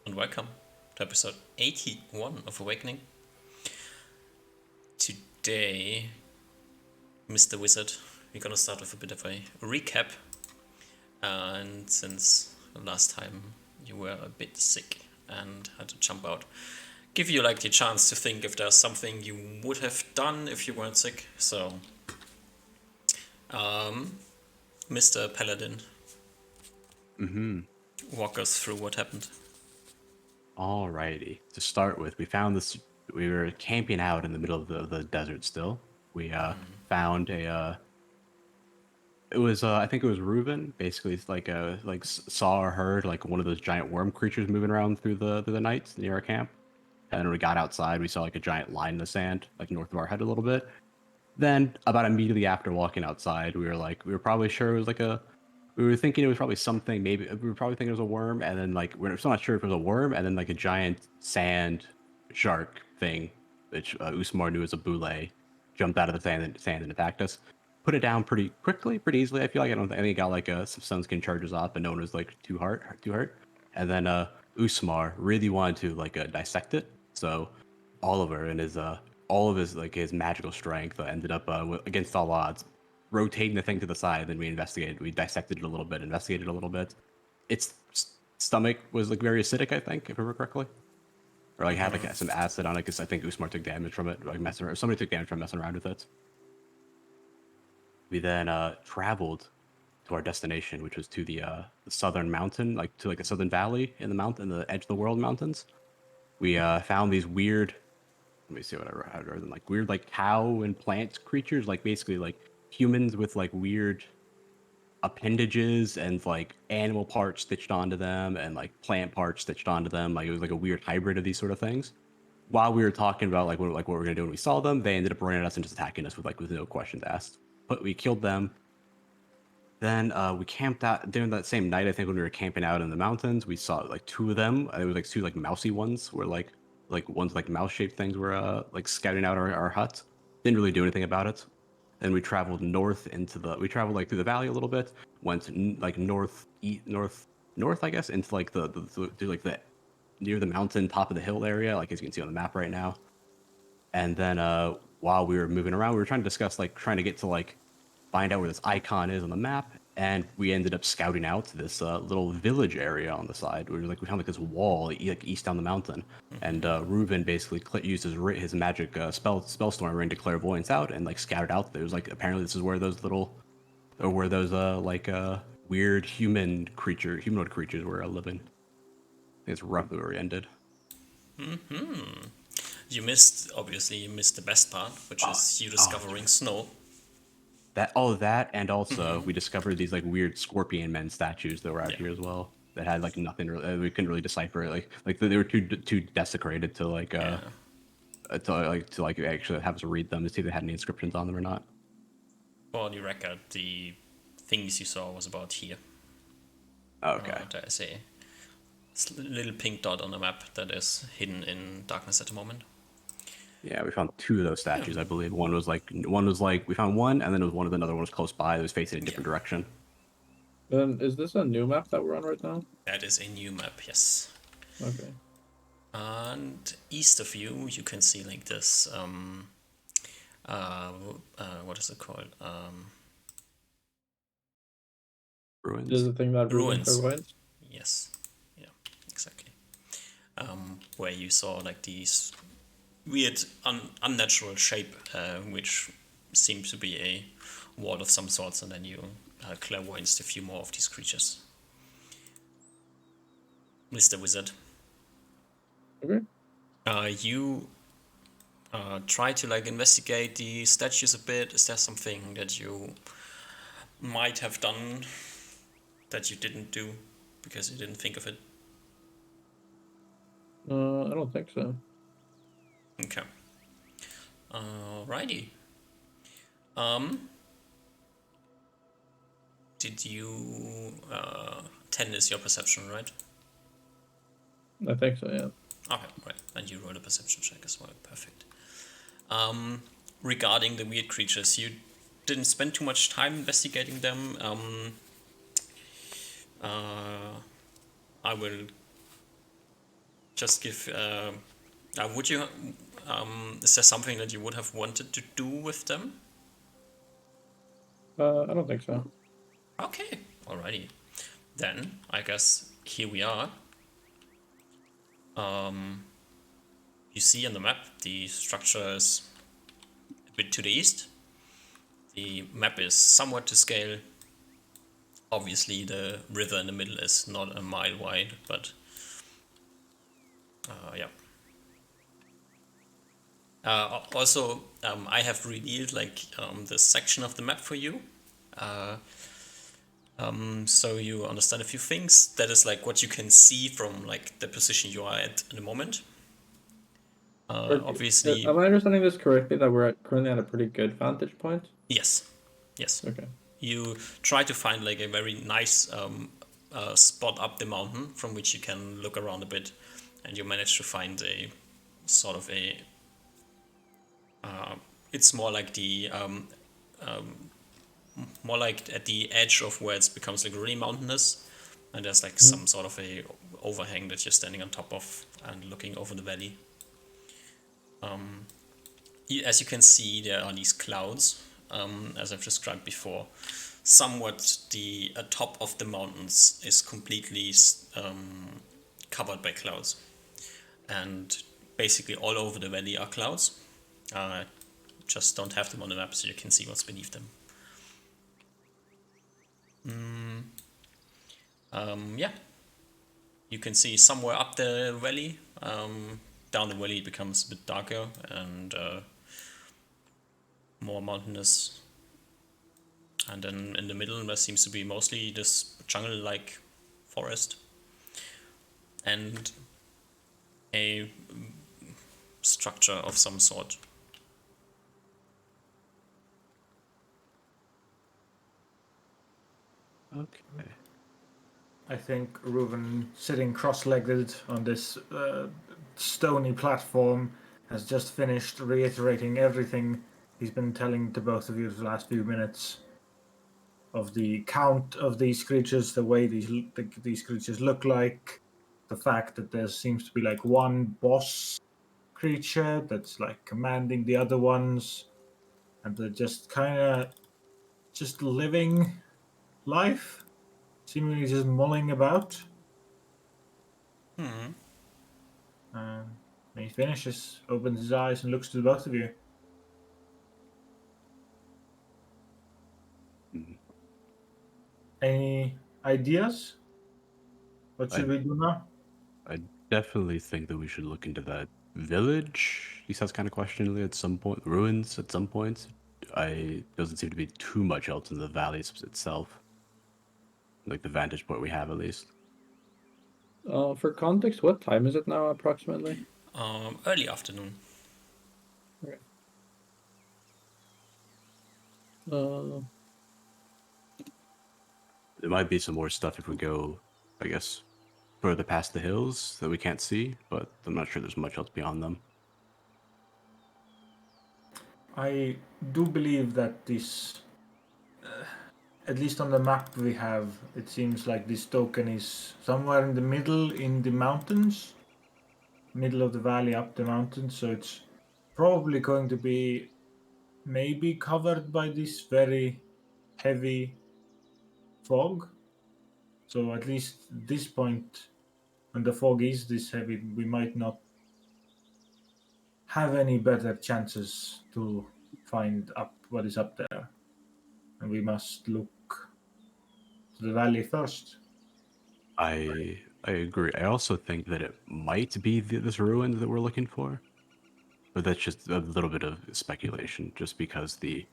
and welcome to episode 81 of Awakening. Today, Mr. Wizard, we're gonna start with a bit of a recap. And since last time you were a bit sick and had to jump out, give you like the chance to think if there's something you would have done if you weren't sick. So, Mr. Paladin, walk us through what happened. Alrighty. To start with, we found this. We were camping out in the middle of the desert still. We found a. It was I think it was Reuben. Basically, it's like saw or heard like one of those giant worm creatures moving around through the night near our camp. And then we got outside. We saw like a giant line in the sand, like north of our head a little bit. Then about immediately after walking outside, we were probably sure it was like a. We were thinking it was probably something. Maybe we were probably thinking it was a worm, and then like we're still not sure if it was a worm, and then like a giant sand shark thing, which Usmar knew as a boule, jumped out of the sand and attacked us. Put it down pretty quickly, pretty easily. I feel like I think it got like some sunskin charges off, but no one was like too hurt. And then Usmar really wanted to like dissect it, so Oliver and his all of his like his magical strength ended up against all odds rotating the thing to the side. Then we dissected it a little bit, investigated it a little bit. Its stomach was like very acidic, I think, if I remember correctly, or like had like some acid on it because I think Usmar took damage from it, like messing around. Somebody took damage from messing around with it. We then traveled to our destination, which was to the southern mountain, like to like the southern valley in the mountain, the edge of the world mountains. We found these weird. Let me see what I wrote. How I wrote them. Like weird, like cow and plant creatures, like basically like humans with like weird appendages and like animal parts stitched onto them and like plant parts stitched onto them. Like it was like a weird hybrid of these sort of things. While we were talking about like what we're gonna do when we saw them, they ended up running at us and just attacking us with no questions asked. But we killed them. Then we camped out during that same night. I think when we were camping out in the mountains, we saw like two of them. It was like two like mousy ones, were like ones like mouse shaped things were like scouting out our hut. Didn't really do anything about it. Then we traveled north into the. We traveled like through the valley a little bit. Went like north, I guess, into like to like the near the mountain top of the hill area, like as you can see on the map right now. And then while we were moving around, we were trying to discuss like trying to get to like find out where this icon is on the map. And we ended up scouting out this little village area on the side. We found like this wall like east down the mountain, and Reuben basically used his magic spellstorm ring to clairvoyance out and like scouted out. There was like apparently this is where those little or where those weird humanoid creatures were living. I think it's roughly where we ended. Obviously, you missed the best part, which Oh, is you oh, that's discovering right. snow. All of that, and also we discovered these like weird scorpion men statues that were out Yeah. here as well. That had like nothing. We couldn't really decipher it. Like they were too desecrated to Yeah. to like actually have us read them to see if they had any inscriptions on them or not. For the record, the things you saw was about here. Okay. There's a little pink dot on the map that is hidden in darkness at the moment. Yeah, we found two of those Yeah. statues, I believe. One was like we found one, and then it was one of another one was close by. It was facing a Yeah. different direction. Then is this a new map that we're on right now? That is a new map, yes. Okay. And east of you, you can see like this. What is it called? This is Ruins. the thing that Ruben Ruins. clairvoyance? Yes. Yeah. Exactly. Where you saw like these weird, unnatural shape, which seemed to be a wall of some sorts, and then you clairvoyanced a few more of these creatures. Mr. Wizard, Okay. you try to like investigate the statues a bit. Is there something that you might have done that you didn't do because you didn't think of it? I don't think so. Okay. Alrighty. Um, did you 10 is your perception, right? I think so, yeah. Okay, right. And you roll a perception check as well. Perfect. Regarding the weird creatures, you didn't spend too much time investigating them. I will just give. Would you? Is there something that you would have wanted to do with them? I don't think so. Okay, alrighty. Then I guess here we are. You see on the map the structure is a bit to the east. The map is somewhat to scale. Obviously, the river in the middle is not a mile wide, but yeah. Also, I have revealed the section of the map for you, so you understand a few things. That is like what you can see from like the position you are at in the moment. Obviously, Am I understanding this correctly that we're currently at a pretty good vantage point? yes, yes. Okay. You try to find like a very nice spot up the mountain from which you can look around a bit, and you manage to find a sort of a. It's more like the more like at the edge of where it becomes like really mountainous, and there's like some sort of a overhang that you're standing on top of and looking over the valley. As you can see, there are these clouds, as I've described before. Somewhat the top of the mountains is completely covered by clouds, and basically all over the valley are clouds. Just don't have them on the map so you can see what's beneath them. Yeah, you can see somewhere up the valley. Down the valley it becomes a bit darker and more mountainous. And then in the middle there seems to be mostly this jungle-like forest. And a structure of some sort. Okay. I think Reuven, sitting cross-legged on this stony platform, has just finished reiterating everything he's been telling to both of you for the last few minutes of the count of these creatures, the way these creatures look like, the fact that there seems to be like one boss creature that's like commanding the other ones, and they're just kind of just living life, seemingly just mulling about. When he finishes, opens his eyes and looks to the both of you. Mhm. Any ideas? What should we do now? I definitely think that we should look into that village. He sounds kind of questioningly at some point. Ruins at some point. I doesn't seem to be too much else in the valley itself. Like the vantage point we have, at least. For context, what time is it now approximately? Early afternoon. Okay. Uh, There might be some more stuff if we go, I guess, further past the hills that we can't see, but I'm not sure there's much else beyond them. I do believe that this, at least on the map we have, it seems like this token is somewhere in the middle in the mountains, middle of the valley up the mountain. So it's probably going to be maybe covered by this very heavy fog. So at least this point, when the fog is this heavy, we might not have any better chances to find up what is up there. And we must look to the valley first. I agree. I also think that it might be this ruin that we're looking for, but that's just a little bit of speculation, just because the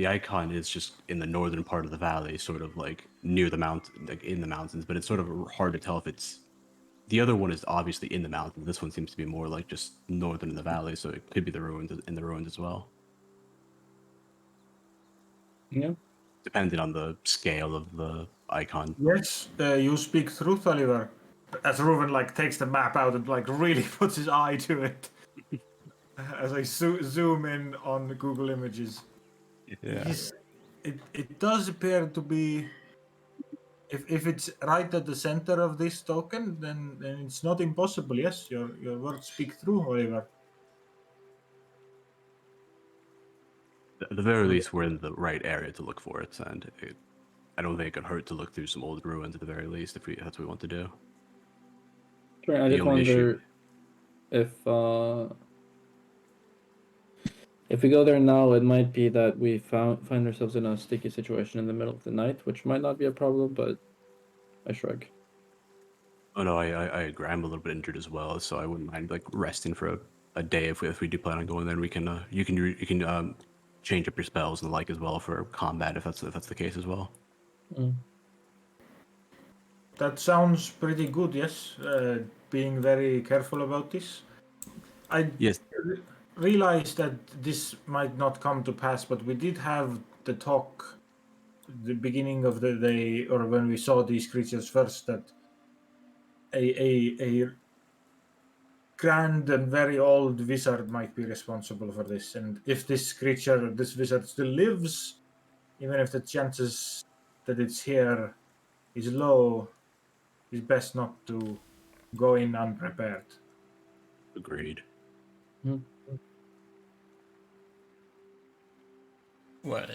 icon is just in the northern part of the valley, sort of like near the mountain, like in the mountains. But it's sort of hard to tell if it's the other one is obviously in the mountain. This one seems to be more like just northern in the valley, so it could be the ruins in the ruins as well, yeah. depending on the scale of the icon. Yes, you speak truth, Oliver. As Reuven like takes the map out and like really puts his eye to it. As I zoom in on the Google Images, Yeah. yes, it does appear to be if it's right at the center of this token, then it's not impossible. Yes, your words speak true, Oliver. At the very least, we're in the right area to look for it, and I don't think it could hurt to look through some old ruins at the very least if that's what we want to do. Sure, I The just only issue- wonder if we go there now, it might be that we find ourselves in a sticky situation in the middle of the night, which might not be a problem, but I shrug. Oh no, I agree. I'm a little bit injured as well, so I wouldn't mind like resting for a day if we do plan on going. Then we can you can change up your spells and the like as well for combat if that's the case as well. Mm. That sounds pretty good. Yes, being very careful about this. I Yes. realized that this might not come to pass, but we did have the talk the beginning of the day, or when we saw these creatures first, that a grand and very old wizard might be responsible for this. And if this creature, this wizard, still lives, even if the chances that it's here is low, it's best not to go in unprepared. Agreed. Mm. Well,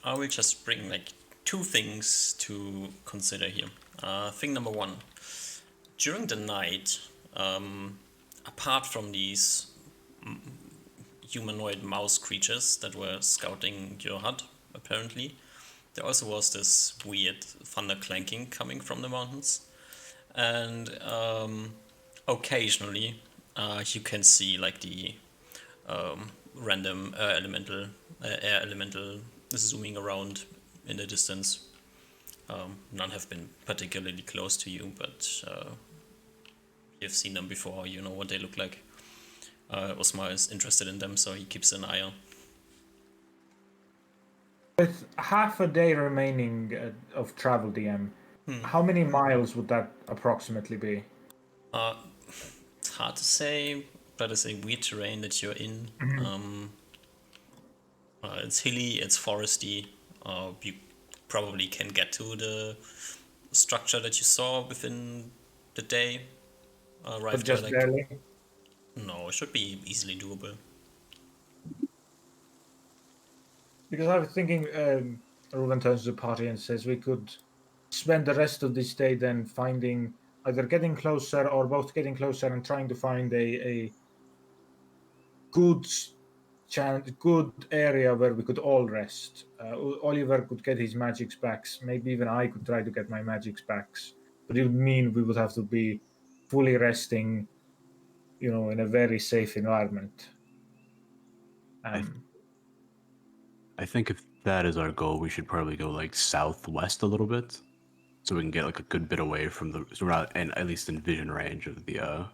I will just bring like two things to consider here. Thing number one, during the night, apart from these humanoid mouse creatures that were scouting your hut, apparently, there also was this weird thunder clanking coming from the mountains. And occasionally, you can see like the random air elemental zooming around in the distance. None have been particularly close to you, but you've seen them before, you know what they look like. Osmar is interested in them, so he keeps an eye on. With half a day remaining of travel, DM, how many miles would that approximately be? It's hard to say, but it's a weird terrain that you're in. It's hilly, it's foresty. You probably can get to the structure that you saw within the day. But just barely? No, it should be easily doable. Because I was thinking, Ruben turns to the party and says we could spend the rest of this day then finding either getting closer or both getting closer and trying to find a good good area where we could all rest. Oliver could get his magics back. Maybe even I could try to get my magics back. But it would mean we would have to be fully resting, in a very safe environment. I think if that is our goal, we should probably go like southwest a little bit, so we can get like a good bit away from so we're not at least in vision range of the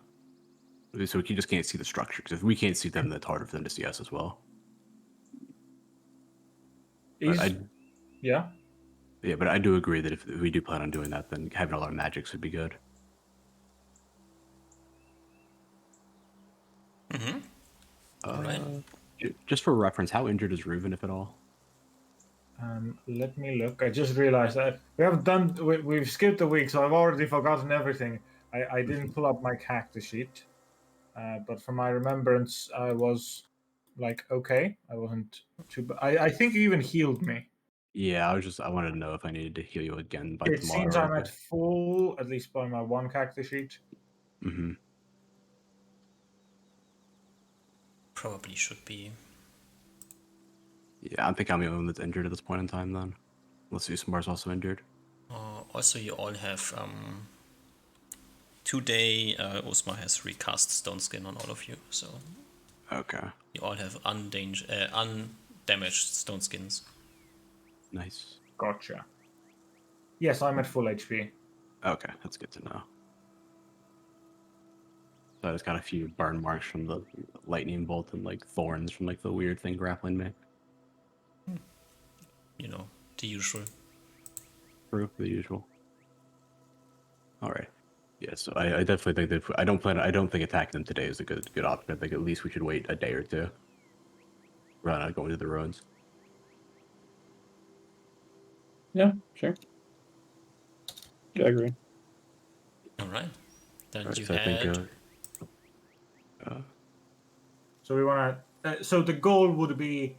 so we just can't see the structure. Because if we can't see them, that's harder for them to see us as well. Yeah. Yeah, but I do agree that if we do plan on doing that, then having all our magics would be good. Alright. Just for reference, how injured is Reuven, if at all? Let me look. I just realized that we've skipped a week, so I've already forgotten everything. I didn't pull up my character sheet, but from my remembrance, I was like okay. I wasn't too. I think you even healed me. Yeah, I wanted to know if I needed to heal you again by It tomorrow. seems I'm at full, at least by my one character sheet. Mm-hmm. Probably should be. Yeah, I think I'm the only one that's injured at this point in time then. Unless Usmar's also injured. Also, you all have today Osmar has recast Stone Skin on all of you, so Okay. you all have undamaged Stone Skins. Nice. Gotcha. Yes, I'm at full HP. Okay, that's good to know. So I just got a few burn marks from the lightning bolt and like thorns from like the weird thing grappling me. You know, the usual. True, the usual. All right. Yeah, so I definitely think that I don't think attacking them today is a good option. I think at least we should wait a day or two rather than going to the ruins. Yeah, sure. Yeah, I agree. All right. Then Alright, you so I think had. So we want to. So the goal would be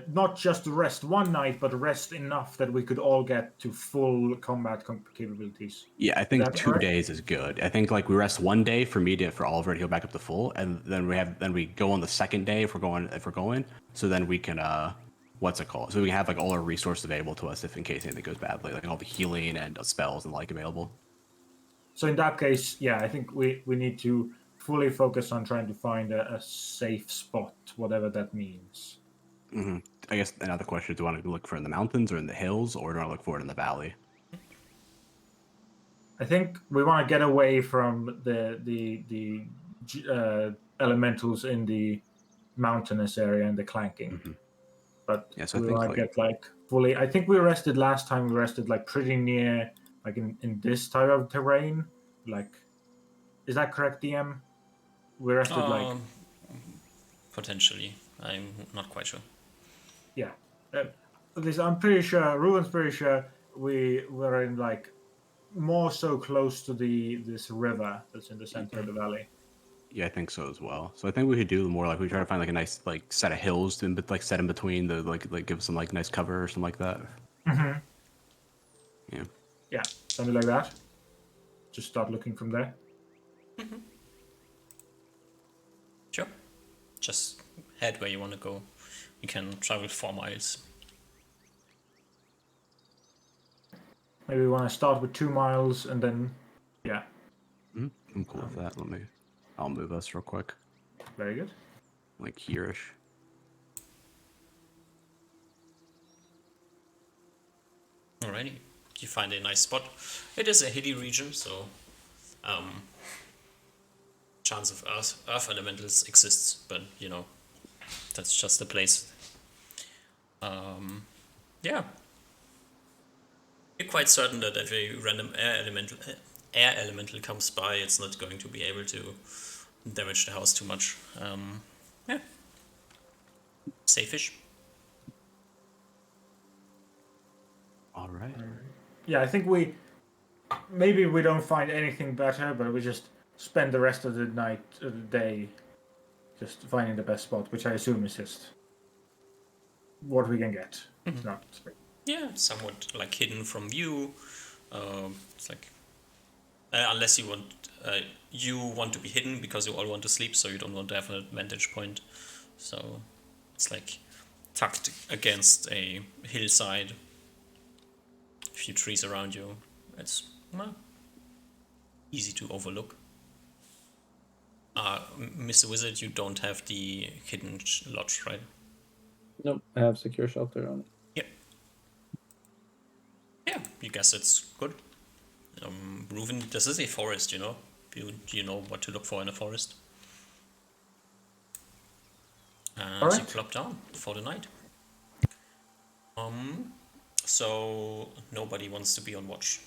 not just rest one night, but rest enough that we could all get to full combat capabilities. yeah, I Is think that 2 correct? days is good. I think like we rest one day for Oliver to go back up to full, and then we go on the second day if we're going. So then we can what's it called? So we have like all our resources available to us if in case anything goes badly, like all the healing and spells and like available. So in that case, yeah, I think we need to fully focus on trying to find a safe spot, whatever that means. Hmm. I guess another question: do you want to look for it in the mountains or in the hills, or do you want to look for it in the valley? I think we want to get away from the elementals in the mountainous area and the clanking. Hmm. But Yeah, so I we think want to like get like fully. I think we rested last time. We rested like pretty near, like in this type of terrain. Like, is that correct, DM? We rested like Um, potentially. I'm not quite sure. yeah. At least I'm pretty sure. Ruben's pretty sure we were in like more so close to this river that's in the center of the valley. yeah, I think so as well. So I think we could do more like we try to find like a nice like set of hills to like set in between the like give some like nice cover or something like that. Mm-hmm. Yeah. Yeah, something like that. Just start looking from there. Sure. Just head where you want to go. You can travel 4 miles. Maybe we want to start with 2 miles and then, yeah, I'm cool with that. I'll move us real quick, very good. like here-ish. Alrighty. You find a nice spot. It is a hilly region, so chance of earth elementals exists, but you know, that's just a place. Yeah. You're quite certain that if a random air elemental comes by, it's not going to be able to damage the house too much. Yeah. Safe-ish. All right. Yeah, I think maybe we don't find anything better, but we just spend the rest of the night, the day, just finding the best spot, which I assume is just what we can get. It's not. Yeah, somewhat like hidden from view. It's like unless you want to be hidden because you all want to sleep, so you don't want to have a vantage point. So it's like tucked against a hillside. A few trees around you. It's easy to overlook. Mr. Wizard, you don't have the hidden lodge, right? Nope, I have secure shelter on it. Yeah. Yeah, you guess it's good. Reuven, this is a forest, you know. You know what to look for in a forest. And you Alright. plop down for the night. So nobody wants to be on watch.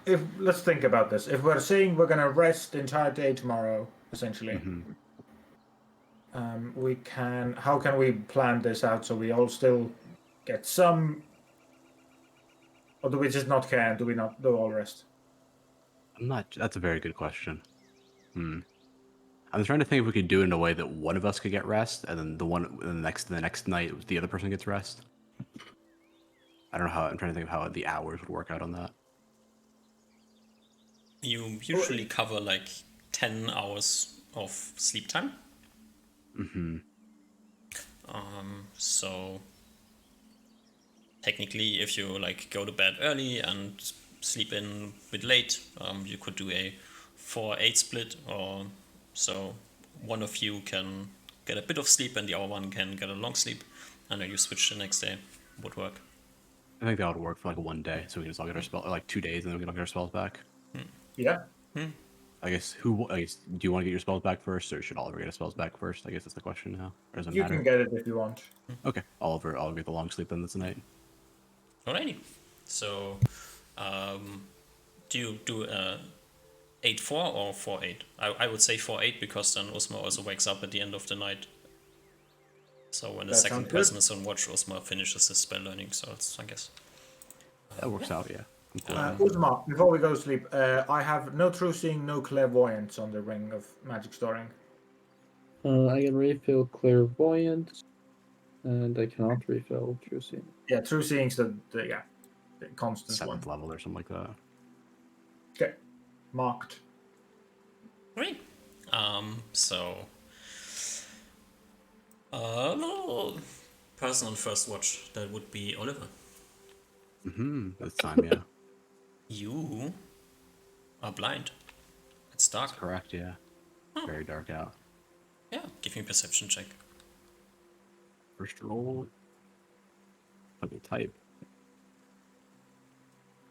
If let's think about this. If we're saying we're gonna rest the entire day tomorrow, essentially, we can. How can we plan this out so we all still get some, or do we just not care? Do we not do all rest? I'm not. That's a very good question. I'm trying to think if we could do it in a way that one of us could get rest, and then the next night the other person gets rest. I don't know how. I'm trying to think of how the hours would work out on that. You usually cover like 10 hours of sleep time. So technically, if you like go to bed early and sleep in a bit late, you could do a 4-8 split, or so one of you can get a bit of sleep and the other one can get a long sleep, and then you switch the next day. Would work. I think that would work for like one day, so we can just all get our spell, or like 2 days, and then we can all get our spells back. Yeah. I guess do you want to get your spells back first, or should Oliver get his spells back first? I guess that's the question now. Or does it You matter? can get it if you want. Okay, I'll get the long sleep then this night. Alrighty. So, do you do 8-4 or 4-8? I would say 4-8 because then Usma also wakes up at the end of the night. So when the That second sounds good. person is on watch, Osmar finishes his spell learning, so it's, I guess. That works out, yeah. I'm cool. Uzma, before we go to sleep, I have no true seeing, no clairvoyance on the ring of magic storing. I can refill clairvoyance, and I cannot refill true seeing. Yeah, true seeing's the constant 7th one. level or something like that. Okay, marked. Great. So person on first watch, that would be Oliver. This time, yeah. You are blind. It's dark. That's correct, yeah. Very dark out. Yeah, give me a perception check. First roll. Let me type.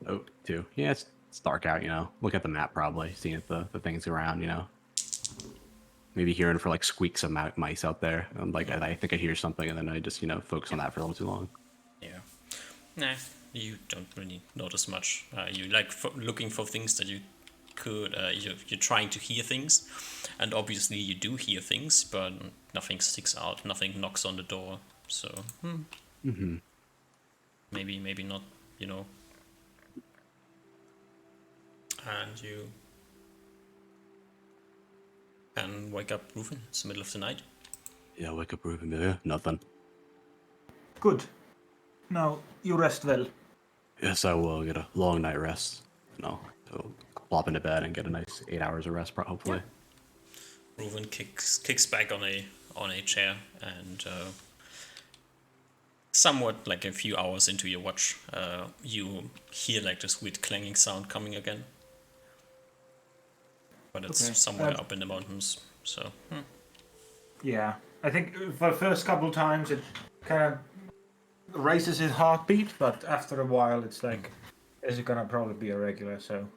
Oh, 2. Yeah, it's dark out, you know. Look at the map probably, seeing if the things around, you know. Maybe hearing for like squeaks of mice out there. Like I think I hear something and then I just, you know, focus on that for a little too long. Yeah. Nah, you don't really notice much. You like looking for things that you could. You're trying to hear things, and obviously you do hear things, but nothing sticks out. Nothing knocks on the door. So maybe not. You know. And you can wake up Rufin. It's the middle of the night. Yeah, wake up, Ruben. Yeah, nothing. Good. Now, you rest well. Yes, I will get a long night rest. You know, so plop into bed and get a nice 8 hours of rest, hopefully. Reuven kicks back on a chair and somewhat like a few hours into your watch, you hear like this weird clanging sound coming again. But it's Okay, somewhere up in the mountains, so. Yeah, I think for the first couple times it kind of raises his heartbeat, but after a while it's like, is it gonna probably be a regular? So,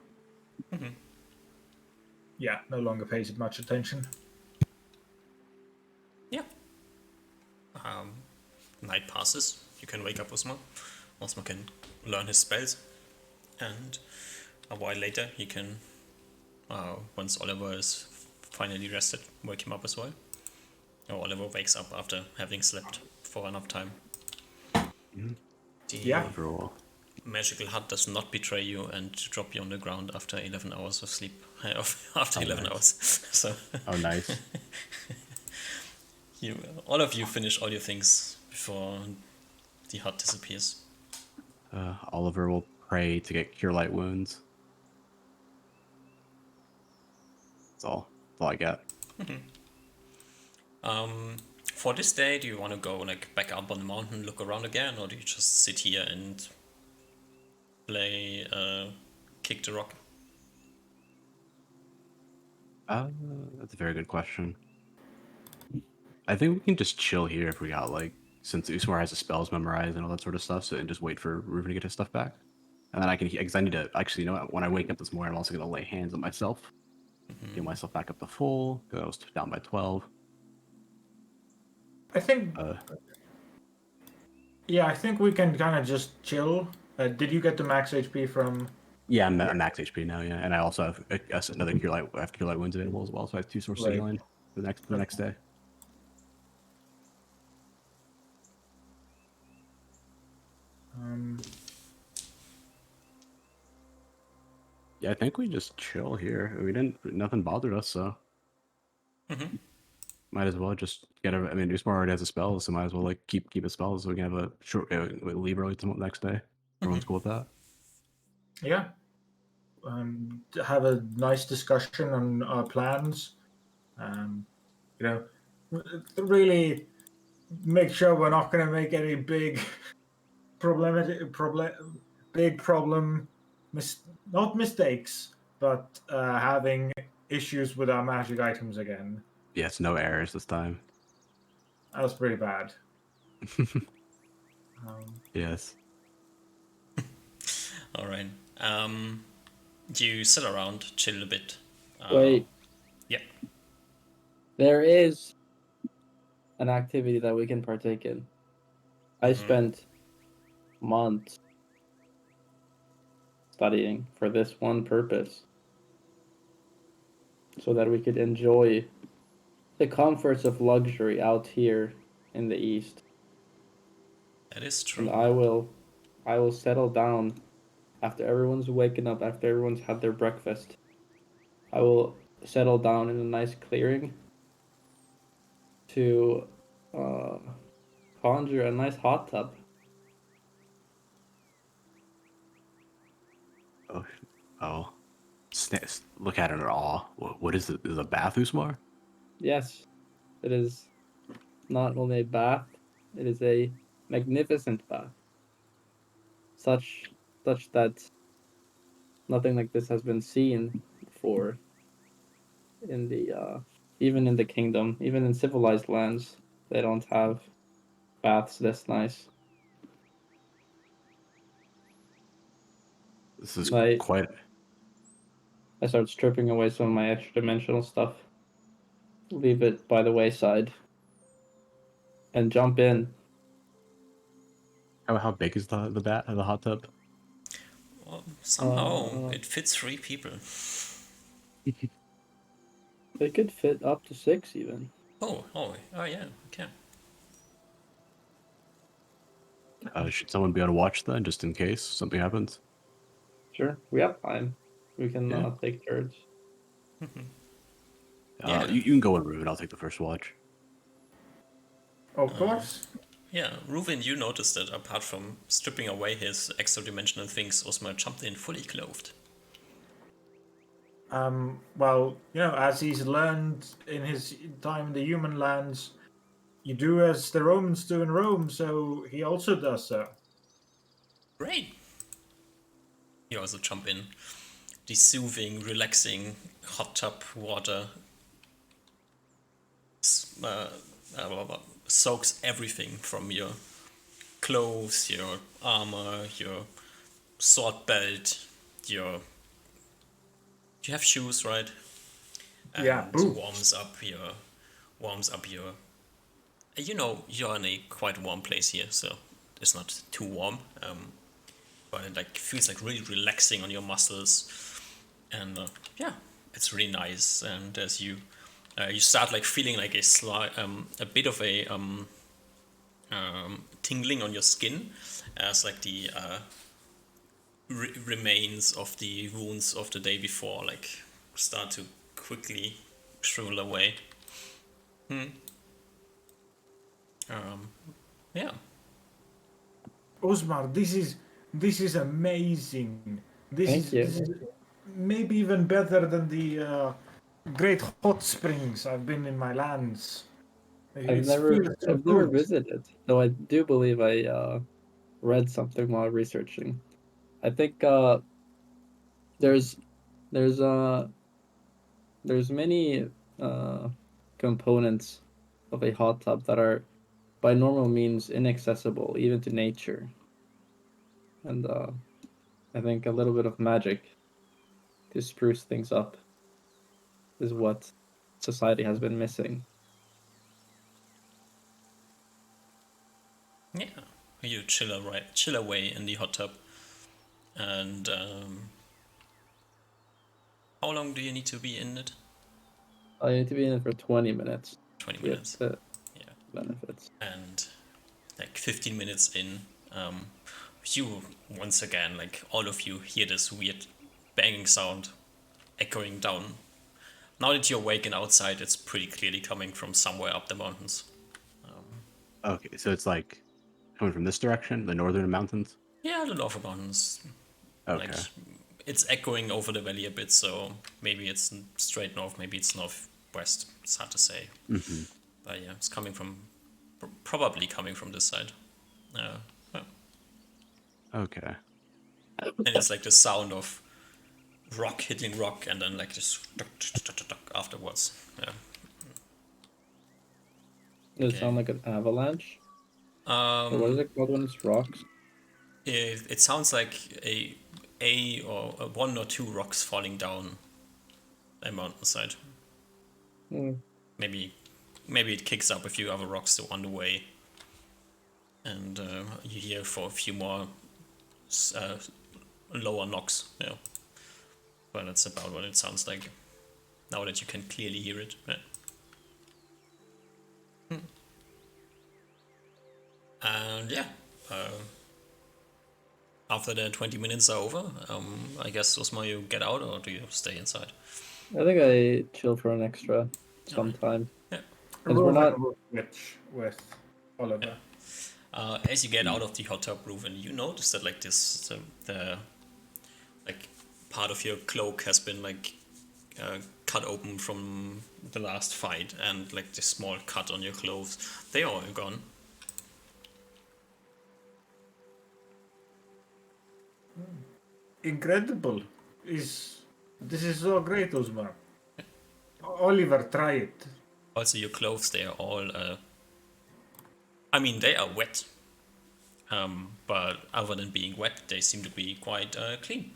yeah, no longer pays it much attention. Yeah. Night passes. You can wake up Osma. Osma can learn his spells. And a while later, you can, once Oliver is finally rested, wake him up as well. Or Oliver wakes up after having slept for enough time. The Yeah. Overall. magical hut does not betray you and drop you on the ground after 11 hours of sleep. After 11 nice. hours. So. Oh, nice. All of you finish all your things before the hut disappears. Oliver will pray to get cure light wounds. That's all I got. For this day, do you want to go like back up on the mountain, look around again, or do you just sit here and play Kick the Rock? That's a very good question. I think we can just chill here if we got like, since Usmar has the spells memorized and all that sort of stuff, so and just wait for Ruben to get his stuff back. And then I can, because I need to, actually, you know what, when I wake up this morning, I'm also going to lay hands on myself. Get myself back up to full, because I was down by 12. I think. Yeah, I think we can kind of just chill. Did you get the max HP from? Yeah, I'm at max HP now, yeah. And I also have another cure light, I have cure light wounds available as well, so I have 2 sources of Right. healing for the next day. Yeah, I think we just chill here. Nothing bothered us, so. Might as well just get I mean, Usmar already has a spell, so might as well like keep his spells so we can have a short leave early the next day. Everyone's cool with that. Yeah. Have a nice discussion on our plans. You know, really make sure we're not going to make any big not mistakes, but having issues with our magic items again. Yes, no errors this time. That was pretty bad. Yes. All right. You sit around, chill a bit. Wait. Yeah. There is an activity that we can partake in. I spent months studying for this one purpose, so that we could enjoy the comforts of luxury out here in the east. That is And true. I will settle down after everyone's waken up, after everyone's had their breakfast. I will settle down in a nice clearing to conjure a nice hot tub. Oh, oh. Look at it in awe. What is it? Is it a bath, Usmar? Yes, it is not only a bath, it is a magnificent bath. Such such that nothing like this has been seen before in the even in the kingdom, even in civilized lands, they don't have baths this nice. This is I quite. I start stripping away some of my extra dimensional stuff, leave it by the wayside, and jump in. How big is the hot tub? Well, somehow Uh, it fits 3 people. It could fit up to 6 even. Oh, yeah, okay. Should someone be able to watch then, just in case something happens? Sure, we have time. We can Yeah. take turns. Yeah. You can go in, Ruben. I'll take the first watch. Of course. Yeah, Reuven, you noticed that apart from stripping away his extra dimensional things, Osmar jumped in fully clothed. Well, as he's learned in his time in the human lands, you do as the Romans do in Rome, so he also does so. Great! You also jump in. The soothing, relaxing hot tub water soaks everything from your clothes, your armor, your sword belt, your... You have shoes, right? And Yeah, boots. warms up your... You're in a quite warm place here, so it's not too warm. But it feels like really relaxing on your muscles, and yeah, it's really nice. And as you start feeling like a bit of a tingling on your skin, as the remains of the wounds of the day before start to quickly shrivel away. Yeah. Osmar, this is amazing. Thank you. This is maybe even better than the great hot springs I've been in my lands. It feels so I've never good. visited, though I do believe I read something while researching. I think there's there's uh there's many uh components of a hot tub that are by normal means inaccessible even to nature. And I think a little bit of magic to spruce things up is what society has been missing. Yeah. You chill away in the hot tub. And how long do you need to be in it? I need to be in it for 20 minutes 20 to get minutes. the Yeah. benefits. And 15 minutes in, you once again, all of you hear this weird banging sound echoing down. Now that you're awake and outside, it's pretty clearly coming from somewhere up the mountains. Okay, so it's coming from this direction, the northern mountains. Yeah, the north mountains. Okay. It's echoing over the valley a bit, so maybe it's straight north, maybe it's northwest. It's hard to say. Mm-hmm. But yeah, it's probably coming from this side. Okay. And it's the sound of rock hitting rock, and then just afterwards. Yeah. Does Okay. it sound like an avalanche? Or what is it called when it's rocks? It sounds like a or one or two rocks falling down a mountainside. Maybe it kicks up a few other rocks still on the way, and you hear for a few more lower knocks. Yeah, but that's about what it sounds like. Now that you can clearly hear it. Yeah. And yeah, after the 20 minutes are over, I guess, Osmar, you get out or do you stay inside? I think I chill for an extra some time. Yeah. Because we're not. Reuven will switch with Oliver. As you get out of the hot tub, Reuven, you notice that like this, the like part of your cloak has been like cut open from the last fight, and like this small cut on your clothes, they are all gone. Incredible. This is so great, Osmar. Oliver, try it. Also, your clothes, they are all. I mean, they are wet. But other than being wet, they seem to be quite clean.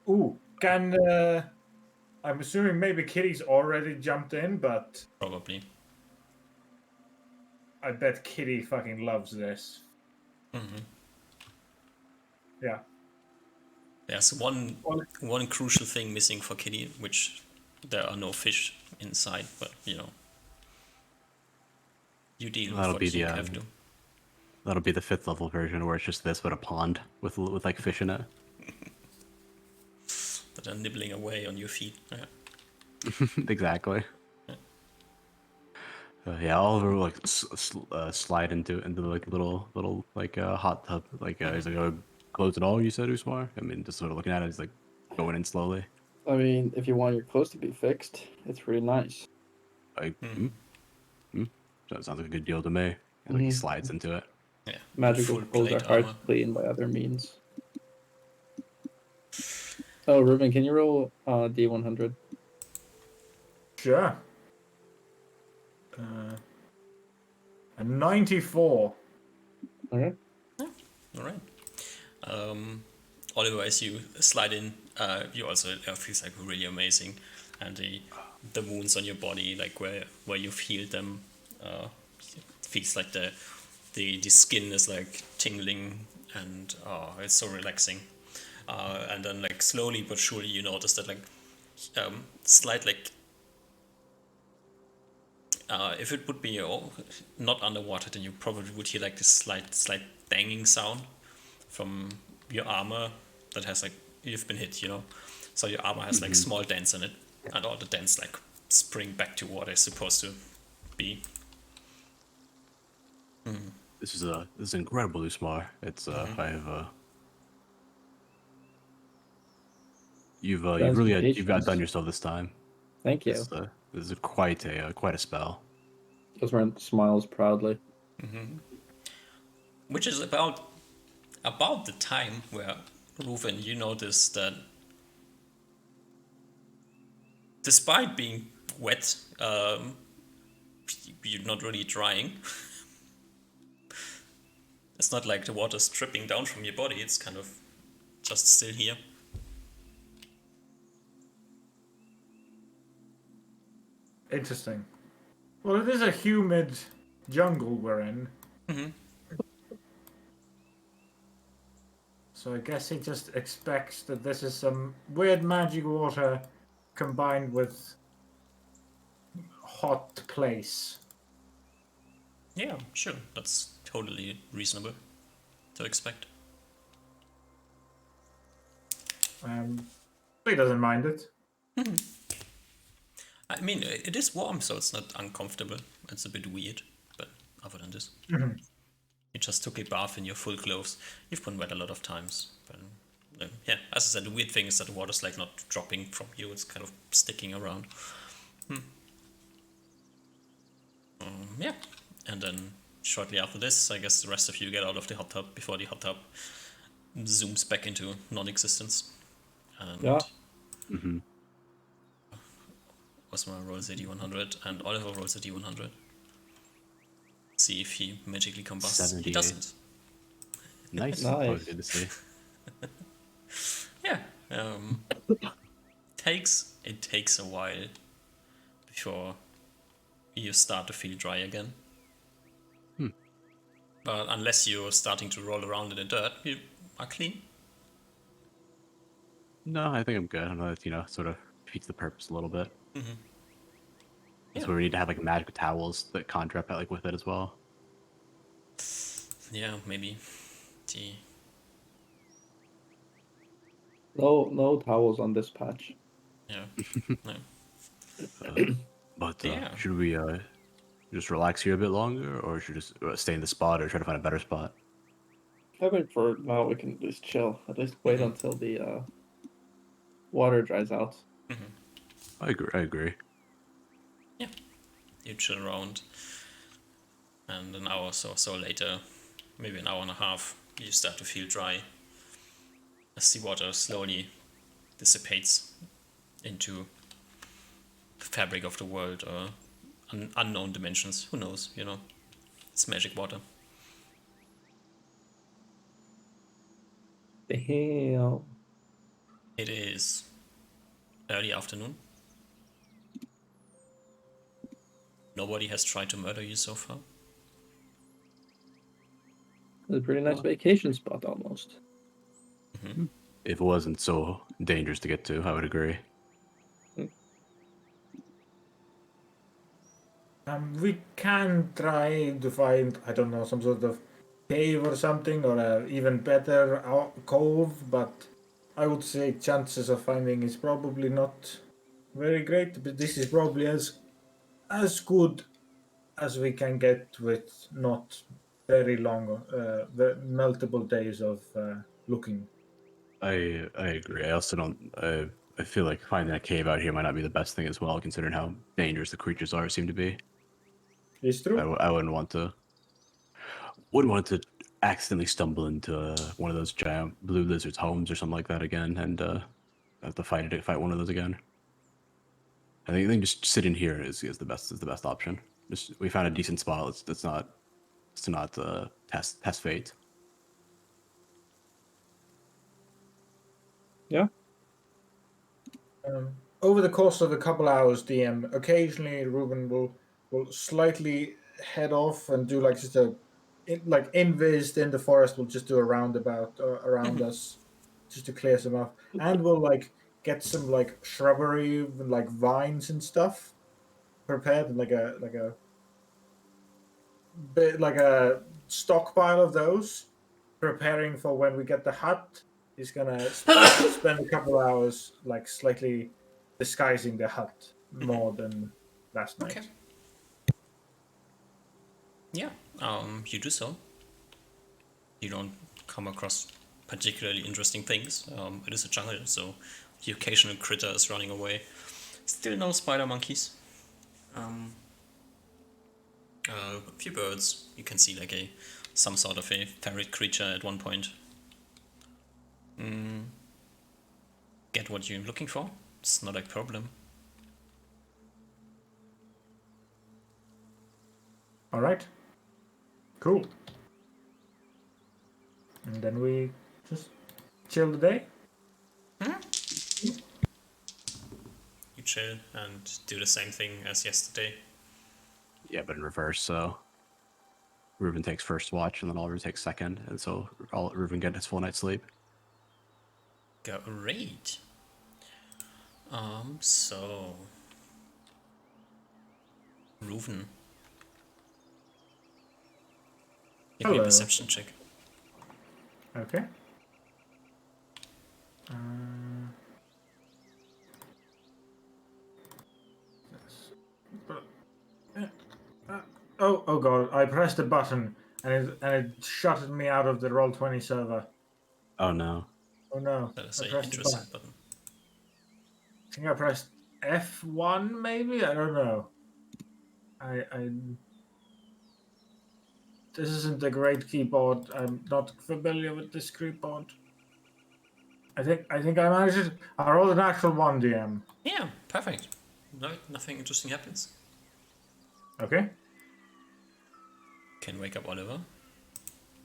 Ooh, can I'm assuming maybe Kitty's already jumped in, but Probably. I bet Kitty fucking loves this. Yeah. There's one crucial thing missing for Kitty, which there are no fish inside, but you deal with That'll what be you the have to. that'll be the 5th level version where it's just this but a pond with like fish in it. That are nibbling away on your feet. Yeah. Exactly. Yeah, Oliver will like slide into the like little like hot tub. Like he's like, oh, close it all. You said, Usmar. I mean, just sort of looking at it, he's like going in slowly. I mean, if you want your clothes to be fixed, it's really nice. Like, that sounds like a good deal to me. And like he slides into it. Yeah. Magical Full clothes are plate hard armor. to clean by other means. Oh, Ruben, can you roll D100? Sure. A 94. Okay. All right. Oliver, as you slide in, you also feels like really amazing, and the wounds on your body, like where you've healed them, feels like the skin is like tingling, and it's so relaxing. And then like slowly but surely you notice that like slight like if it would be not underwater, then you probably would hear like this slight banging sound from your armor that has like you've been hit, so your armor has like small dents in it, and all the dents like spring back to what they're supposed to be. This is incredible, Usmar. It's I have you've really you've outdone Transmutations. yourself this time. Thank you. This is quite a spell. Osmar smiles proudly. Which is about the time where Reuven, you notice that despite being wet, you're not really drying. It's not like the water's dripping down from your body, it's kind of just still here. Interesting. Well, it is a humid jungle we're in. So I guess he just expects that this is some weird magic water combined with hot place. Yeah, sure, that's totally reasonable to expect. He doesn't mind it. I mean, it is warm, so it's not uncomfortable. It's a bit weird, but other than this. You just took a bath in your full clothes. You've been wet a lot of times. But yeah, as I said, the weird thing is that the water's like not dropping from you, it's kind of sticking around. Yeah, and then shortly after this, I guess the rest of you get out of the hot tub before the hot tub zooms back into non-existence. And Yeah. Osmar rolls a D100 and Oliver rolls a D100. See if he magically combusts. 78. He doesn't. Nice. Nice. Always good to see. Yeah. It takes a while before you start to feel dry again. But unless you're starting to roll around in the dirt, you are clean. No, I think I'm good. I know that, sort of defeats the purpose a little bit. That's Yeah. where we need to have like magic towels that conjure up like with it as well. Yeah, maybe. The No towels on this patch. yeah. No. But Yeah. should we just relax here a bit longer, or should we just stay in the spot, or try to find a better spot? I think for now we can just chill. At least wait Mhm. until the water dries out. I agree. I agree. Yeah. You chill around, and an hour or so later, maybe an hour and a half, you start to feel dry as the water slowly dissipates into the fabric of the world or unknown dimensions. Who knows? You know, it's magic water. Damn. It is early afternoon. Nobody has tried to murder you so far. It's a pretty nice Well. vacation spot almost. If it wasn't so dangerous to get to, I would agree. We can try to find, I don't know, some sort of cave or something, or a even better cove, but I would say chances of finding is probably not very great. But this is probably as good as we can get with not very long, the multiple days of looking. I agree. I also don't. I feel like finding a cave out here might not be the best thing as well, considering how dangerous the creatures are seem to be. It's true. I wouldn't want to. Wouldn't want to accidentally stumble into one of those giant blue lizards' homes or something like that again, and have to fight one of those again. I think just sitting here is the best option. Just we found a decent spot. Let's not test fate. Yeah. Over the course of a couple hours, DM, occasionally Ruben will slightly head off and do like just like invised in the forest. We'll just do a roundabout around us, just to clear some off, and we'll like get some like shrubbery, like vines and stuff prepared, like a bit like a stockpile of those, preparing for when we get the hut. He's gonna spend a couple hours like slightly disguising the hut more than last night. Okay. Yeah. You do so. You don't come across particularly interesting things. It is a jungle, so the occasional critter is running away. Still no spider monkeys. A few birds. You can see like some sort of a ferret creature at one point. Get what you're looking for. It's not a problem. All right. Cool. And then we just chill the day. You chill and do the same thing as yesterday. Yeah, but in reverse. So Ruben takes first watch, and then Oliver takes second, and so Ruben get his full night's sleep. Great. So Reuven. Give me a Hello. perception check. Okay. Oh god! I pressed a button and it shutted me out of the Roll20 server. Oh no. Oh no! That is I a pressed the interesting button. button. I think I pressed F1 maybe. I don't know. I This isn't a great keyboard. I'm not familiar with this keyboard. I think I managed it. I rolled an actual 1 DM. Yeah, perfect. No, nothing interesting happens. Okay. Can wake up Oliver.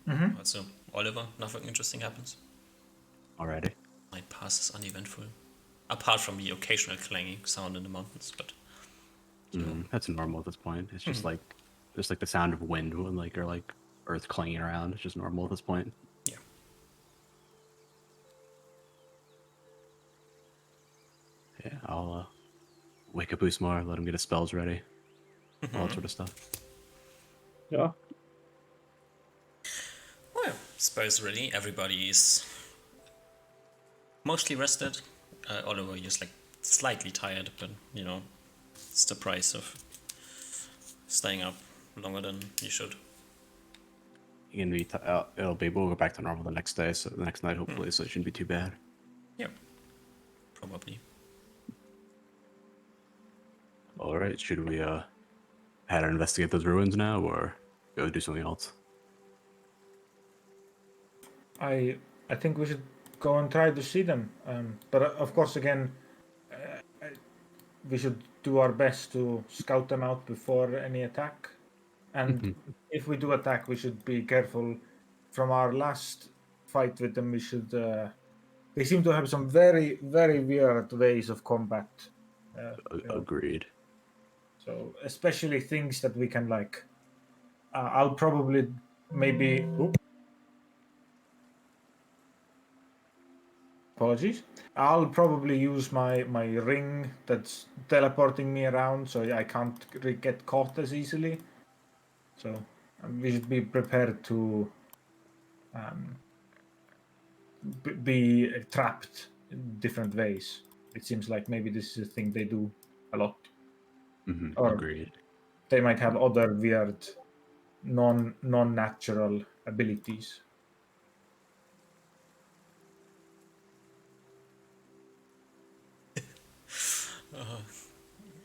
Mm-hmm. Also, Oliver, nothing interesting happens. Alrighty. Night passes uneventful. Apart from the occasional clanging sound in the mountains, but That's normal at this point. It's just like the sound of wind when or like earth clanging around. It's just normal at this point. yeah. Yeah, I'll wake up Usmar, let him get his spells ready. all that sort of stuff. Yeah. Well, suppose really everybody is mostly rested. Oliver, you're like slightly tired, but you know, it's the price of staying up longer than you should. You can be we'll go back to normal the next day, so the next night hopefully, so it shouldn't be too bad. Yep, probably. All right, should we head and investigate those ruins now, or go do something else? I think we should go and try to see them. But of course, again, we should do our best to scout them out before any attack. And if we do attack, we should be careful. From our last fight with them, we should. They seem to have some very, very weird ways of combat. You know, Agreed. so especially things that we can like. I'll probably maybe. Apologies. I'll probably use my ring that's teleporting me around, so I can't get caught as easily. So we should be prepared to be trapped in different ways. It seems like maybe this is a thing they do a lot, or Agreed. they might have other weird, non-natural abilities.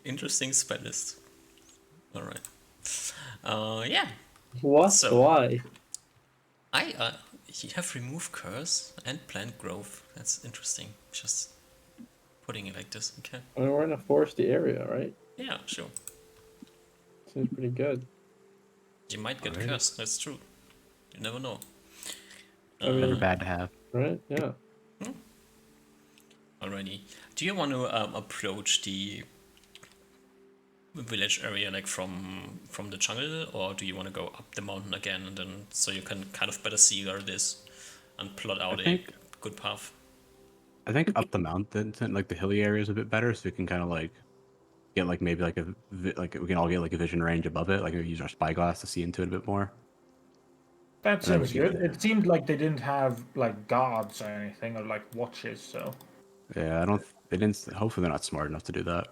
Interesting spell list. All right. Yeah. What? So- Why? You have remove curse and plant growth. That's interesting. Just putting it like this. Okay. I mean, we're in a foresty area, right? Yeah, sure. Seems pretty good. You might get Alright. cursed. That's true. You never know. I mean, Never bad to have. right? Yeah. Alrighty. Do you want to approach the village area like from the jungle, or do you want to go up the mountain again, and then so you can kind of better see where it is and plot out a think- good path? I think up the mountain, like the hilly area, is a bit better, so we can kind of like get like maybe like we can all get like a vision range above it, like we use our spyglass to see into it a bit more. That then we seems can good. get- It seemed like they didn't have like guards or anything, or like watches. So Yeah, I don't. They didn't. Hopefully, they're not smart enough to do that,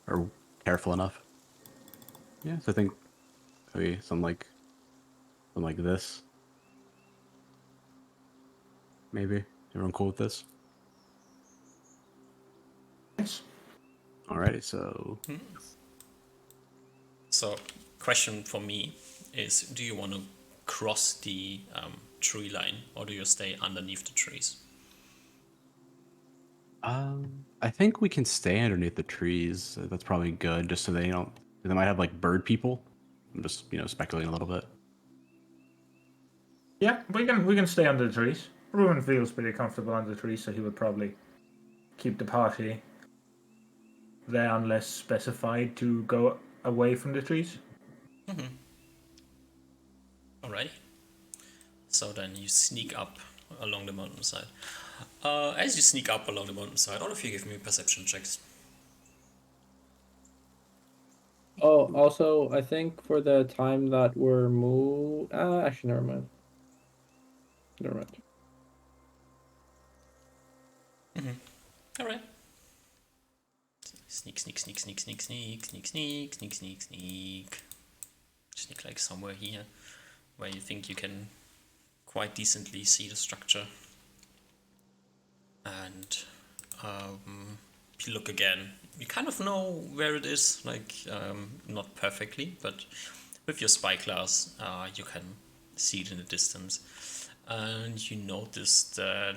or careful enough. Yeah, so I think maybe something like this. Maybe everyone cool with this? yes. Alrighty, so So, question for me is: do you want to cross the tree line, or do you stay underneath the trees? I think we can stay underneath the trees. That's probably good, just so they don't. They might have like bird people. I'm just speculating a little bit. Yeah, we can stay under the trees. Ruben feels pretty comfortable under the trees, so he would probably keep the party there unless specified to go away from the trees. Alrighty. So then you sneak up along the mountainside. As you sneak up along the mountainside, all of you give me perception checks. Oh, also, I think for the time that we're actually, never mind. Never mind. Alright. Sneak, sneak, sneak, sneak, sneak, sneak, sneak, sneak, sneak, sneak, sneak. Sneak like somewhere here where you think you can quite decently see the structure. And if you look again, you kind of know where it is, like not perfectly, but with your spyglass you can see it in the distance. And you notice that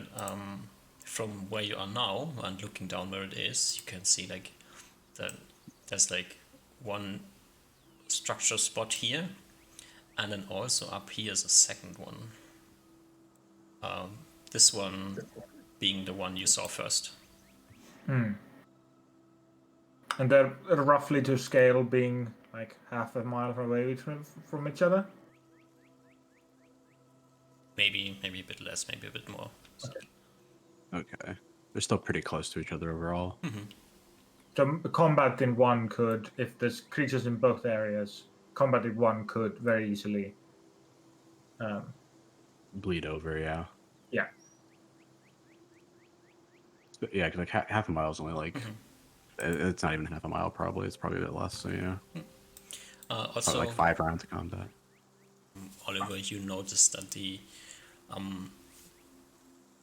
from where you are now and looking down where it is, you can see like that there's like one structure spot here, and then also up here is a second one. This one being the one you saw first. And they're roughly to scale, being like half a mile away from each other. Maybe a bit less, maybe a bit more. So, Okay, they're still pretty close to each other overall. So combat in one could, if there's creatures in both areas, combat in one could very easily. Bleed over, yeah. Yeah. Yeah, because like half a mile is only like it's not even half a mile. Probably it's probably a bit less. So yeah, probably Also, like 5 rounds of combat. Oliver, you noticed that the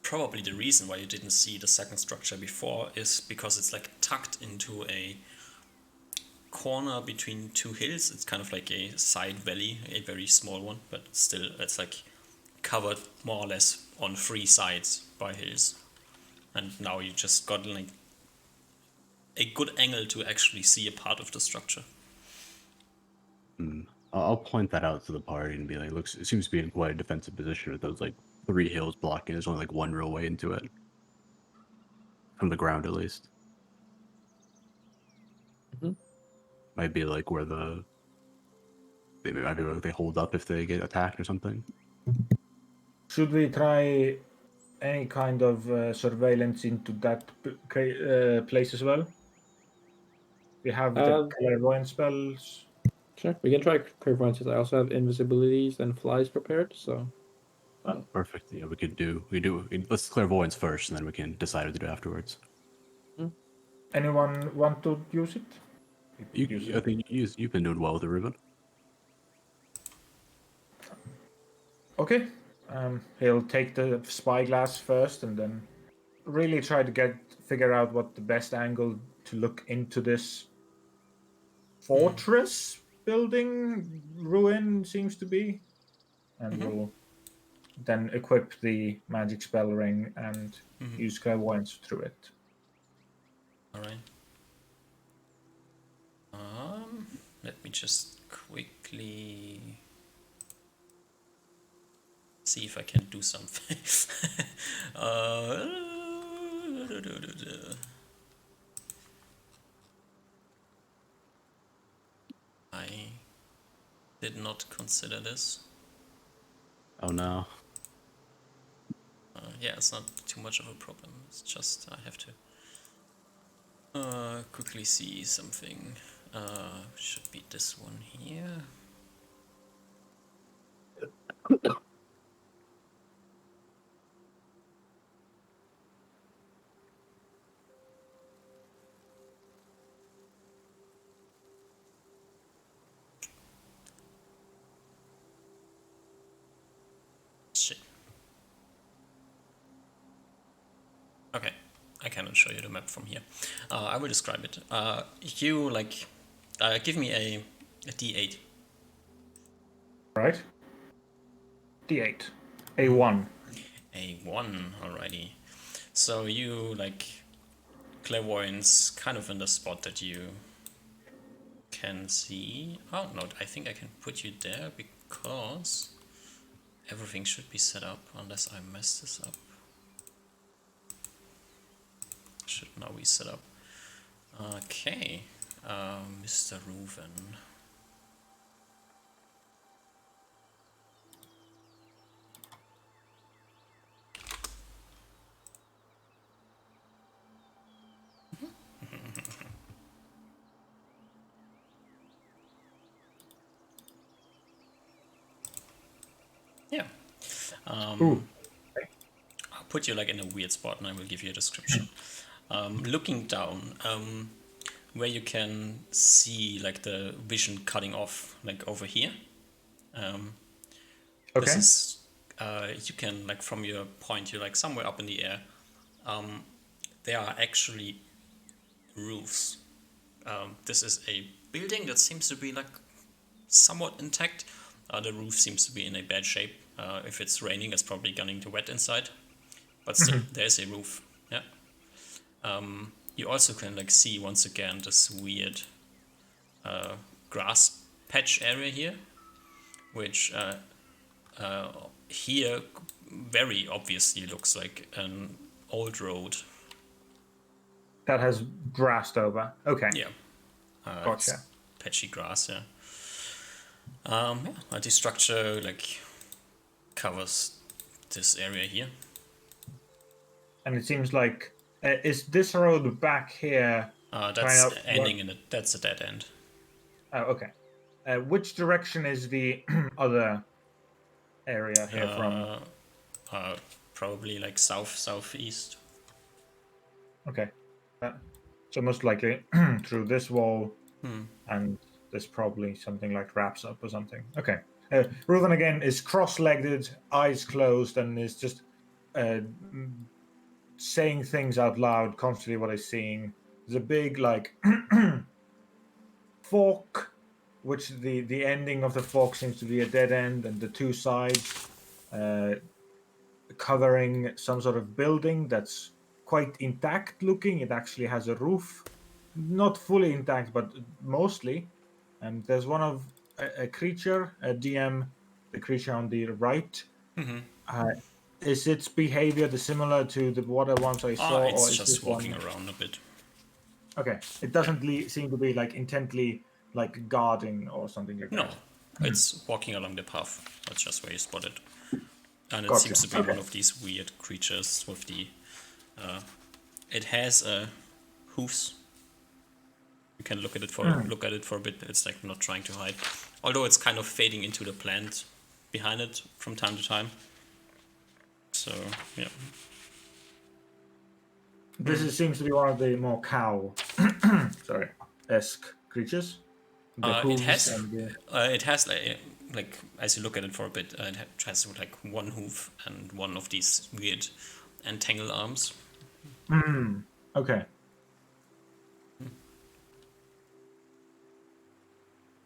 probably the reason why you didn't see the second structure before is because it's like tucked into a corner between two hills. It's kind of like a side valley, a very small one, but still it's like covered more or less on 3 sides by hills. And now you just got like a good angle to actually see a part of the structure. I'll point that out to the party and be like, looks, it seems to be in quite a defensive position with those like 3 hills blocking. There's only like one real way into it from the ground, at least. Mhm. Might be like where might be where they hold up if they get attacked or something. Should we try any kind of surveillance into that place as well? We have the clairvoyant spells. Sure, we can try clairvoyance. I also have invisibilities and flies prepared, so. Perfect. Yeah, let's clairvoyance first, and then we can decide what to do afterwards. Anyone want to use it? I think you've been doing well with the ribbon. Okay. He'll take the spyglass first, and then really try to figure out what the best angle to look into this fortress building ruin seems to be, and we'll then equip the magic spell ring and use clairvoyance through it. All right. Let me just quickly see if I can do something. I did not consider this. Oh no. Yeah, it's not too much of a problem. It's just I have to quickly see something. Should be this one here. Shit. Okay, I cannot show you the map from here. I will describe it. You like give me a D8. Right? D8. A1. A1, alrighty. So you like clairvoyance kind of in the spot that you can see. Oh no, I think I can put you there because everything should be set up unless I mess this up. Should now be set up. Okay, Mr. Reuven. Yeah. I'll put you like in a weird spot and I will give you a description. Looking down, where you can see like the vision cutting off, like over here. This is, you can like from your point, you're like somewhere up in the air. There are actually roofs. This is a building that seems to be like somewhat intact. The roof seems to be in a bad shape. If it's raining, it's probably going to wet inside. But still, there's a roof. Yeah. You also can like see once again this weird grass patch area here, which here very obviously looks like an old road. That has grassed over. Okay. Yeah. Gotcha. It's patchy grass. Yeah. The structure like covers this area here. And it seems like is this road back here That's Kind of ending in it. That's a dead end. Oh, okay. Which direction is the other area here from? Probably like southeast. Okay. So most likely through this wall, and there's probably something like wraps up or something. Okay. Reuven again is cross-legged, eyes closed, and is just saying things out loud, constantly what he's seeing. There's a big like fork, which the ending of the fork seems to be a dead end, and the two sides covering some sort of building that's quite intact looking. It actually has a roof, not fully intact, but mostly. And there's one of a creature, a DM, the creature on the right. Is its behavior similar to the water ones I saw, or It's is this just walking one? around a bit. Okay, it doesn't seem to be like intently like guarding or something like No, that. it's walking along the path. That's just where you spot it. And it Gotcha. seems to be Okay. one of these weird creatures with the. It has hoofs. You can look at it for a bit. It's like not trying to hide, although it's kind of fading into the plant behind it from time to time. So yeah. Seems to be one of the more cow, esque creatures. The It hooves has and the... it has like as you look at it for a bit, it has like one hoof and one of these weird entangled arms. Okay.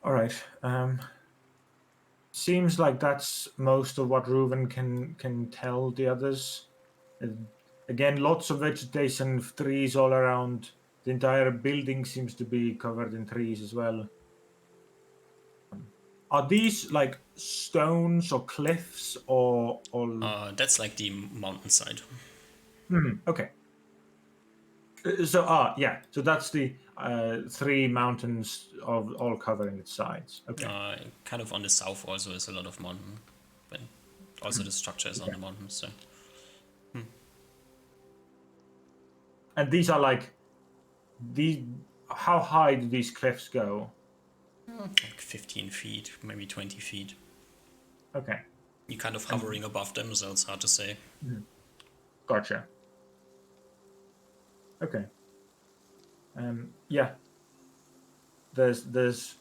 All right. Seems like that's most of what Reuven can tell the others. Again, lots of vegetation, trees all around. The entire building seems to be covered in trees as well. Are these like stones or cliffs or That's like the mountainside. okay. Yeah. So that's the three mountains of all covering its sides. Okay. Kind of on the south also is a lot of mountain, but also the structure is on the mountain. So And these are like how high do these cliffs go? like 15 feet, maybe 20 feet. Okay. You're kind of hovering above them, so it's hard to say. Gotcha. Okay. Yeah. There's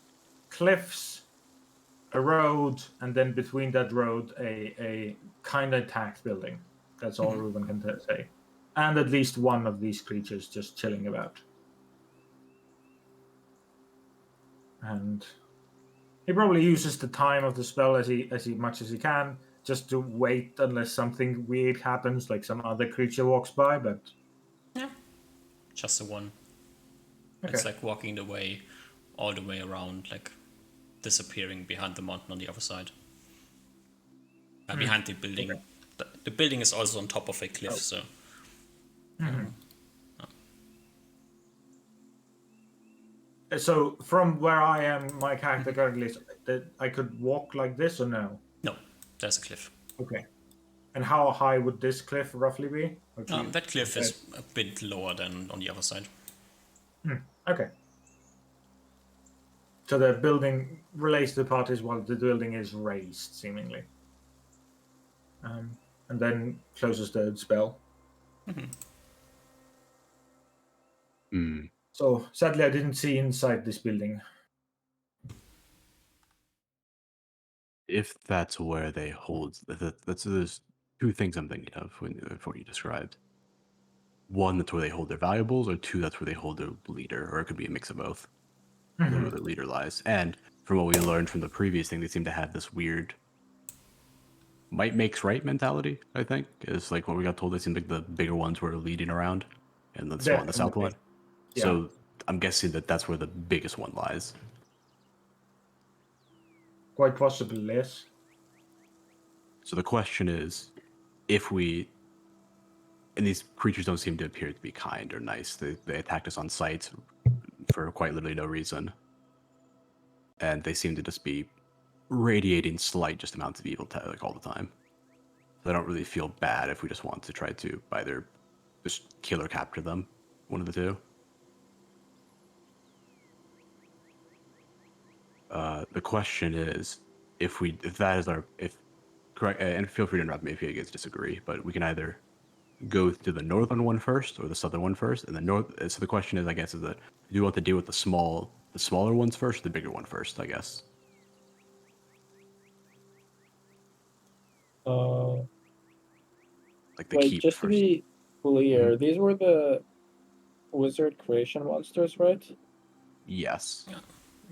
cliffs, a road, and then between that road, a kind of intact building. That's all Reuven can say. And at least one of these creatures just chilling about. And he probably uses the time of the spell as much as he can, just to wait unless something weird happens, like some other creature walks by. But Yeah, just the one. okay. It's like walking the way, all the way around, like disappearing behind the mountain on the other side. Behind the building. Okay. The building is also on top of a cliff, so. So from where I am, my character currently is that I could walk like this or no? No, there's a cliff. Okay. And how high would this cliff roughly be? That cliff is a bit lower than on the other side. Okay. So the building relates to the part is while the building is raised, seemingly. And then closes the spell. So sadly, I didn't see inside this building. If that's where they hold, there's two things I'm thinking of when what you described. One, that's where they hold their valuables, or two, that's where they hold their leader, or it could be a mix of both. Where their leader lies. And from what we learned from the previous thing, they seem to have this weird might makes right mentality, I think. Is like what we got told. They seem like the bigger ones were leading around, and the small on the south Definitely. one. Yeah. So I'm guessing that's where the biggest one lies. Quite possibly, yes. So the question is, if we, and these creatures don't seem to appear to be kind or nice. They attacked us on sight for quite literally no reason, and they seem to just be radiating slight just amounts of evil like all the time. So I don't really feel bad if we just want to try to either just kill or capture them, one of the two. The question is, if that is if correct, and feel free to interrupt me if you guys disagree, but we can either go to the northern one first or the southern one first, and the north. So the question is, I guess, is that do you want to deal with the smaller ones first, or the bigger one first? I guess. Like the Wait, keep just to first. be clear, these were the wizard creation monsters, right? Yes.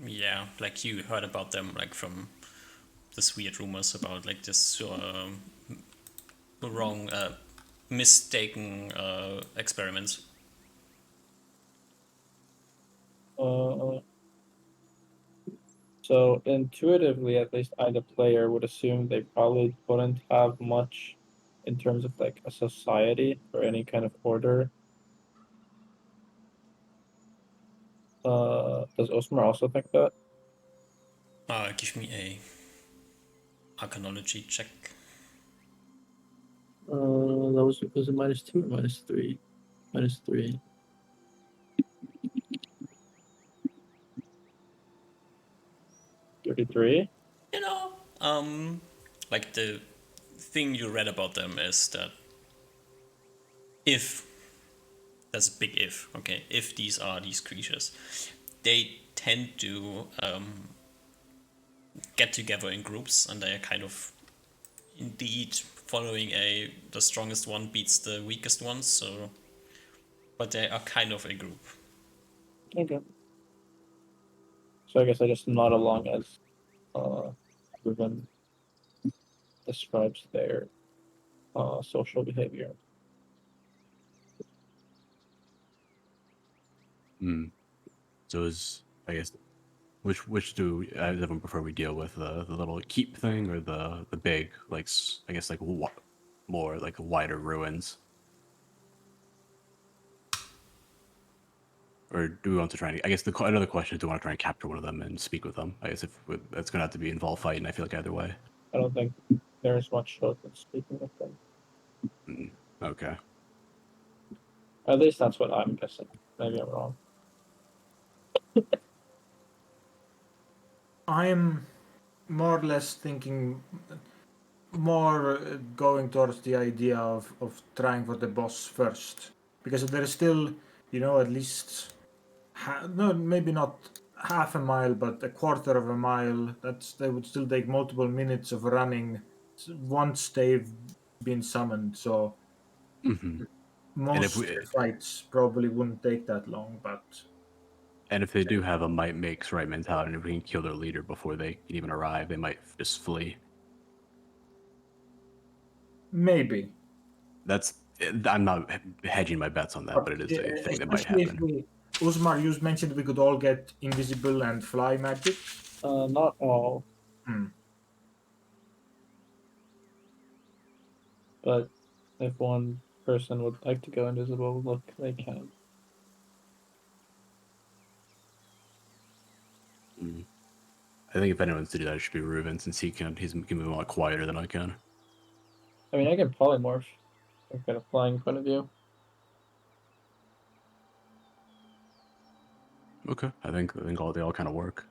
Yeah, like you heard about them like from this weird rumors about like this wrong, mistaken experiments. Uh, so intuitively, at least I, the player, would assume they probably wouldn't have much in terms of like a society or any kind of order. Does Osmar also think that? Give me a arcanology check. That was it -2 or -3? -3. 33? You know, like the thing you read about them is that if that's a big if, okay, if these are these creatures, they tend to get together in groups, and they are kind of indeed following the strongest one beats the weakest one. So, but they are kind of a group. Okay. So I guess I just nod along as Ruben describes their social behavior. So is I guess which do everyone prefer we deal with the little keep thing or the big like I guess like more like wider ruins, or do we want to try and I guess another question is, do we want to try and capture one of them and speak with them? I guess if that's gonna have to be involved fighting. I feel like either way. I don't think there's much hope in speaking with them. Okay. At least that's what I'm guessing. Maybe I'm wrong. I'm more or less thinking more going towards the idea of trying for the boss first, because there is still, at least no, maybe not half a mile, but a quarter of a mile. They would still take multiple minutes of running once they've been summoned. So And if most we fights probably wouldn't take that long, but and if they do have a might makes right mentality, and if we can kill their leader before they can even arrive, they might just flee. maybe. I'm not hedging my bets on that, But but it is a thing that might especially if happen. Usmar, you mentioned we could all get invisible and fly magic. Not all, Hmm. but if one person would like to go invisible, look, they can. I think if anyone's to do that, it should be Ruben, since he can move a lot quieter than I can. I mean, I can polymorph. I've got a flying point of view. Okay, I think they all kind of work.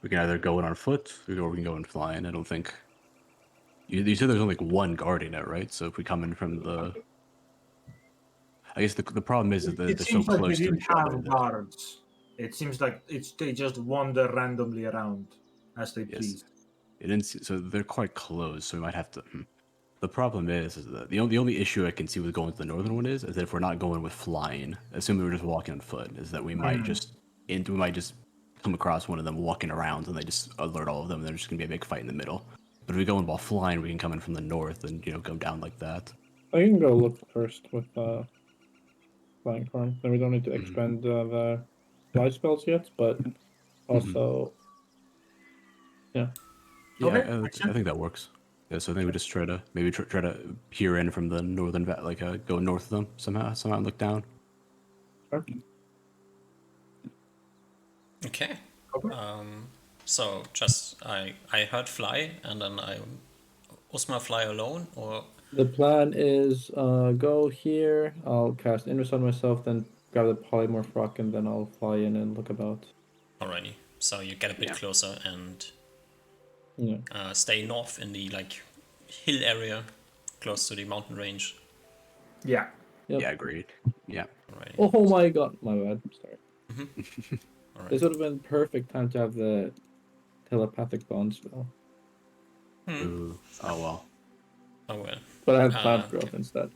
We can either go in on foot or we can go in flying. I don't think you said there's only like one guarding it, right? So if we come in from I guess the problem is that It they're so seems like they close to didn't each other have that guards. It seems like they just wander randomly around as they yes, please. it didn't. So they're quite close. So we might have to. The problem is that the only issue I can see with going to the northern one is that if we're not going with flying, assuming we're just walking on foot, is that we might just come across one of them walking around and they just alert all of them and there's just gonna be a big fight in the middle. But if we go in while flying, we can come in from the north and go down like that. I can go look first with flying form. Then we don't need to expend the fly spells yet, but also, yeah. Yeah, Okay, makes I sense. think that works. Yeah, so I think we just try to maybe try to peer in from the northern go north of them somehow and look down. Sure. Okay. Okay. So just I heard fly, and then I Osmar fly alone, or The plan is go here. I'll cast Invis on myself, then grab the polymorph rock, and then I'll fly in and look about. alrighty. So you get a bit Yeah. closer and Yeah. stay north in the like hill area, close to the mountain range. Yeah. Yep. Yeah, agreed. Yeah. Alrighty. Oh my god, my bad. Sorry. Alright. This would have been perfect time to have the telepathic bone spell, Ooh. Oh well. Oh well. but I had plant growth Okay. instead.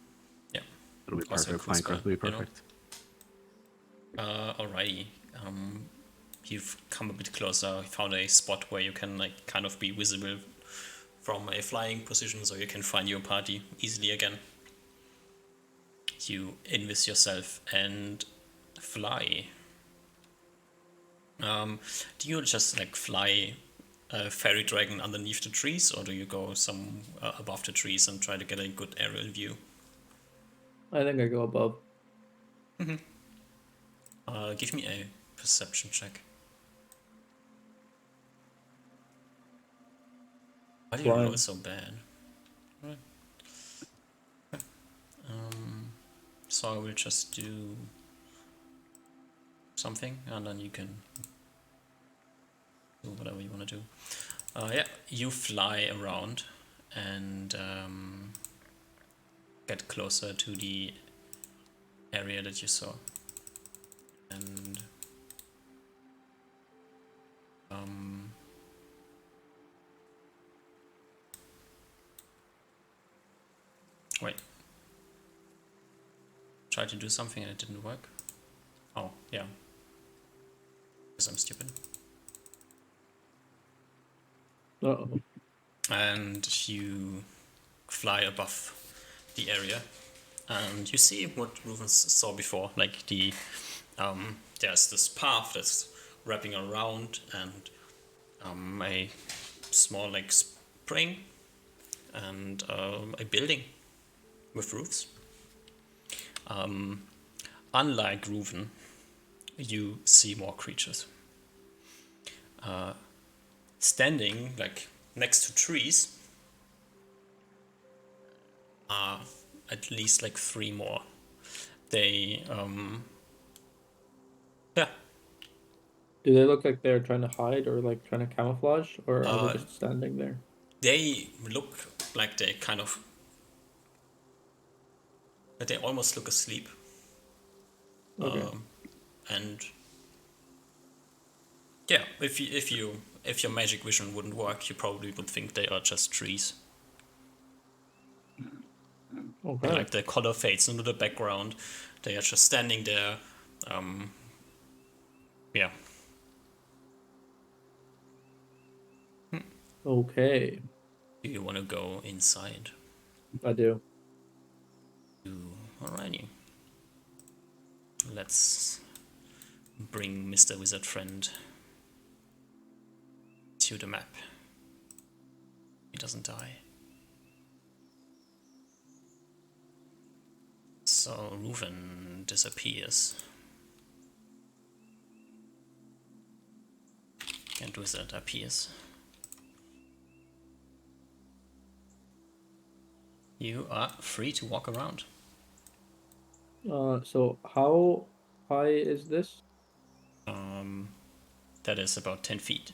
Yeah. It'll be Also a perfect. cool Plant growth spell, will be you know? perfect. Alrighty. You've come a bit closer. You found a spot where you can like kind of be visible from a flying position, so you can find your party easily again. You invis yourself and fly. Do you just like fly a fairy dragon underneath the trees, or do you go some above the trees and try to get a good aerial view? I think I go above. Give me a perception check. Why do you roll Flying. so bad? Right. So I will just do something, and then you can do whatever you want to do. Yeah, you fly around and get closer to the area that you saw, and wait. Tried to do something and it didn't work. Oh, yeah. Because I'm stupid. Uh-oh. And you fly above the area, and you see what Rufus saw before, like the there's this path that's wrapping around, and a small like spring, and a building with roofs. Unlike Reuven, you see more creatures. Standing like next to trees are at least like 3 more. They yeah, Do they look like they're trying to hide or like trying to camouflage, or are they just standing there? they look like they kind of that they almost look asleep. Okay. And yeah, if your magic vision wouldn't work, you probably would think they are just trees. Okay. Like the color fades into the background. They are just standing there. Yeah. Okay. Do you want to go inside? I do. Alrighty. Let's bring Mr. Wizard Friend to the map. He doesn't die. So Reuven disappears. And Wizard appears. You are free to walk around. So how high is this? That is about 10 feet.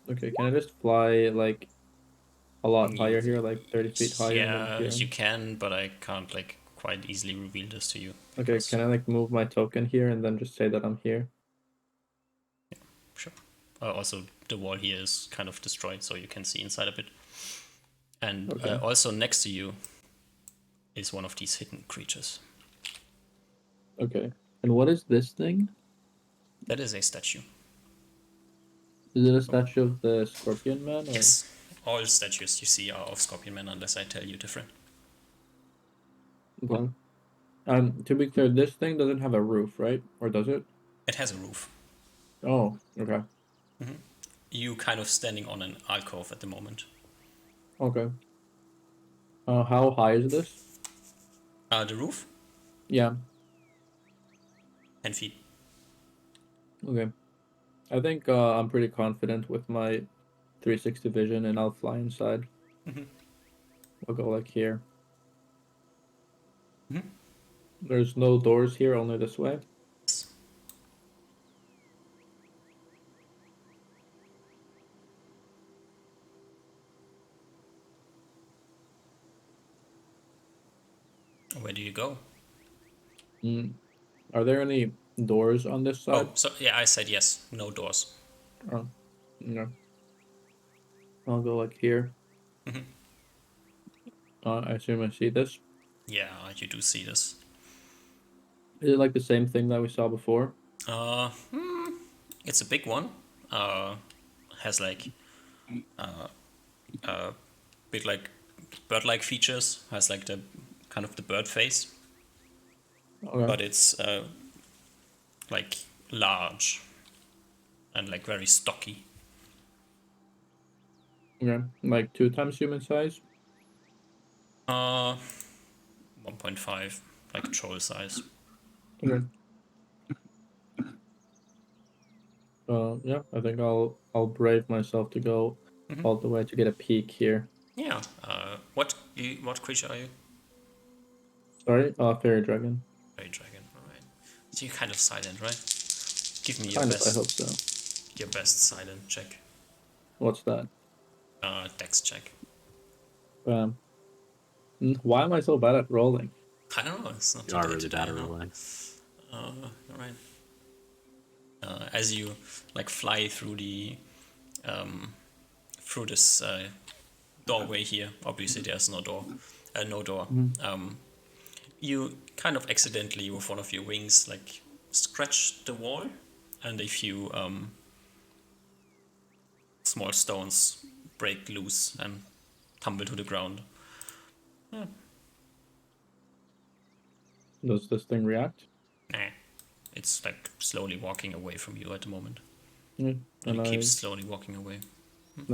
Okay, can I just fly like a lot higher here, like 30 feet higher and then Yeah, here? you can, but I can't like quite easily reveal this to you. Okay, because- can I like move my token here and then just say that I'm here? Sure. Also, the wall here is kind of destroyed, so you can see inside a bit. And Okay. also next to you is one of these hidden creatures. Okay. And what is this thing? That is a statue. Is it a statue of the Scorpion Man? Or... Yes. All statues you see are of Scorpion Man, unless I tell you different. Okay. To be clear, this thing doesn't have a roof, right? Or does it? It has a roof. Oh, okay. You kind of standing on an alcove at the moment. Okay. How high is this? The roof, Yeah. 10 feet. Okay. I think I'm pretty confident with my 360 vision, and I'll fly inside. I'll go like here. There's no doors here, only this way. where do you go? Are there any doors on this side? Oh, so yeah, I said yes. No doors. Oh, no. I'll go like here. Mhm. I assume I see this. Yeah, you do see this. Is it like the same thing that we saw before? It's a big one. Has like big like bird-like features. Has like the kind of the bird face, Okay. but it's like large and like very stocky. Okay. Like 2 times human size? 1.5, like troll size. Okay. Yeah, I think I'll brave myself to go all the way to get a peek here. Yeah. What creature are you? Sorry, fairy dragon. Fairy dragon. All right. So you're kind of silent, right? Give me Kind of, I hope so. your best silent check. What's that? Dex check. Um, why am I so bad at rolling? I don't know. It's not You are today. really bad at no? rolling. All right. As you like fly through the through this doorway here. Obviously, there's no door. No door. You kind of accidentally, with one of your wings, like scratch the wall, and a few small stones break loose and tumble to the ground. Yeah. Does this thing react? Nah. It's like slowly walking away from you at the moment. Yeah. And And it keeps slowly walking away.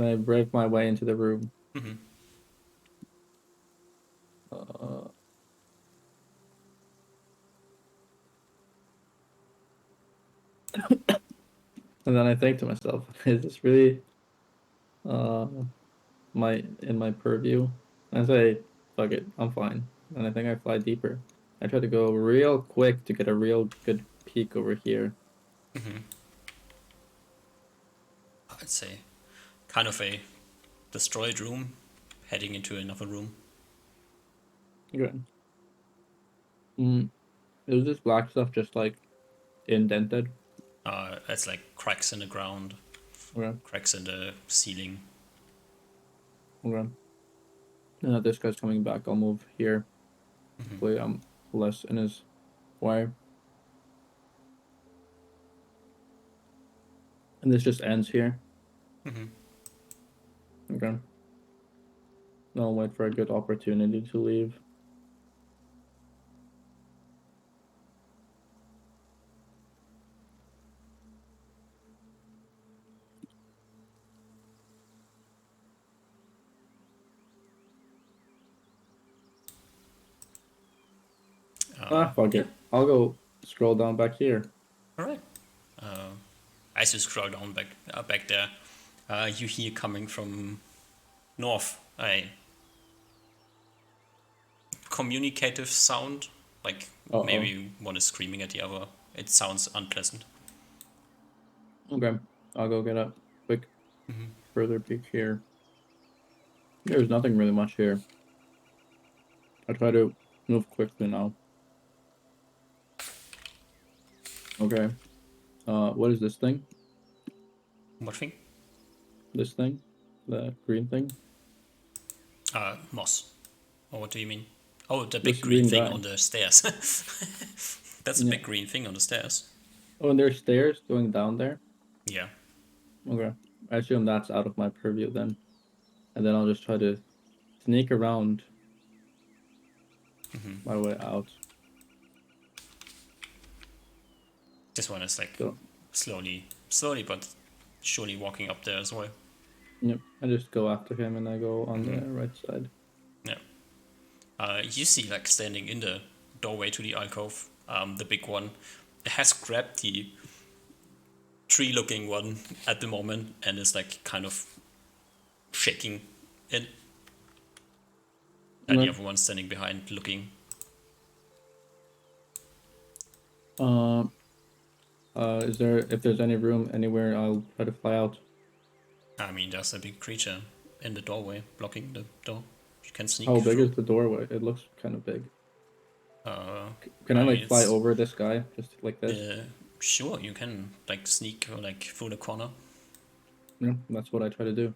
I break my way into the room. Mhm. And then I think to myself, is this really my purview? I say, fuck it, I'm fine. And I think I fly deeper. I try to go real quick to get a real good peek over here. I'd say kind of a destroyed room heading into another room. Good. Is this black stuff just like indented? It's like cracks in the ground, Okay. cracks in the ceiling. Okay. Now that this guy's coming back, I'll move here. Hopefully I'm less in his way. And this just ends here. Okay. Now I'll wait for a good opportunity to leave. Fuck it. I'll go scroll down back here. All right. As you scroll down back there, you hear coming from north a communicative sound, like maybe one is screaming at the other. It sounds unpleasant. Okay. I'll go get a quick further peek here. There's nothing really much here. I try to move quickly now. Okay. What is this thing? What thing? This thing? The green thing? Moss. Or what do you mean? Oh, the This big green green thing guy. on the stairs. That's a Yeah. big green thing on the stairs. Oh, and there's stairs going down there? Yeah. Okay. I assume that's out of my purview then. And then I'll just try to sneak around my way out. This one is like So, slowly but surely walking up there as well. yep. I just go after him and I go on the right side. Yeah. You see, like standing in the doorway to the alcove, the big one has grabbed the tree-looking one at the moment and is like kind of shaking it. And the other one standing behind, looking. If there's any room anywhere, I'll try to fly out. I mean, there's a big creature in the doorway blocking the door. You can sneak How big through. is the doorway? It looks kind of big. Can I I like mean, fly it's- over this guy just like this? Sure, you can like sneak like through the corner. Yeah, that's what I try to do.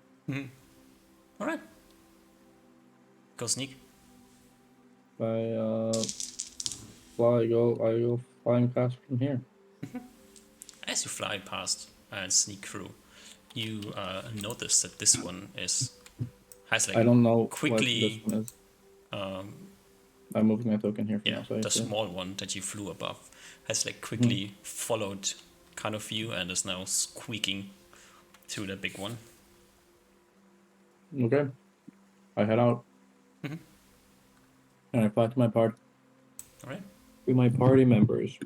All right. Go sneak. I I go flying past from here. As you fly past and sneak through, you notice that this one has like I don't know what this quickly one is. I'm moving my token here for yeah, now, so I the see. small one that you flew above has like quickly followed kind of you and is now squeaking to the big one. Okay. I head out. And I fly to my party. All right. To my party members.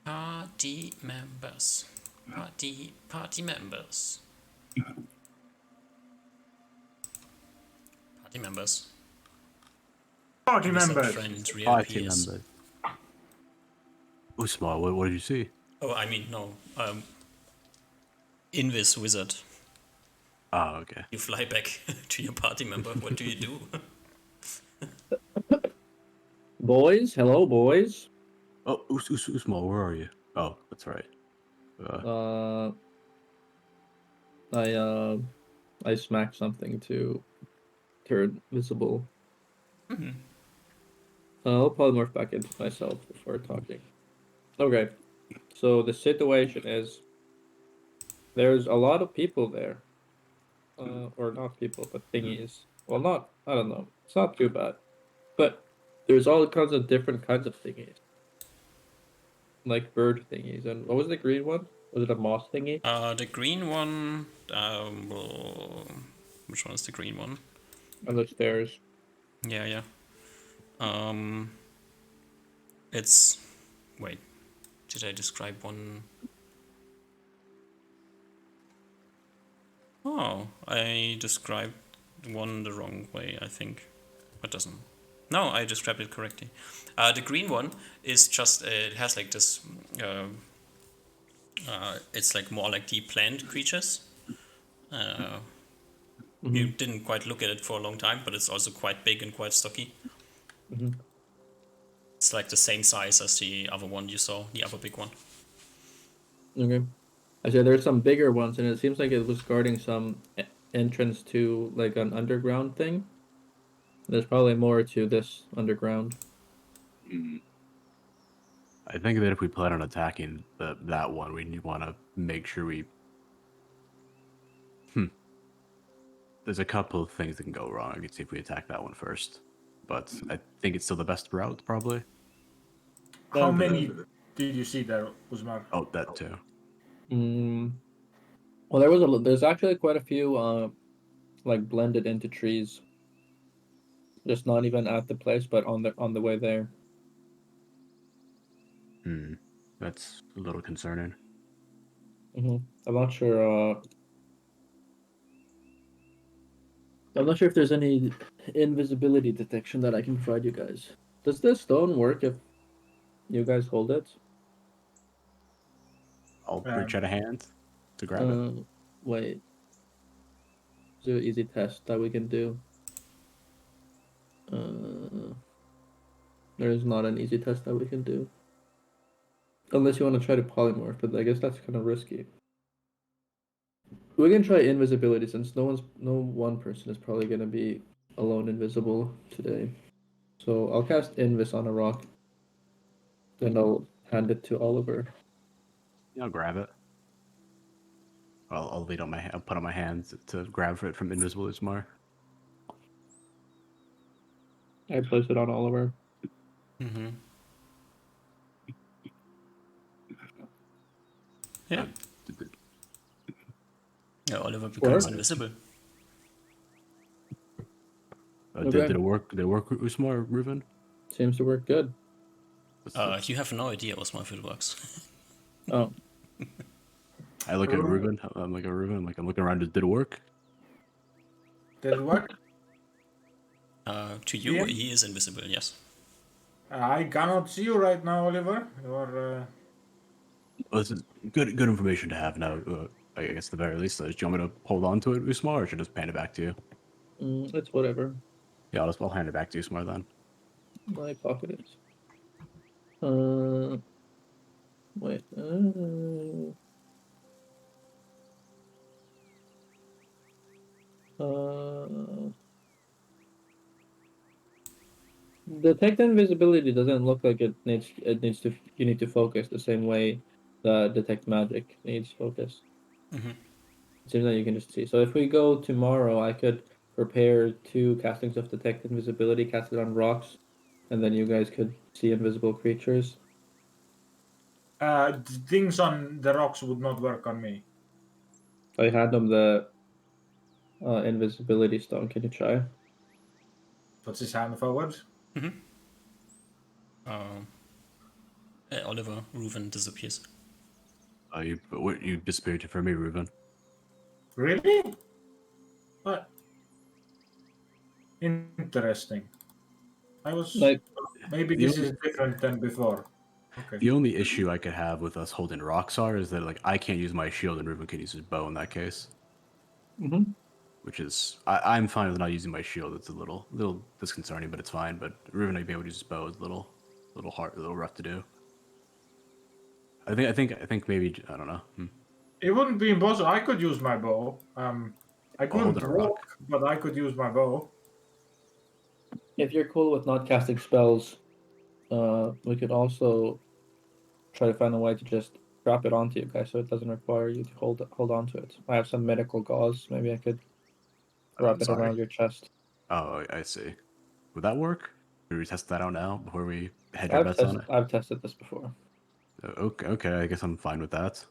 Party members. Party members. Party members. Party Wizard members. friend Party reappears. members. Usmar, what did you see? Oh, I mean no. Invis wizard. Oh, okay. You fly back to your party member. What do you do? Boys, hello boys. Oh, Usmar, where are you? Oh, that's right. I smack something to turn visible. I'll polymorph back into myself before talking. Okay, so the situation is there's a lot of people there. Or not people, but thingies. Well, I don't know. It's not too bad. But there's all kinds of different kinds of thingies. Like bird thingies. And what was the green one? Was it a moss thingy? The green one. Which one is the green one? On the stairs. Yeah. It's. Wait. Did I describe one? Oh, I described one the wrong way, I think. It doesn't. No, I described it correctly. The green one is just. It has like this. It's like more like the plant creatures. You didn't quite look at it for a long time, but it's also quite big and quite stocky. It's like the same size as the other one you saw, the other big one. Okay. I said there's some bigger ones, and it seems like it was guarding some entrance to like an underground thing. There's probably more to this underground. I think that if we plan on attacking that one, we want to make sure we. There's a couple of things that can go wrong. I could see if we attack that one first, but I think it's still the best route, probably. How Okay. many did you see there, Usmar? Oh, that too. Well, there's actually quite a few like blended into trees. Just not even at the place, but on the way there. That's a little concerning. I'm not sure. I'm not sure if there's any invisibility detection that I can provide you guys. Does this stone work if you guys hold it? I'll reach out a hand to grab it. Wait. Is there an easy test that we can do? There is not an easy test that we can do. Unless you want to try to polymorph, but I guess that's kind of risky. We can try invisibility since no one person is probably gonna be alone invisible today. So I'll cast Invis on a rock. Then I'll hand it to Oliver. Yeah, I'll grab it. I'll lead on my. I'll put on my hands to grab it from Invisible Usmar. I place it on Oliver. Yeah. Yeah, Oliver becomes invisible. Did it work? Did it work, Usmar, Reuven? Seems to work good. You have no idea Osmar if it works. Oh. I look at Reuven. I'm like, Reuven. I'm looking around. Did it work? Did it work? To you, Yeah. he is invisible, yes. I cannot see you right now, Oliver. You're. Well, this is good information to have now. I guess at the very least, do you want me to hold on to it, Usmar, or should I just hand it back to you? It's whatever. Yeah, I'll hand it back to Usmar then. my pocket is. Wait. Detect invisibility doesn't look like it needs to you need to focus the same way the detect magic needs focus. Mm-hmm. It seems that you can just see. So if we go tomorrow, I could prepare 2 castings of detect invisibility, cast it on rocks, and then you guys could see invisible creatures. Things on the rocks would not work on me. I had them the invisibility stone. Can you try? Puts his hand forward. Mm-hmm. Oliver, Reuven disappears. You disappeared for me, Reuben. Really? What? Interesting. I was Like, maybe The this only, is different than before. Okay. the only issue I could have with us holding Roxar is that like I can't use my shield and Reuben can use his bow in that case. mm-hmm. Which is I'm fine with not using my shield. It's a little disconcerting, but it's fine. But Reuben being able to use his bow is a little hard, a little rough to do. I think maybe I don't know. It wouldn't be impossible. I could use my bow. I I'll hold couldn't it a rock. walk, but I could use my bow. If you're cool with not casting spells, we could also try to find a way to just drop it onto you guys, so it doesn't require you to hold on to it. I have some medical gauze. Maybe I could I'm wrap it sorry. around your chest. Oh, I see. Would that work? Should we test that out now before we hedge our bets on it? I've tested this before. Okay. I guess I'm fine with that.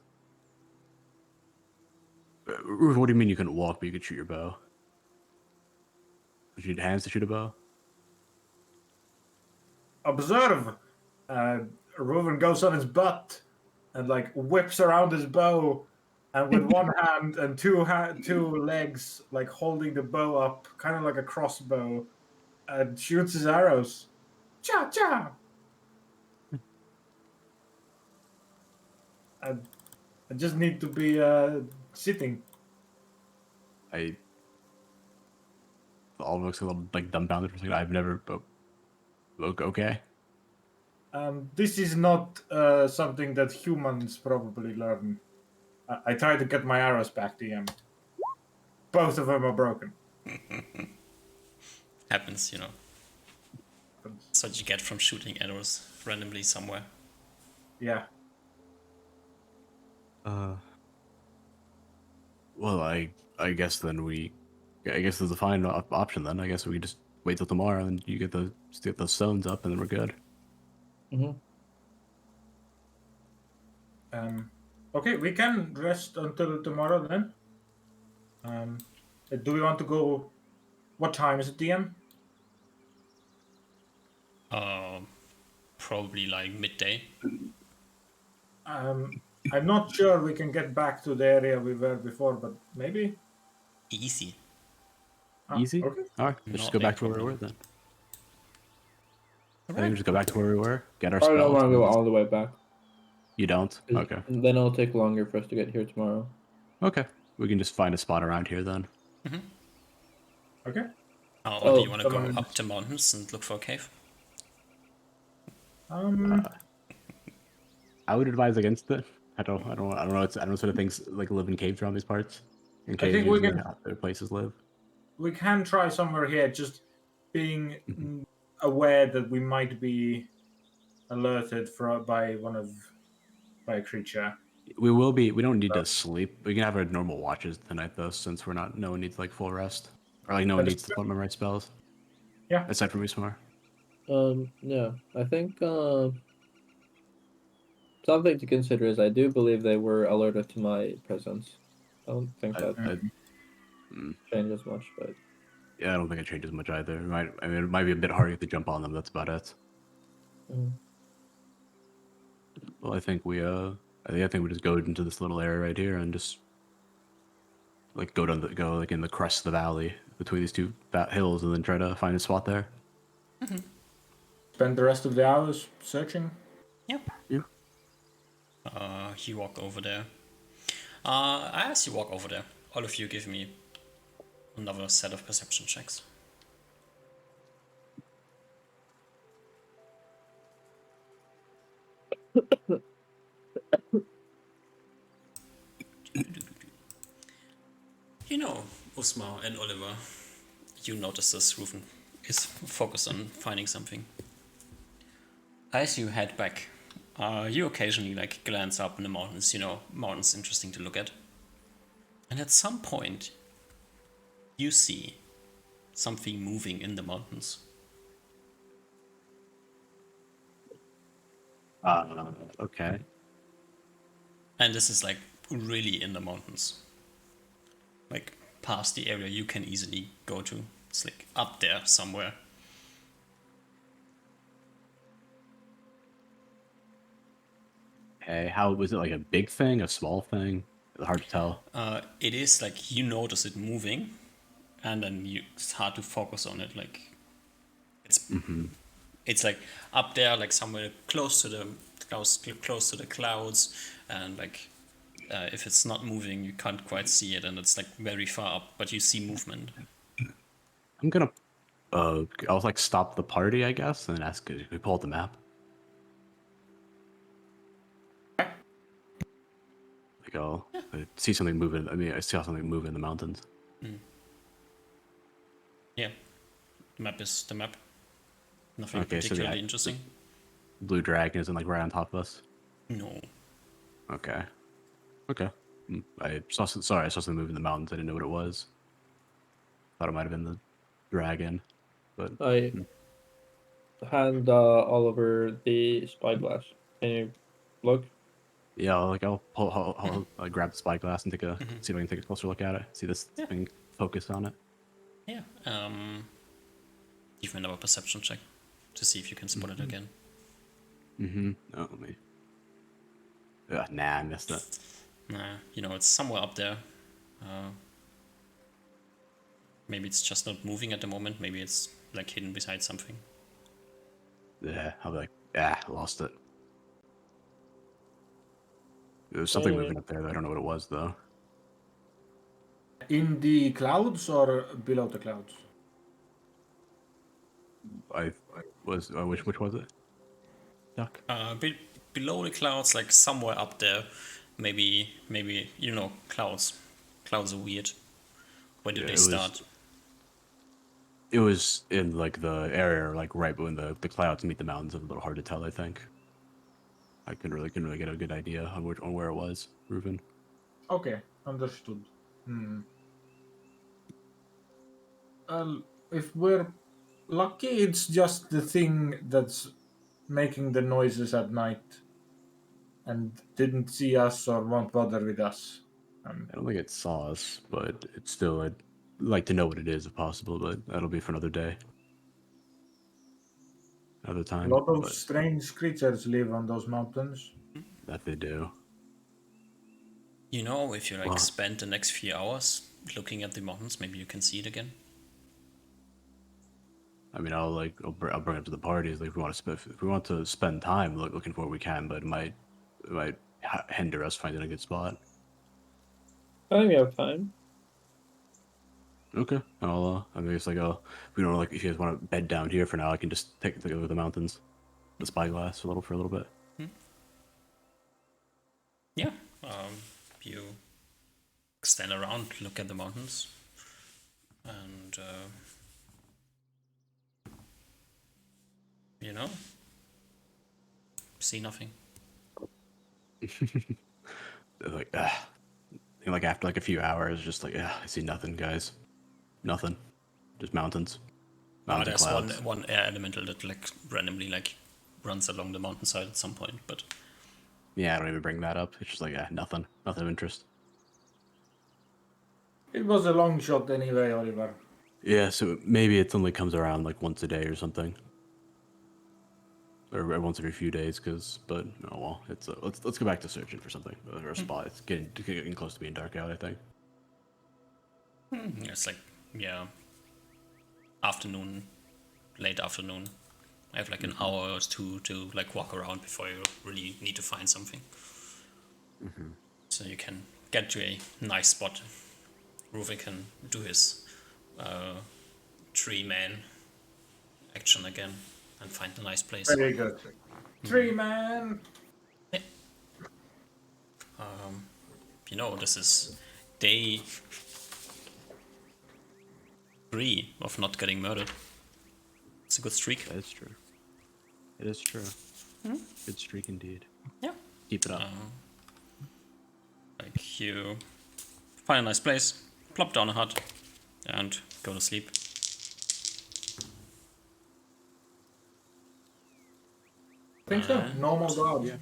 Reuben, what do you mean you couldn't walk, but you could shoot your bow? Would you need hands to shoot a bow? Observe. Reuven goes on his butt and like whips around his bow, and with one hand and two legs, like holding the bow up, kind of like a crossbow, and shoots his arrows. Cha cha. I just need to be sitting. I all looks a little like dumbfounded for a second. I've never. Okay. This is not something that humans probably learn. I tried to get my arrows back, DM. Both of them are broken. Happens, you know. That's what you get from shooting arrows randomly somewhere. Yeah. Well, I guess then I guess there's a fine option then. I guess we just wait till tomorrow and you get the stones up and then we're good. Mm-hmm. Okay, we can rest until tomorrow then. Do we want to go? What time is it, DM? Probably like midday. I'm not sure we can get back to the area we were before, but maybe. Easy. Easy. Okay. All right, let's just Not go a back to where we were problem. then. I think we just go back to where we were, get our Probably don't spells. want to go and all the way back. You don't? 'Cause Okay. Then it'll take longer for us to get here tomorrow. Okay. We can just find a spot around here then. Okay. Or do you want to go someone- up the mountains and look for a cave? I would advise against it. I don't know. I don't know sort of things like live in caves around these parts. In I caves think we usually can- other places live. we can try somewhere here, just being aware that we might be alerted by a creature. We will be. We don't need to sleep. We can have our normal watches tonight, though, since we're not. No one needs like full rest, or like no one That is needs to put memorize spells. Yeah. Aside from Usmar. Yeah, I think something to consider is I do believe they were alerted to my presence. I don't think that changes much, but Yeah, I don't think it changes much either. I mean, it might be a bit harder to jump on them. That's about it. Well, I think we we just go into this little area right here and just like go like in the crest of the valley between these two hills and then try to find a spot there. Spend the rest of the hours searching. Yep. Yeah. You walk over there. As you walk over there, all of you give me another set of perception checks. Usma and Oliver, you notice this Rufen is focused on finding something. As you head back, you occasionally like glance up in the mountains. You know, mountains interesting to look at. And at some point, you see something moving in the mountains. Okay. And this is like really in the mountains. Like past the area you can easily go to. It's like up there somewhere. Hey, how was it? Like a big thing, a small thing? It's hard to tell. It is like you notice it moving, and then it's hard to focus on it. Like it's like up there, like somewhere close to the close to the clouds, and like if it's not moving, you can't quite see it, and it's like very far up, but you see movement. I'm gonna, I'll like stop the party, I guess, and ask if we pull out the map. Like I see something moving. I mean, I saw something moving in the mountains. Yeah, the map is the map. Nothing Okay, so particularly yeah, interesting. Blue dragon isn't like right on top of us. No. Okay. Okay. I saw something moving in the mountains. I didn't know what it was. Thought it might have been the dragon, but I hand Oliver the spyglass. Can you look? yeah, I'll grab the spyglass and see if I can take a closer look at it. See this thing focused on it. Yeah. Give me another perception check to see if you can spot it again. Oh, let me. Nah, I missed it. Nah, you know, it's somewhere up there. Maybe it's just not moving at the moment. Maybe it's like hidden beside something. Yeah, I'll be like, lost it. There was something moving up there. I don't know what it was though. In the clouds or below the clouds? I was which was it? Duck. Below the clouds, like somewhere up there. Maybe you know, clouds. Clouds are weird. Where do they start? It was in like the area, like right when the clouds meet the mountains. It's a little hard to tell. I think. I couldn't really get a good idea on where it was, Ruben. Okay, understood. If we're lucky, it's just the thing that's making the noises at night and didn't see us or won't bother with us. I don't think it saw us, but it's still. I'd like to know what it is if possible, but that'll be for another day, another A time. lot of But strange creatures live on those mountains. that they do. You know, if you like Well- spend the next few hours looking at the mountains, maybe you can see it again. I mean, I'll bring it to the parties. Like, if we want to spend time looking for it, we can. But it might hinder us finding a good spot. I think we have time. Okay, I mean, it's like, we don't like if you guys want to bed down here for now. I can just take over the mountains, the spyglass for a little bit. Yeah. You stand around, look at the mountains, and you know, see nothing. Like, like after like a few hours, just like, I see nothing, guys, nothing, just mountains, mountain There's clouds. one air elemental that like randomly like runs along the mountainside at some point, but Yeah, I don't even bring that up. It's just like, nothing of interest. It was a long shot anyway, Oliver. Yeah, so maybe it only comes around like once a day or something, or once every few days. But oh well, it's let's go back to searching for something or a spot. It's getting close to being dark out, I think. it's like afternoon, late afternoon. I have like an hour or two to like walk around before you really need to find something. So you can get to a nice spot. Ruvik can do his tree man action again and find a nice place. Very good. Tree man! You know, this is day 3 of not getting murdered. It's a good streak. That is true. It is true. Good streak indeed. Yeah. Keep it up. Like you find a nice place, plop down a hut, and go to sleep. I think so. Normal guard.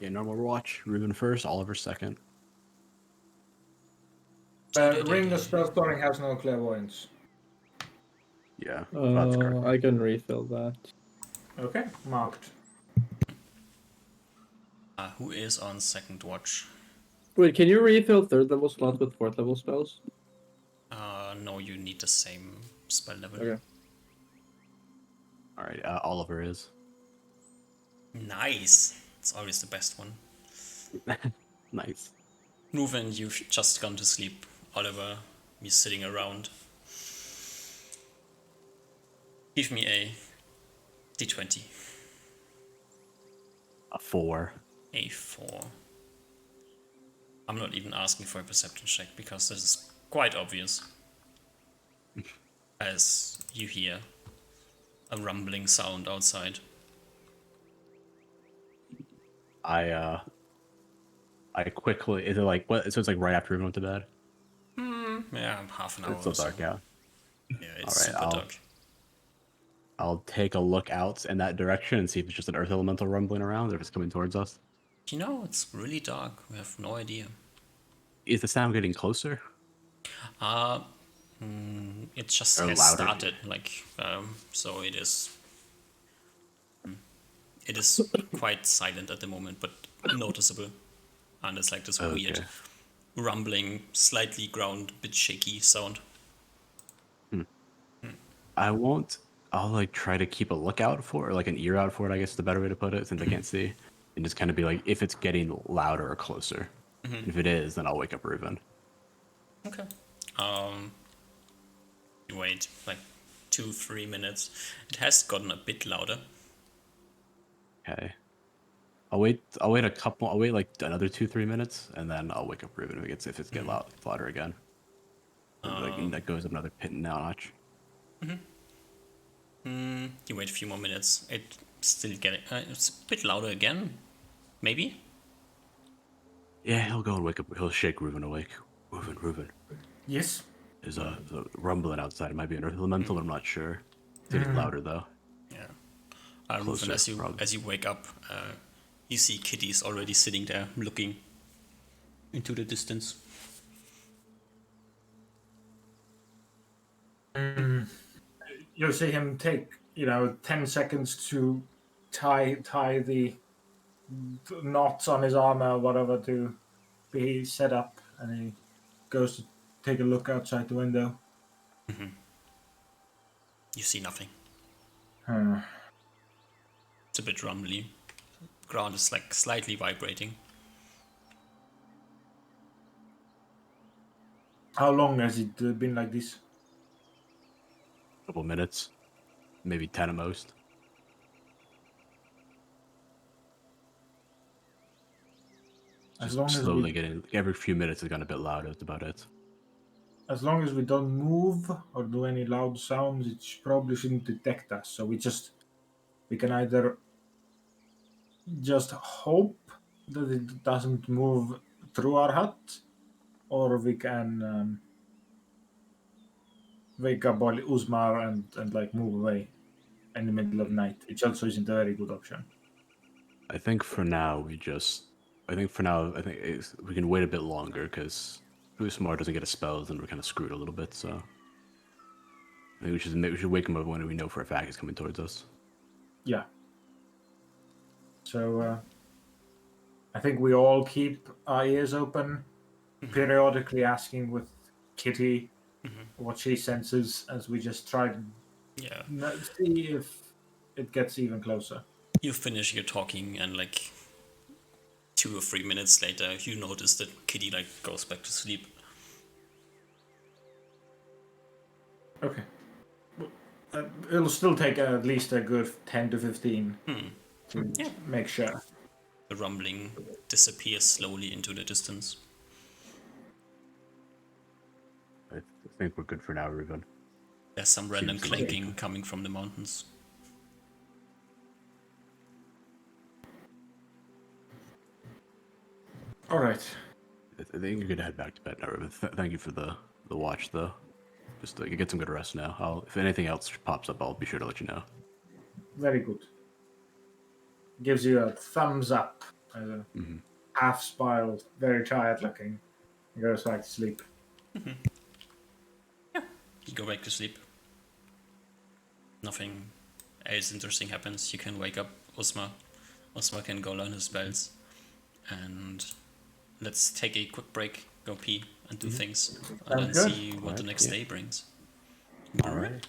Yeah, normal watch. Ruben first, Oliver second. Ring of spell storing has no clairvoyance. Yeah, that's correct. I can refill that. Okay, marked. Who is on second watch? Wait, can you refill third level slots with fourth level spells? No, you need the same spell level. Okay. All right, Oliver is. Nice. It's always the best one. Nice. Ruven, you've just gone to sleep. Oliver, you're sitting around. Give me a d20. A 4. A 4. I'm not even asking for a perception check because this is quite obvious. As you hear a rumbling sound outside. I quickly, is it like, what? So it's like right after we went to bed? Yeah, half an hour. It's still or so. dark out. Yeah, it's Alright, super dark. I'll take a look out in that direction and see if it's just an earth elemental rumbling around or if it's coming towards us. You know, it's really dark. We have no idea. Is the sound getting closer? It just Or has louder. started, so it is. It is quite silent at the moment, but noticeable, and it's like this weird, Okay. rumbling, slightly ground, bit shaky sound. I'll like try to keep a lookout for it, or like an ear out for it, I guess is the better way to put it, since I can't see. And just kind of be like, if it's getting louder or closer. If it is, then I'll wake up Reuben. Okay. You wait like 2-3 minutes. It has gotten a bit louder. Okay. I'll wait like another 2-3 minutes, and then I'll wake up Reuben if it's get louder again. Like that goes up another pit notch. You wait a few more minutes. It's still getting. It's a bit louder again. Maybe. Yeah, he'll go and wake up. He'll shake Reuben awake. Reuben. Yes. There's a rumbling outside. It might be an earth elemental, but I'm not sure. It's getting louder though. Yeah. Closer, Ruven, as you wake up, you see Kitty's already sitting there looking into the distance. You'll see him take 10 seconds to tie the knots on his armor or whatever to be set up, and he goes to take a look outside the window. You see nothing. Hmm. It's a bit rumbly. Ground is like slightly vibrating. How long has it been like this? Couple minutes, maybe 10 at most. As long as Slowly getting every few minutes, it's gone a bit louder. That's about it. As long as we don't move or do any loud sounds, it probably shouldn't detect us. So we can either just hope that it doesn't move through our hut, or we can wake up Uzmar and like move away in the middle of night, which also isn't a very good option. I think for now we can wait a bit longer because Usmar doesn't get a spell, then we're kind of screwed a little bit. So I think we should wake him up when we know for a fact he's coming towards us. Yeah. So I think we all keep our ears open, periodically asking with Kitty what she senses as we just try to see if it gets even closer. You finish your talking, and like 2 or 3 minutes later, you notice that Kitty like goes back to sleep. Okay. It'll still take at least a good 10 to 15 to make sure. The rumbling disappears slowly into the distance. I think we're good for now, Reuben. There's some random Seems clanking coming from the mountains. All right. I think you're gonna head back to bed now. Ruben. Thank you for the watch, though. Just get some good rest now. If anything else pops up, I'll be sure to let you know. Very good. Gives you a thumbs up. Half smiled, very tired looking. He goes back to sleep. You go back to sleep. Nothing else interesting happens. You can wake up Osma. Osma can go learn his spells. And let's take a quick break, go pee, and do things. And then Sounds good. see what the Alright, next yeah. day brings. All right.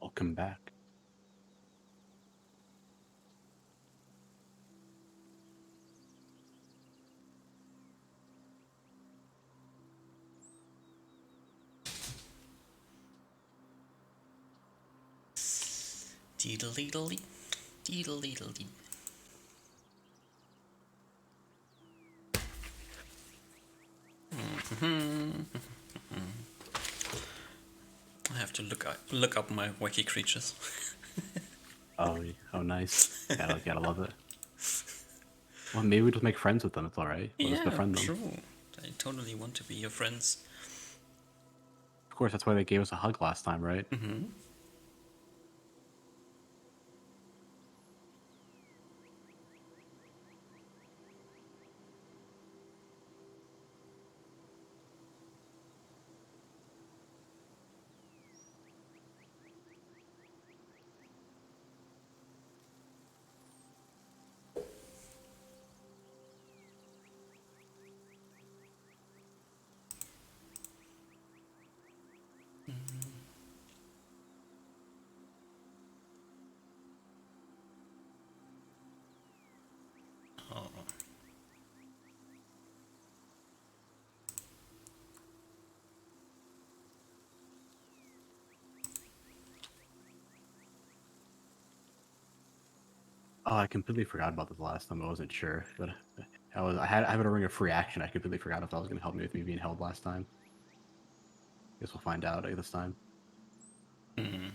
Welcome back. Deedle-deedle-dee. Deedle-deedle-dee. I have to look up my wacky creatures. Oh, nice. Gotta love it. Well, maybe we just make friends with them. It's all right. We'll just Yeah, befriend them. true. I totally want to be your friends. Of course, that's why they gave us a hug last time, right? Mm-hmm. I completely forgot about this last time. I wasn't sure, but I had a ring of free action. I completely forgot if that was going to help me with me being held last time. Guess we'll find out this time. Hmm.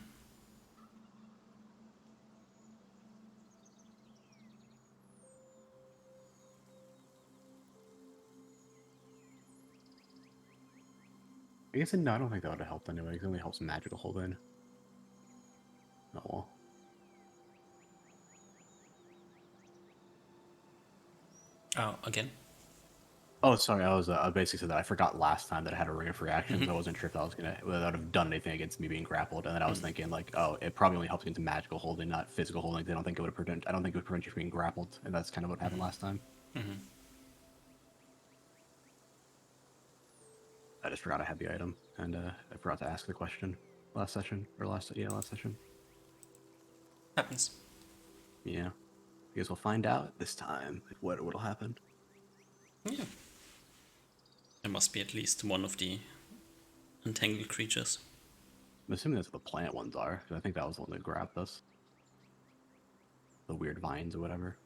I guess no, I don't think that would have helped anyway. It only helps magical hold in. Oh well. Oh, again? Oh, sorry. I basically said that I forgot last time that I had a ring of free actions. I wasn't sure if that was that would have done anything against me being grappled. And then I was thinking like, oh, it probably only helps against magical holding, not physical holding. I don't think it would prevent. I don't think it would prevent you from being grappled. And that's kind of what happened last time. I just forgot I had the item, and I forgot to ask the question last session last session. Happens. Yeah. I guess we'll find out this time what'll happen. Yeah. There must be at least one of the entangled creatures. I'm assuming that's what the plant ones are, because I think that was the one that grabbed us. The weird vines or whatever.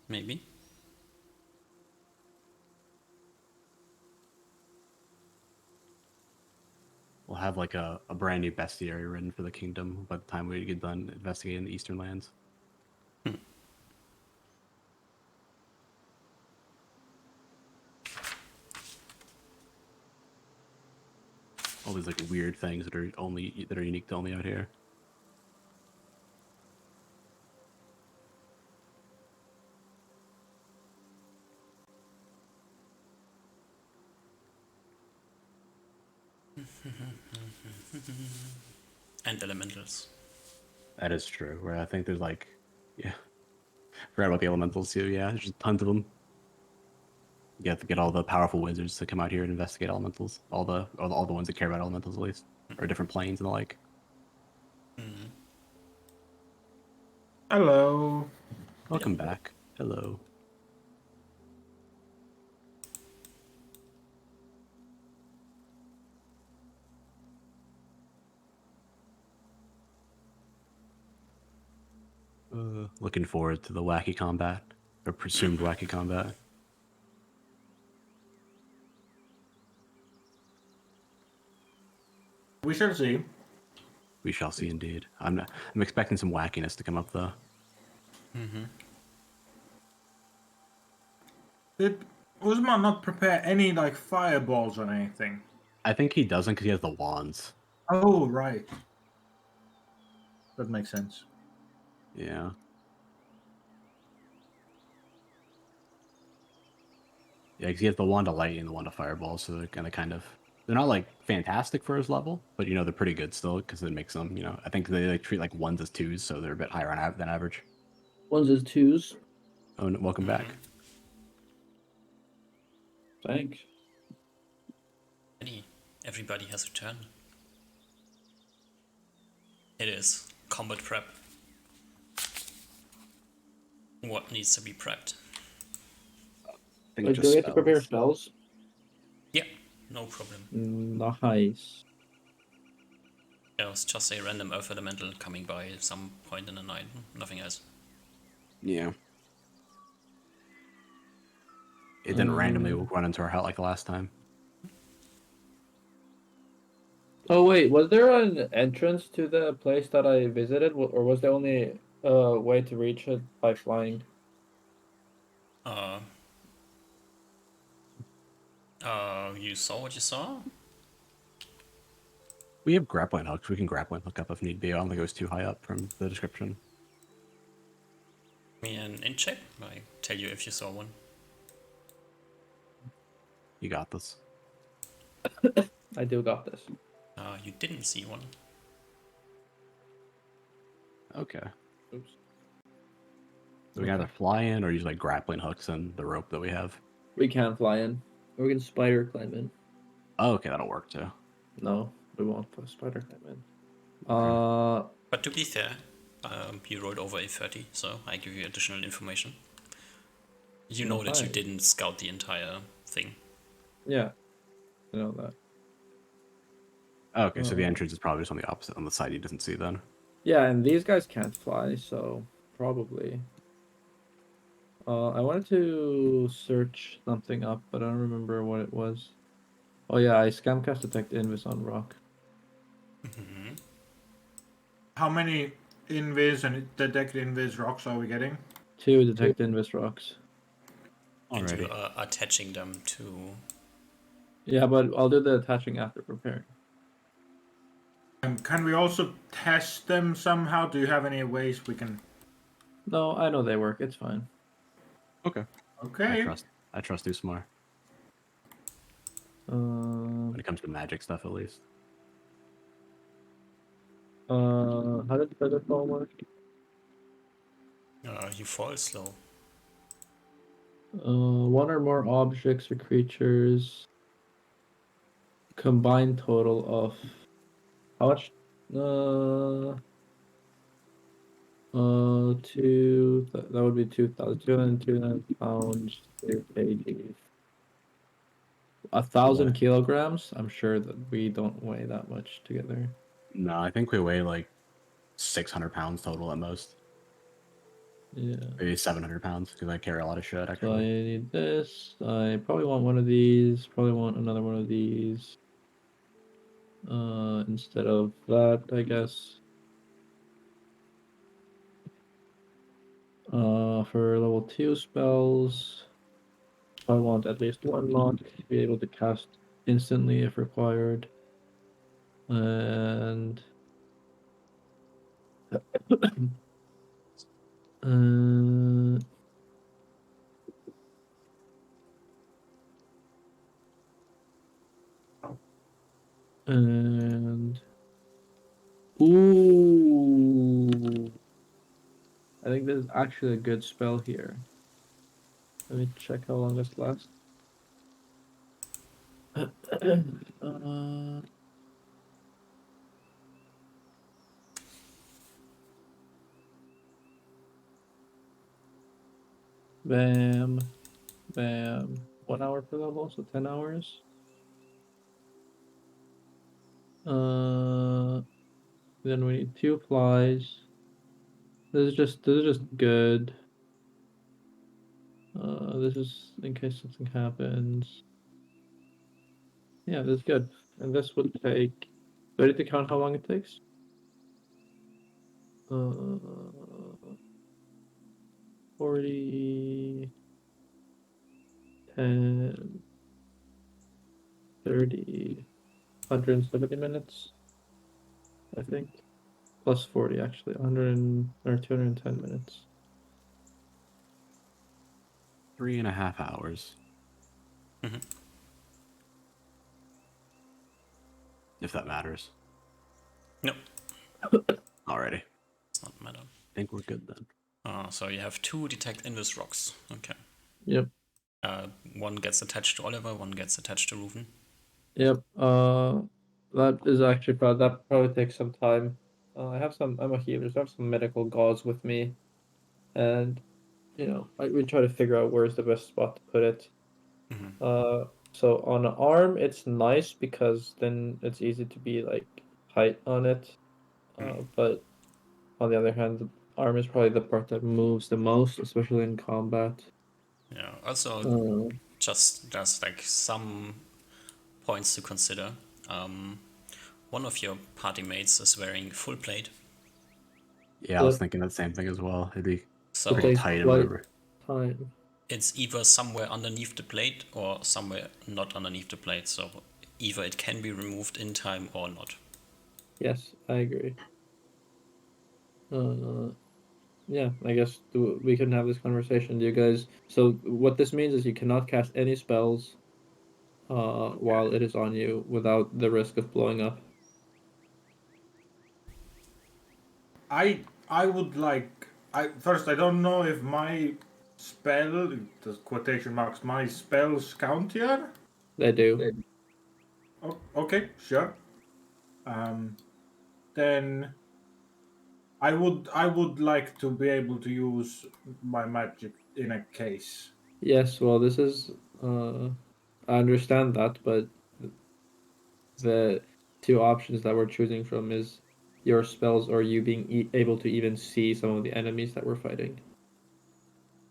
Maybe. We'll have like a brand new bestiary written for the kingdom by the time we get done investigating the Eastern lands. All these like weird things that are unique to only out here. And elementals. That is true. Where I think there's like, yeah, forgot about the elementals too. Yeah, there's just tons of them. You have to get all the powerful wizards to come out here and investigate elementals. All the ones that care about elementals at least, or different planes and the like. Hello. Welcome back. Hello. Looking forward to the wacky combat, or presumed wacky combat. We shall see. We shall see, indeed. I'm expecting some wackiness to come up, though. Did Uzma not prepare any like fireballs or anything? I think he doesn't because he has the wands. Oh, right. That makes sense. Yeah. Yeah, because he has the wand of lightning and the wand of fireball, so they're they're not like fantastic for his level, but they're pretty good still because it makes them, I think they treat like ones as twos, so they're a bit higher than average. Ones is twos. Oh, welcome back. Thanks. Everybody has returned. It is combat prep. What needs to be prepped? I think Like, do we have to prepare spells? Yeah, no problem. Nice. It was just a random earth elemental coming by at some point in the night. Nothing else. Yeah. It didn't randomly run into our hut like the last time. Oh wait, was there an entrance to the place that I visited, or was there only a way to reach it by flying? You saw what you saw? We have grappling hooks. We can grappling hook up if need be. I don't think it was too high up from the description. Me an in check? I tell you if you saw one. You got this. I do got this. You didn't see one. Okay. Oops. So we can either fly in or use like grappling hooks and the rope that we have. We can fly in. Or we can spider climb in. Oh, okay, that'll work too. No, we won't put a spider climb in. But to be fair, you rolled over a 30, so I give you additional information. You know that you didn't scout the entire thing. Yeah, I know that. Okay, so the entrance is probably just on the opposite, on the side you didn't see then. Yeah, and these guys can't fly, so probably. I wanted to search something up, but I don't remember what it was. Oh yeah, I scamcast detect invis on rock. How many invis and detect invis rocks are we getting? 2 detect invis rocks. And you Alrighty. are attaching them to. Yeah, but I'll do the attaching after preparing. Can we also test them somehow? Do you have any ways we can? No, I know they work. It's fine. Okay. Okay. I trust Usmar Um, when it comes to magic stuff, at least. how did Featherfall work? You fall slow. 1 or more objects or creatures. Combined total of how much? That would be 2,200 pounds per kg. 1,000 What? kilograms. I'm sure that we don't weigh that much together. No, I think we weigh like 600 pounds total at most. Yeah. Maybe 700 pounds because I carry a lot of shit, So I actually. need this. I probably want one of these. Probably want another one of these. Instead of that, I guess. For level 2 spells, I want at least 1 mod to be able to cast instantly if required. And uh, and ooh, I think this is actually a good spell here. Let me check how long this lasts. uh, bam, bam. 1 hour per level, so 10 hours. Then we need 2 flies. This is just good. This is in case something happens. Yeah, this is good. And this would take. Do I need to count how long it takes? 40, 10, 30, 170 minutes, I think. Plus 40, actually. 100 or 210 minutes. 3.5 hours. Mhm. If that matters. No, Alrighty. it's not matter. I think we're good then. So you have 2 detect invis rocks. Okay. Yep. One gets attached to Oliver, one gets attached to Reuven. Yep. That is actually that probably takes some time. I'm a healer, so I have some medical gauze with me, and we try to figure out where's the best spot to put it. So on an arm, it's nice because then it's easy to be like height on it. But on the other hand, the arm is probably the part that moves the most, especially in combat. Yeah. Also, Uh, just like some points to consider. One of your party mates is wearing full plate, Yeah, I was thinking the same thing as well. It'd be so pretty takes tight and quite whatever. time. it's either somewhere underneath the plate or somewhere not underneath the plate. So either it can be removed in time or not. Yes, I agree. Uh, yeah, I guess we can have this conversation. Do you guys? So what this means is you cannot cast any spells, while it is on you without the risk of blowing up. I would like. I don't know if my spell, the quotation marks, my spells count here. They do. Oh, okay, sure. Then I would like to be able to use my magic in a case. Yes, well, this is. I understand that, but the 2 options that we're choosing from is your spells or you being able to even see some of the enemies that we're fighting.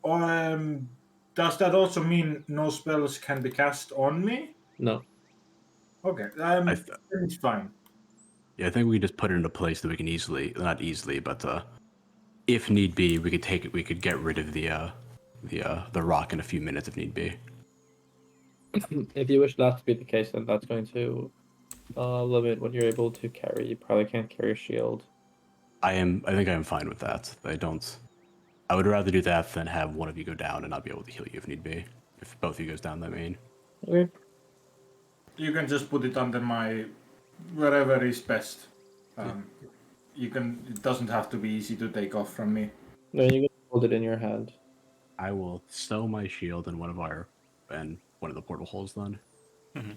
Does that also mean no spells can be cast on me? No. Okay, it's fine. Yeah, I think we just put it into place that we can easily, not easily, but if need be, we could get rid of the rock in a few minutes if need be. If you wish that to be the case, then that's going to limit what you're able to carry. You probably can't carry a shield. I think I am fine with that. I would rather do that than have one of you go down and not be able to heal you if need be. If both of you goes down, I mean. Okay. You can just put it under my wherever is best. You can. It doesn't have to be easy to take off from me. No, you can hold it in your hand. I will stow my shield in one of the portal holes then. Mhm.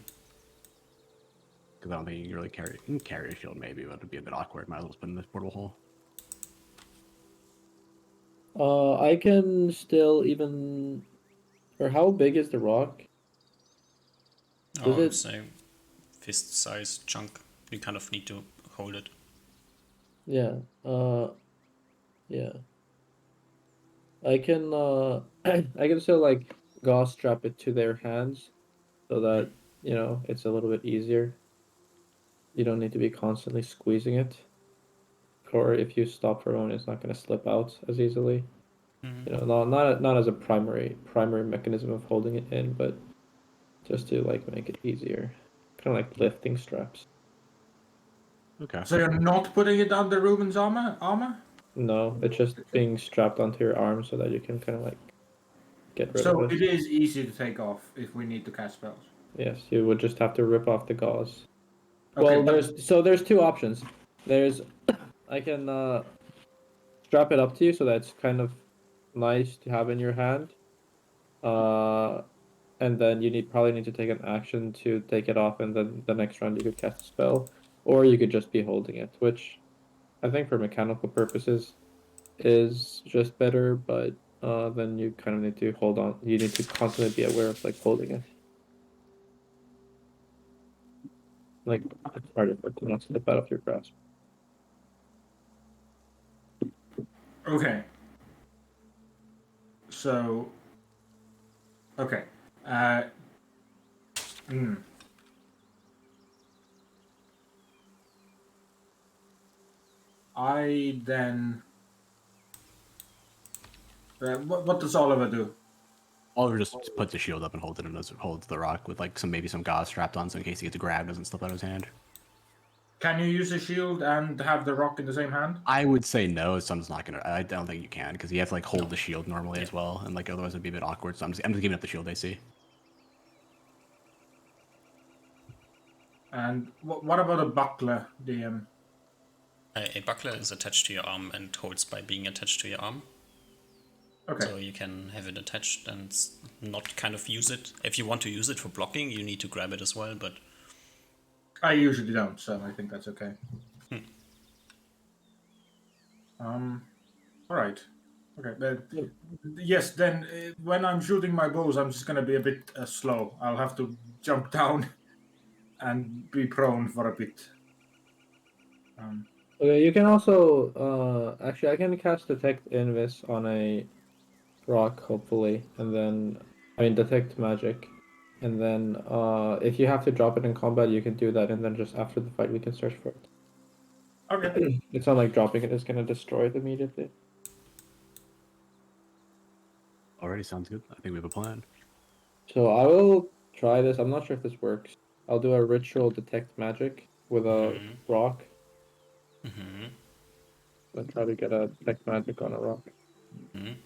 Because I don't think you can really carry. You can carry a shield maybe, but it'd be a bit awkward. Might as well just put it in this portal hole. I can still even. Or how big is the rock? Does it? Say fist-sized chunk. You kind of need to hold it. Yeah. Yeah. I can. I can still like gauze strap it to their hands, so that it's a little bit easier. You don't need to be constantly squeezing it, or if you stop for a moment, it's not going to slip out as easily. Not as a primary mechanism of holding it in, but just to like make it easier, kind of like lifting straps. Okay. So you're not putting it under Ruben's armor? No, it's just being strapped onto your arm so that you can kind of like get rid So of it it. is easy to take off if we need to cast spells. Yes, you would just have to rip off the gauze. Okay, Well, but there's two options. There's I can strap it up to you so that's kind of nice to have in your hand. And then you probably need to take an action to take it off, and then the next round you could cast a spell, or you could just be holding it, which I think for mechanical purposes is just better. But then you kind of need to hold on. You need to constantly be aware of like holding it. Like it's harder for it to not slip out of your grasp. okay. So okay. Uh, hmm. I then. What does Oliver do? Oliver just puts the shield up and holds the rock with like maybe some gauze strapped on, so in case he gets grabbed, doesn't slip out of his hand. Can you use a shield and have the rock in the same hand? I would say no. So I'm just not gonna. I don't think you can because you have to like hold the shield normally as well, and like otherwise it'd be a bit awkward. So I'm just giving up the shield AC. And what about a buckler, DM? A buckler is attached to your arm and holds by being attached to your arm. Okay. So you can have it attached and not kind of use it. If you want to use it for blocking, you need to grab it as well, but I usually don't, so I think that's okay. All right. Okay. Yes. Then when I'm shooting my bows, I'm just gonna be a bit slow. I'll have to jump down and be prone for a bit. Okay, you can also actually I can cast Detect Invis on a rock hopefully, and then Detect Magic, and then if you have to drop it in combat, you can do that, and then just after the fight we can search for it. Okay. It's not like dropping it is gonna destroy it immediately. Already sounds good. I think we have a plan. So I will try this. I'm not sure if this works. I'll do a ritual Detect Magic with a rock. I'll try to get a Detect Magic on a rock.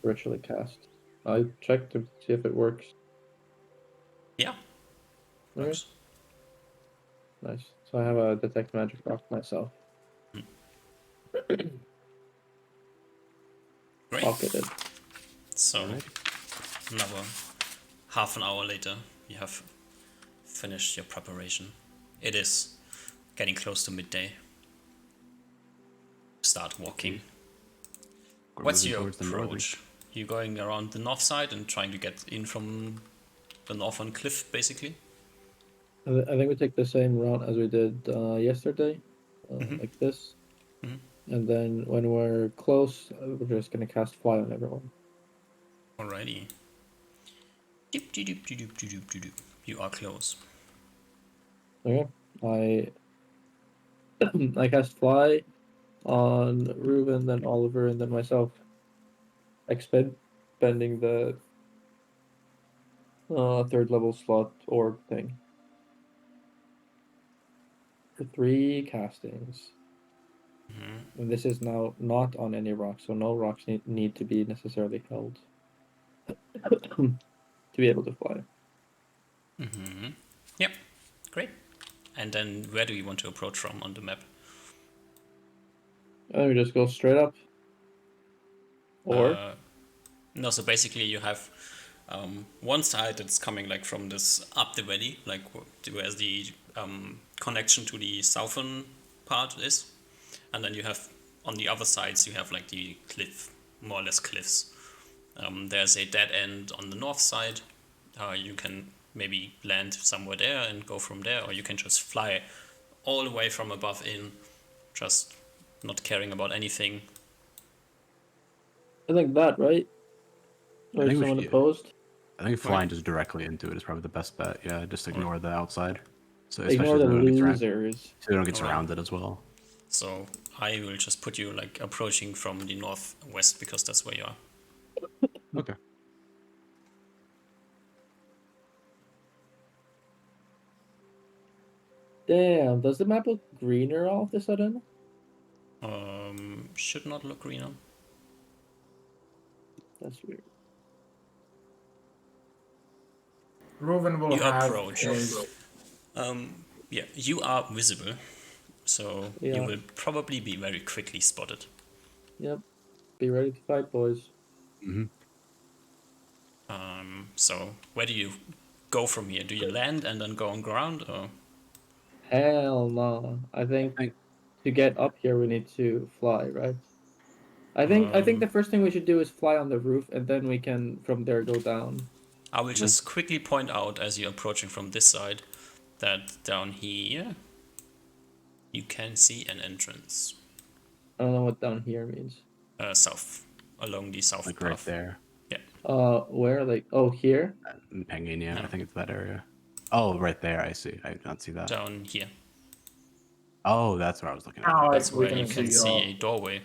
Ritually cast. I check to see if it works. yeah, works. Nice. So I have a Detect Magic rock myself. Great. Pocketed. So another half an hour later, you have finished your preparation. It is getting close to midday. Start walking. What's your approach? You going around the north side and trying to get in from the northern cliff, basically? I think we take the same route as we did yesterday, like this. And then when we're close, we're just gonna cast fly on everyone. Alrighty. Doop, doop, doop, doop, doop, doop, doop, doop. You are close. Okay, I cast fly on Reuben, then Oliver, and then myself. Expending the third level slot orb thing for 3 castings. And this is now not on any rocks, so no rocks need to be necessarily held to be able to fly. Yep. Great. And then where do you want to approach from on the map? And we just go straight up. Or No, so basically you have one side that's coming like from this up the valley, like where the connection to the southern part is, and then you have on the other sides you have like the cliff, more or less cliffs. There's a dead end on the north side. You can maybe land somewhere there and go from there, or you can just fly all the way from above in, just not caring about anything. I think that, right? Or I think we someone should- opposed? I think flying just directly into it is probably the best bet. Yeah, just ignore the outside. So especially Ignore so the we don't get losers. so we don't get Alright. surrounded as well. So I will just put you like approaching from the northwest because that's where you are. Okay. Damn, does the map look greener all of a sudden? Should not look greener. That's weird. Reuven will You have approach. his Yeah, you are visible, so you Yeah. will probably be very quickly spotted. Yep. Be ready to fight, boys. So where do you go from here? Do you land and then go on ground, or Hell no. I think to get up here we need to fly, right? I think the first thing we should do is fly on the roof, and then we can from there go down. I will just quickly point out as you're approaching from this side that down here you can see an entrance I don't know what down here means. south, along the south Like path. right there. Where? Like, oh, here? In Penguin, yeah, No. I think it's that area. Oh, right there, I see. I did not see that. Down here. Oh, that's where I was looking at. now That's we where can you can see see your a doorway.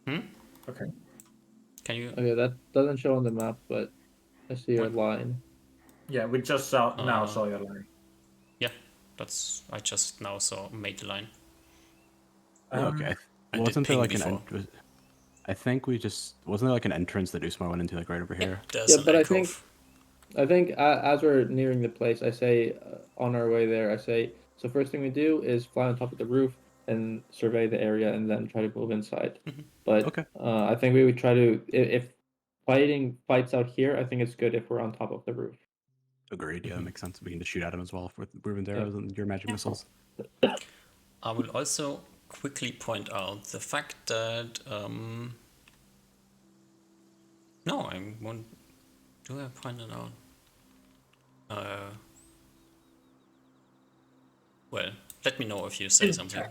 okay. Can you? Okay, that doesn't show on the map, but I see your line. Yeah, we just now saw your line. Yeah, I just now made the line. Okay. I Wasn't did there ping like before. I think wasn't there like an entrance that Usmar went into like right over here? There's Yeah, an but I alcove. think as we're nearing the place, I say on our way there, I say, so first thing we do is fly on top of the roof and survey the area, and then try to move inside. But Okay. I think we would try to if fights out here, I think it's good if we're on top of the roof. Agreed. Yeah, that makes sense. We can just shoot at him as well with Ruben's arrows and your magic missiles. I will also quickly point out the fact that no, I won't. Do I point it out? Well, let me know if you say something.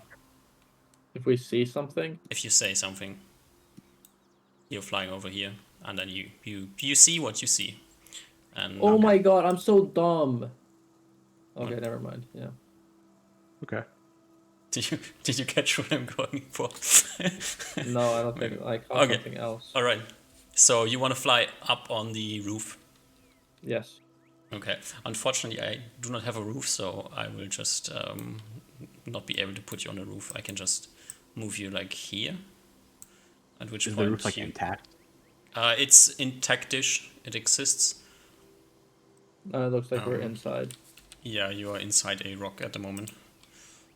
If we see something, If you say something, you're flying over here, and then you see what you see. And oh my god, I'm so dumb. Okay, never mind. Yeah. Okay. did you catch what I'm going for? No, I don't think I caught Okay. something else. All right. So you want to fly up on the roof? Yes. Okay. Unfortunately, I do not have a roof, so I will just not be able to put you on a roof. I can just move you like here. At which Is point the roof like intact? it's intactish. It exists. It looks like we're inside. Yeah, you are inside a rock at the moment.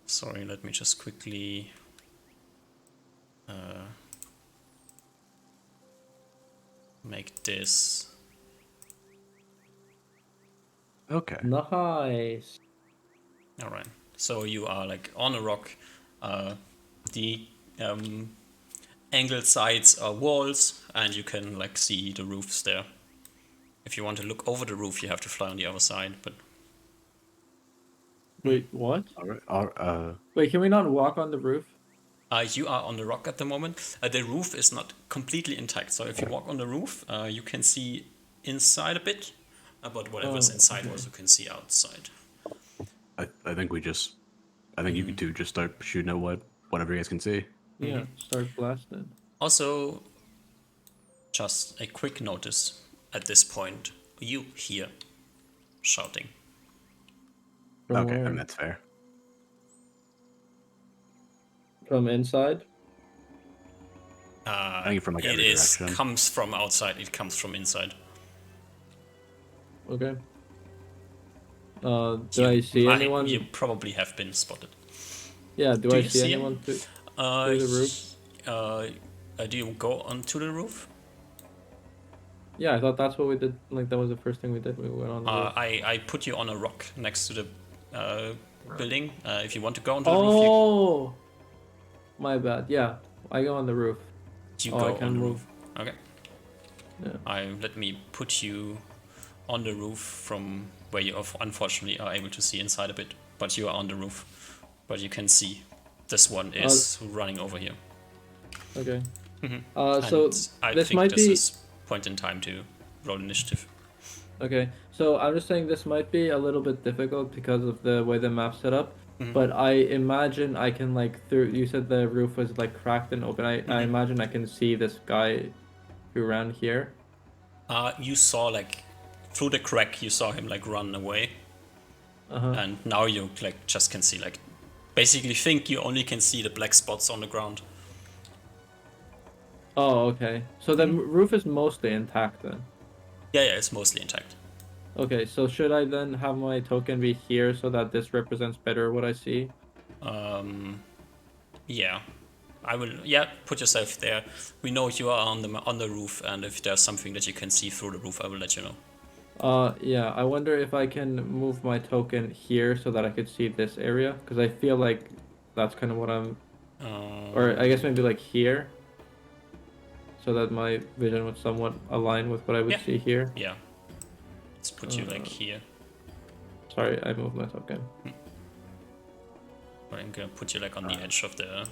Sorry, let me just quickly make this. Okay. Nice. All right. So you are like on a rock. The angled sides are walls, and you can like see the roofs there. If you want to look over the roof, you have to fly on the other side. But Wait, what? Wait, can we not walk on the roof? You are on the rock at the moment. The roof is not completely intact, so if you walk on the roof, you can see inside a bit, but whatever's Oh, inside okay. also can see outside. I think we just. I think you can two just start shooting at whatever you guys can see. Yeah, start blasting. Also, just a quick notice at this point, you hear shouting. From Okay, where? that's fair. From inside? I think from like It every is direction. comes from outside, it comes from inside. Okay. Do I see anyone? You probably have been spotted. Yeah, do Do I you see see anyone him? through the roof? Do you go onto the roof? Yeah, I thought that's what we did. Like, that was the first thing we did. We went on the roof. I put you on a rock next to the building. If you want to go onto the roof, Oh! My bad. Yeah, I go on the roof. you Oh, go I on can the move. roof. Okay. Yeah. Let me put you on the roof from where you unfortunately are able to see inside a bit, but you are on the roof. But you can see this one is running over here. Okay. And So I this think might this be is point in time to roll initiative. okay. So I'm just saying this might be a little bit difficult because of the way the map's set up. But I imagine I can like through. You said the roof was like cracked and open. I imagine I can see this guy who ran here. You saw like through the crack, you saw him like run away, Uh-huh. and now you like just can see like basically think you only can see the black spots on the ground. Oh, okay. So the roof is mostly intact then. Yeah, it's mostly intact. Okay, so should I then have my token be here so that this represents better what I see? Yeah, I will. Yeah, put yourself there. We know you are on the roof, and if there's something that you can see through the roof, I will let you know. Yeah, I wonder if I can move my token here so that I could see this area, because I feel like that's kind of what I'm, or I guess maybe like here, so that my vision would somewhat align with what I would Yeah. see here. Yeah, let's put you like here. Sorry, I moved my token. I'm gonna put you like on the edge of the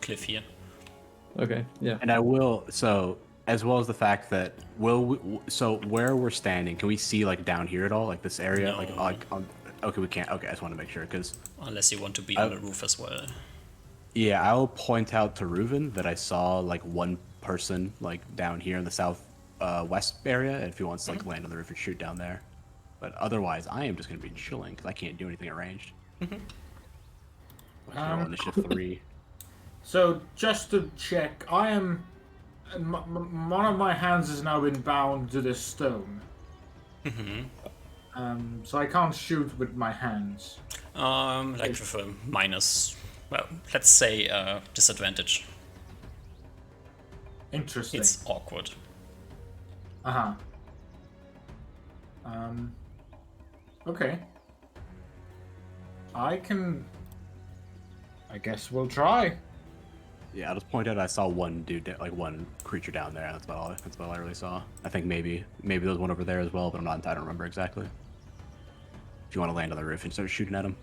cliff here. Okay, yeah. And I will. So as well as the fact that so where we're standing, can we see like down here at all, like this area, No. okay, we can't. Okay, I just want to make sure because Unless you want to be on the roof as well. yeah, I'll point out to Reuven that I saw like one person like down here in the south west area, and if he wants to like land on the roof and shoot down there. But otherwise, I am just gonna be chilling because I can't do anything at ranged. Initiative 3. So just to check, I am. One of my hands has now been bound to this stone. So I can't shoot with my hands. Like with a minus, well, let's say disadvantage. Interesting. It's awkward. Uh-huh. Okay. I guess we'll try. Yeah, I'll just point out I saw one dude, like one creature down there. That's about all I really saw. I think maybe there was one over there as well, but I don't remember exactly. If you want to land on the roof and start shooting at him.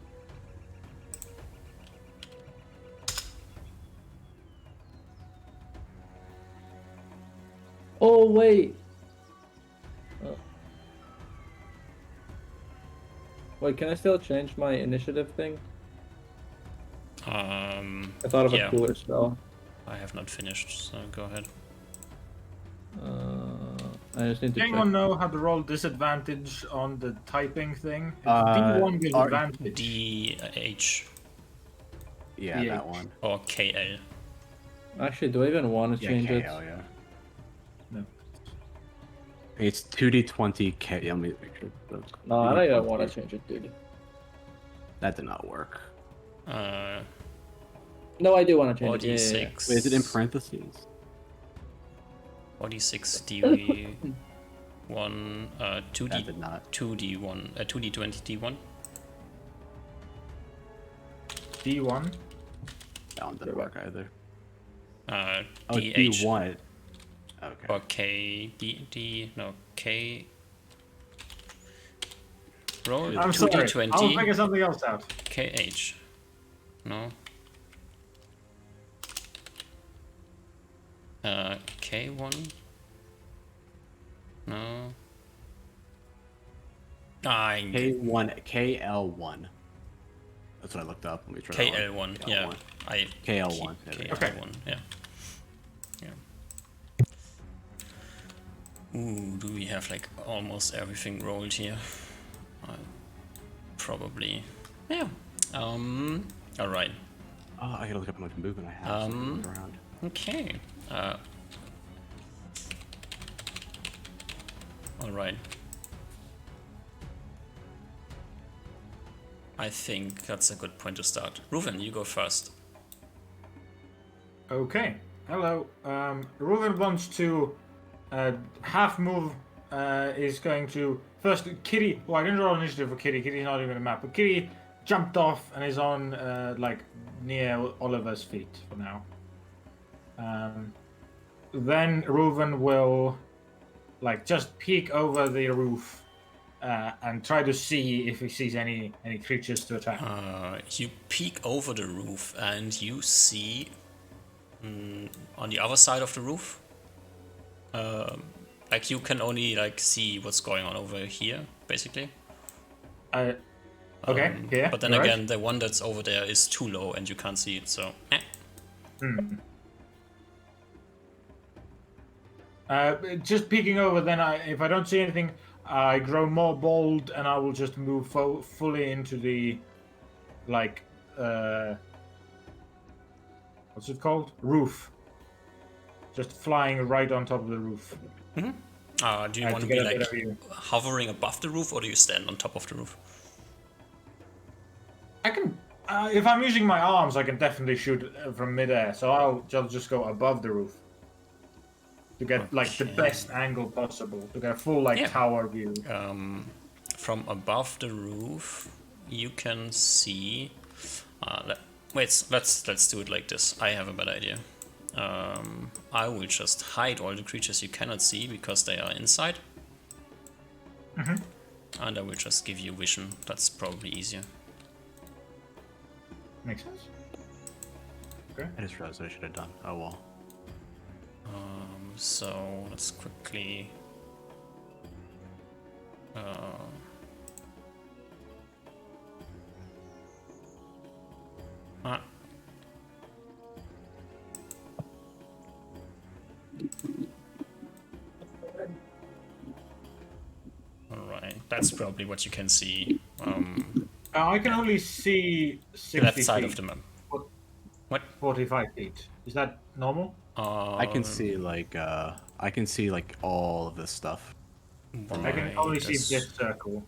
Oh, wait. Wait, can I still change my initiative thing? I thought of a cooler spell. I have not finished, so go ahead. I just need to Does check. anyone know how to roll disadvantage on the typing thing? D1 gives advantage. DH Yeah, DH. that one. or KL. Actually, do I even want to change it? KL, yeah. No. It's 2d20 K. Let me make sure. No, I don't even want to change it, dude. That did not work. No, I do want to change it. 4d6. Yeah. Wait, is it in parentheses? 4d6 d1 2d That did not. 2d1 2d20 d1. D1. That one didn't work either. DH D1. Okay. or K D no K Roll I'm sorry. I'll 2d20 figure something else out. KH. No. K1. No. K1, KL1. That's what I looked up. Let me try that one. KL1. Yeah. KL1. KL1. Yeah. Ooh, do we have like almost everything rolled here? Probably. Yeah. All right. Oh, I gotta look up how much movement I have. So I can move around. Okay. All right. I think that's a good point to start. Reuven, you go first. Okay. Hello. Ruben wants to half move. Is going to first Kitty. Well, I didn't roll initiative for Kitty. Kitty's not even on the map, but Kitty jumped off and is on like near Oliver's feet for now. Then Reuven will like just peek over the roof and try to see if he sees any creatures to attack. You peek over the roof and you see on the other side of the roof. Like you can only like see what's going on over here, basically. Okay, yeah. But then you're again, the one that's over there is too low and you can't see it. So. Just peeking over. Then, if I don't see anything, I grow more bold and I will just move fully into the, like, what's it called? Roof. Just flying right on top of the roof. Do you want to be like hovering above the roof, or do you stand on top of the roof? I can, if I'm using my arms, I can definitely shoot from midair. So I'll just go above the roof to get like the best angle possible, to get a full tower view. From above the roof, you can see. Let's do it like this. I have a better idea. I will just hide all the creatures you cannot see because they are inside. And I will just give you vision. That's probably easier. Makes sense. Okay. I just realized what I should have done. Oh well. So let's quickly. Alright, that's probably what you can see. I can only see 60 Left side feet. of the map. What? 45 feet. Is that normal? I can see like all of this stuff. I can only see this circle.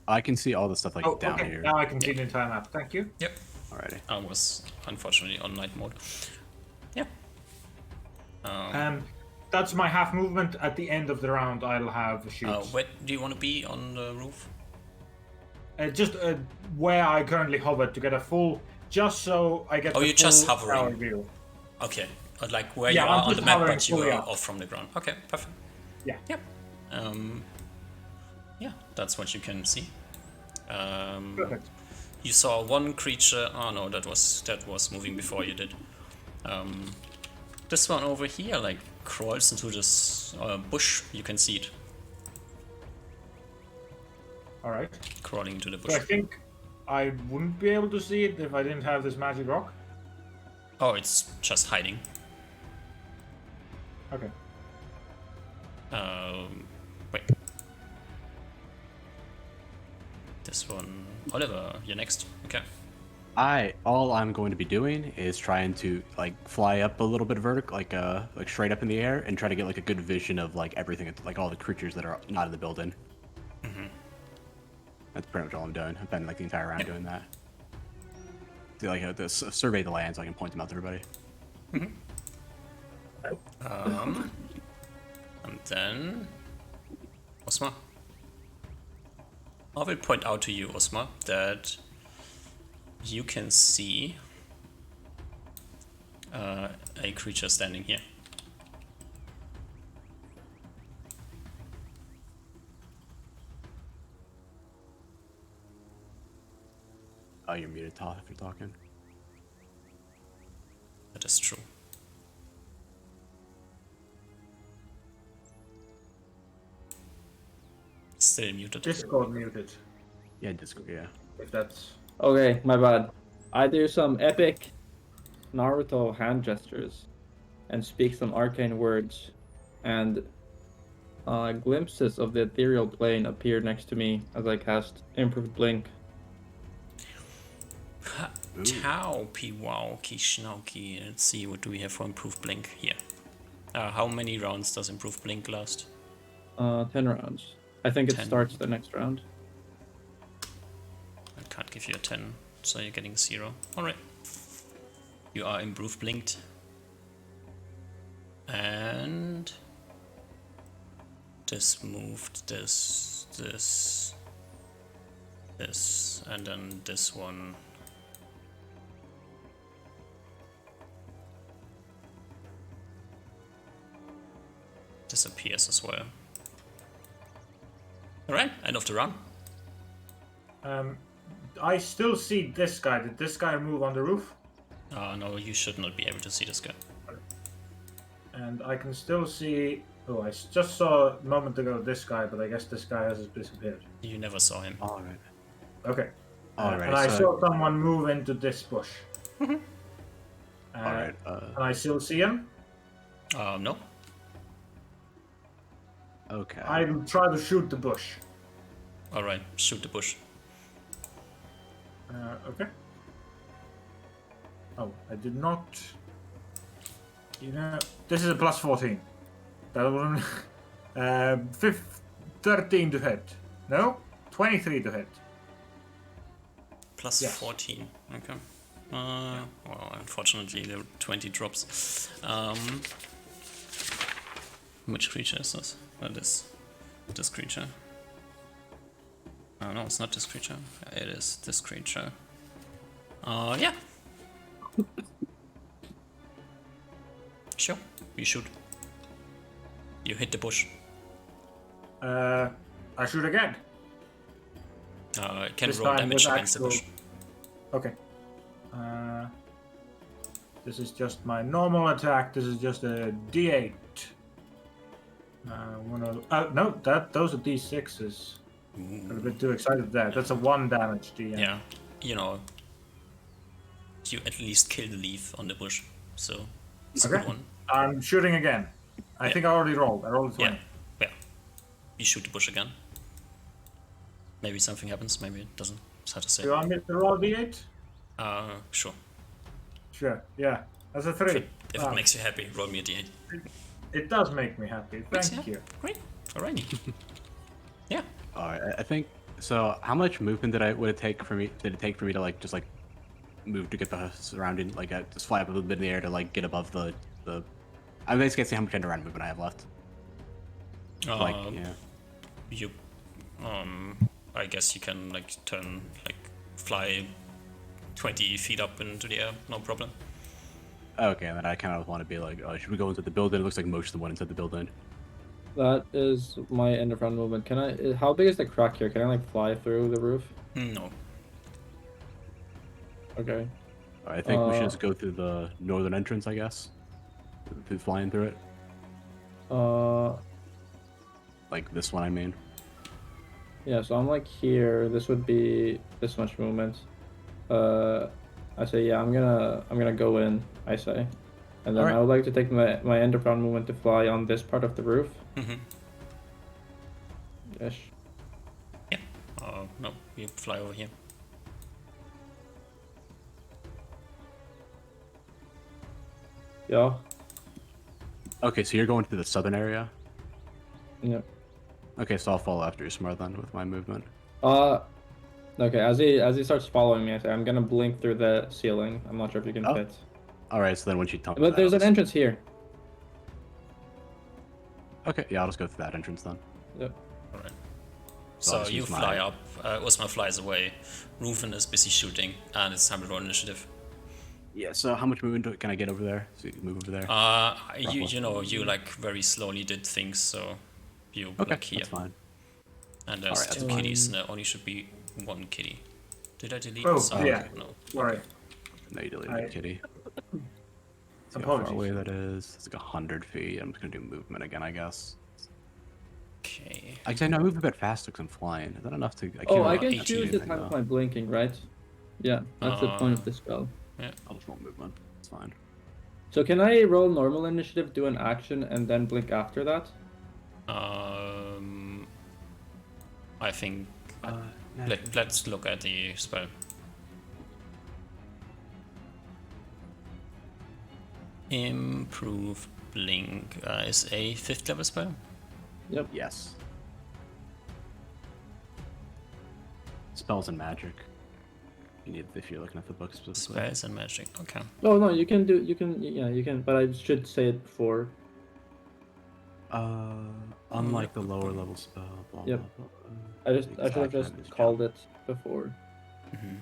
I can see all the stuff like down here. Now I can see the entire map. Thank you. Yep. Alrighty. I was unfortunately on night mode. Yeah. That's my half movement. At the end of the round, I'll have shoots. Where do you want to be on the roof? Just where I currently hover to get a full, just so I get the you're full just tower hovering. view. Okay, like where you are on the map, but you are off from the ground. Okay, perfect. Yeah. Yep. Yeah, that's what you can see. Perfect. You saw one creature. Oh no, that was moving before you did. This one over here, like crawls into this bush. You can see it. All right. Crawling into the bush. So I think I wouldn't be able to see it if I didn't have this magic rock. Oh, it's just hiding. Okay. Wait. This one, Oliver, you're next. Okay. All I'm going to be doing is trying to like fly up a little bit vertical, like straight up in the air, and try to get like a good vision of like everything, like all the creatures that are not in the building. That's pretty much all I'm doing. I've been like the entire round doing that. To like survey the land so I can point them out to everybody. And then Osma. I will point out to you, Osma, that you can see a creature standing here. Oh, you're muted, Todd, if you're talking. That is true. Still muted. Discord muted. Yeah, Discord, yeah. If that's Okay, my bad. I do some epic Naruto hand gestures and speak some arcane words, and glimpses of the ethereal plane appear next to me as I cast Improved Blink. Tau, Piwao, Kishnauki. Let's see, what do we have for Improved Blink here? How many rounds does Improved Blink last? 10 rounds. I think it 10. starts the next round. I can't give you a 10, so you're getting 0. Alright. You are Improved Blinked. And this moved, this, and then this one. Disappears as well. Alright, end of the round. I still see this guy. Did this guy move on the roof? No, you should not be able to see this guy. And I can still see. Oh, I just saw a moment ago this guy, but I guess this guy has disappeared. You never saw him. Alright. Okay. Alright, And I so... saw someone move into this bush. Alright, And I still see him. No. okay. I'll try to shoot the bush. Alright, shoot the bush. Okay. Oh, I did not. You know, this is a plus 14. That one. 13 to hit. No, 23 to hit. Plus Yes. 14. Okay. Well, unfortunately, the 20 drops. Which creature is this? This creature. Oh no, it's not this creature. It is this creature. Yeah. Sure, you shoot. You hit the bush. I shoot again. It can This roll time damage with against the bush. Okay. This is just my normal attack. This is just a D8. No, those are D6s. Got a bit too excited there. That's a 1 damage D8. Yeah, you know, you at least kill the leaf on the bush, so it's a Okay. good one. I'm shooting again. I Yeah. think I already rolled. I rolled a 20. Yeah. You shoot the bush again. Maybe something happens, maybe it doesn't. It's hard to say. Do you want me to roll D8? Sure. Sure. Yeah. That's a 3. If it makes you happy, roll me a d8. It does make me happy. Makes Thank you. Great. Alrighty. Yeah. Alright, I think... So, how much movement did it take for me to, like, just, like, move to get the surrounding, like, just fly up a little bit in the air to, like, get above the... I'm basically gonna see how much end around movement I have left. Like, yeah. You, I guess you can, like, fly 20 feet up into the air, no problem. Okay, and then I kind of want to be like, should we go into the building? It looks like most of the one inside the building. That is my end of round movement. Can I? How big is the crack here? Can I like fly through the roof? No. Okay. I think we should just go through the northern entrance, I guess. Through flying through it. Like this one, I mean. Yeah. So I'm like here. This would be this much movement. I say yeah. I'm gonna go in. I say, and then Alright. I would like to take my end of round movement to fly on this part of the roof. Mm-hmm. Yes. Yeah. No, you fly over here. Yeah. Okay, so you're going to the southern area? Yep. Okay, so I'll follow after you, Smart, then, with my movement. Okay. As he starts following me, I say I'm gonna blink through the ceiling. I'm not sure if you can Oh. fit. Alright, so then once you tell me But that, there's I'll an just- entrance here. Okay, yeah, I'll just go through that entrance then. Yep. Alright. So So I'll you use my- fly up. Usma flies away. Reuven is busy shooting, and it's time to roll initiative. Yeah, so how much movement can I get over there? So you can move over there? You like very slowly did things, so you Okay, like here. that's fine. And there's Alright, that's 2 fine. kitties, and there only should be 1 kitty. Did I delete? Oh, some? yeah. No. Sorry. No, you deleted I- Kitty. See how far Apologies. away that is. It's like 100 feet. I'm just gonna do movement again, I guess. Okay. Actually, no, I move a bit faster because I'm flying. Is that enough to? Oh, I Uh, can 18, choose the anything, time of though. my blinking, right? Yeah, that's the point of the spell. I'll just roll movement. It's fine. So can I roll normal initiative, do an action, and then blink after that? I think let's look at the spell. Improve Blink is a 5th level spell. Yep. Yes. Spells and magic. You need if you're looking at the book specifically. Spells and magic. Okay. Oh no, you can do. You can. Yeah, you can. But I should say it before. Unlike the lower level spell. Blah, Yep. blah, blah. I should have Exact just time is called jump. it before. Mm-hmm.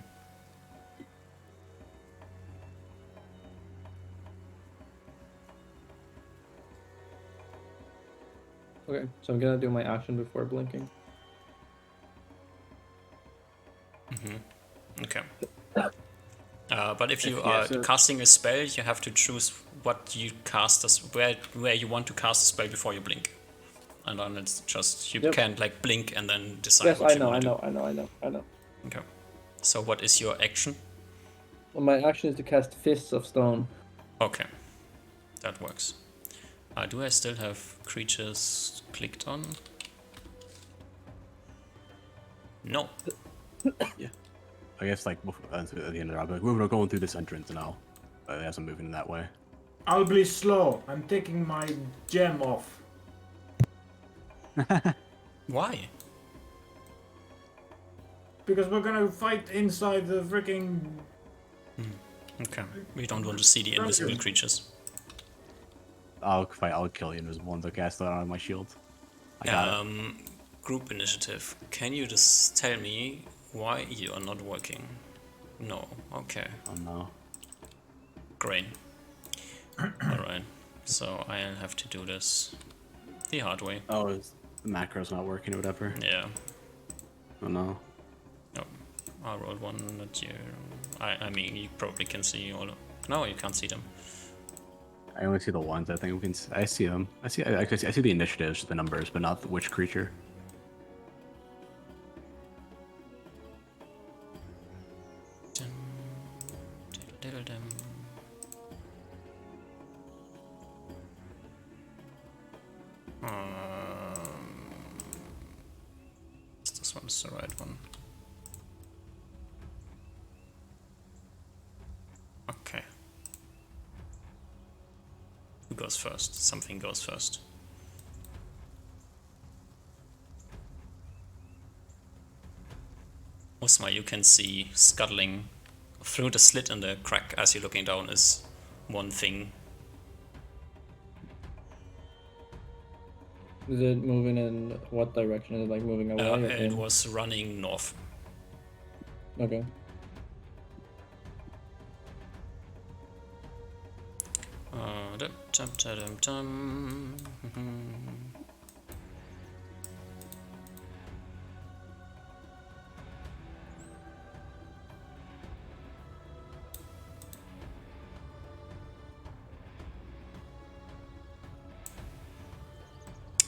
Okay, so I'm gonna do my action before blinking. Okay. But if you Yeah, are so- casting a spell, you have to choose what you cast as where you want to cast a spell before you blink. And then it's just you Yep. can't like blink and then decide Yes, what I you know, want I to know, I know, I know, I know. do. Okay. So what is your action? Well, my action is to cast Fists of Stone. Okay. That works. Do I still have creatures clicked on? No. I guess like at the end of the round, like, we're going through this entrance now. As I'm moving in that way. I'll be slow. I'm taking my gem off. Why? Because we're gonna fight inside the freaking. Okay. We don't want to see the invisible creatures. I'll kill the invisible ones. Okay, I still don't have my shield. I got it. Group initiative. Can you just tell me why you are not working? No. Okay. Oh no. Great. Alright. So I'll have to do this the hard way. Oh, the macro's not working or whatever. Yeah. Oh no. No. I rolled one that you. I mean, you probably can see all. No, you can't see them. I only see the ones. I think we can. I see them. I see the initiatives, the numbers, but not which creature. This one's the right one. Okay. Who goes first? Something goes first. Osma, you can see scuttling through the slit in the crack as you're looking down is one thing. Is it moving in what direction? Is it like moving away or It in? was running north. Okay. Dum, dum, dum, dum.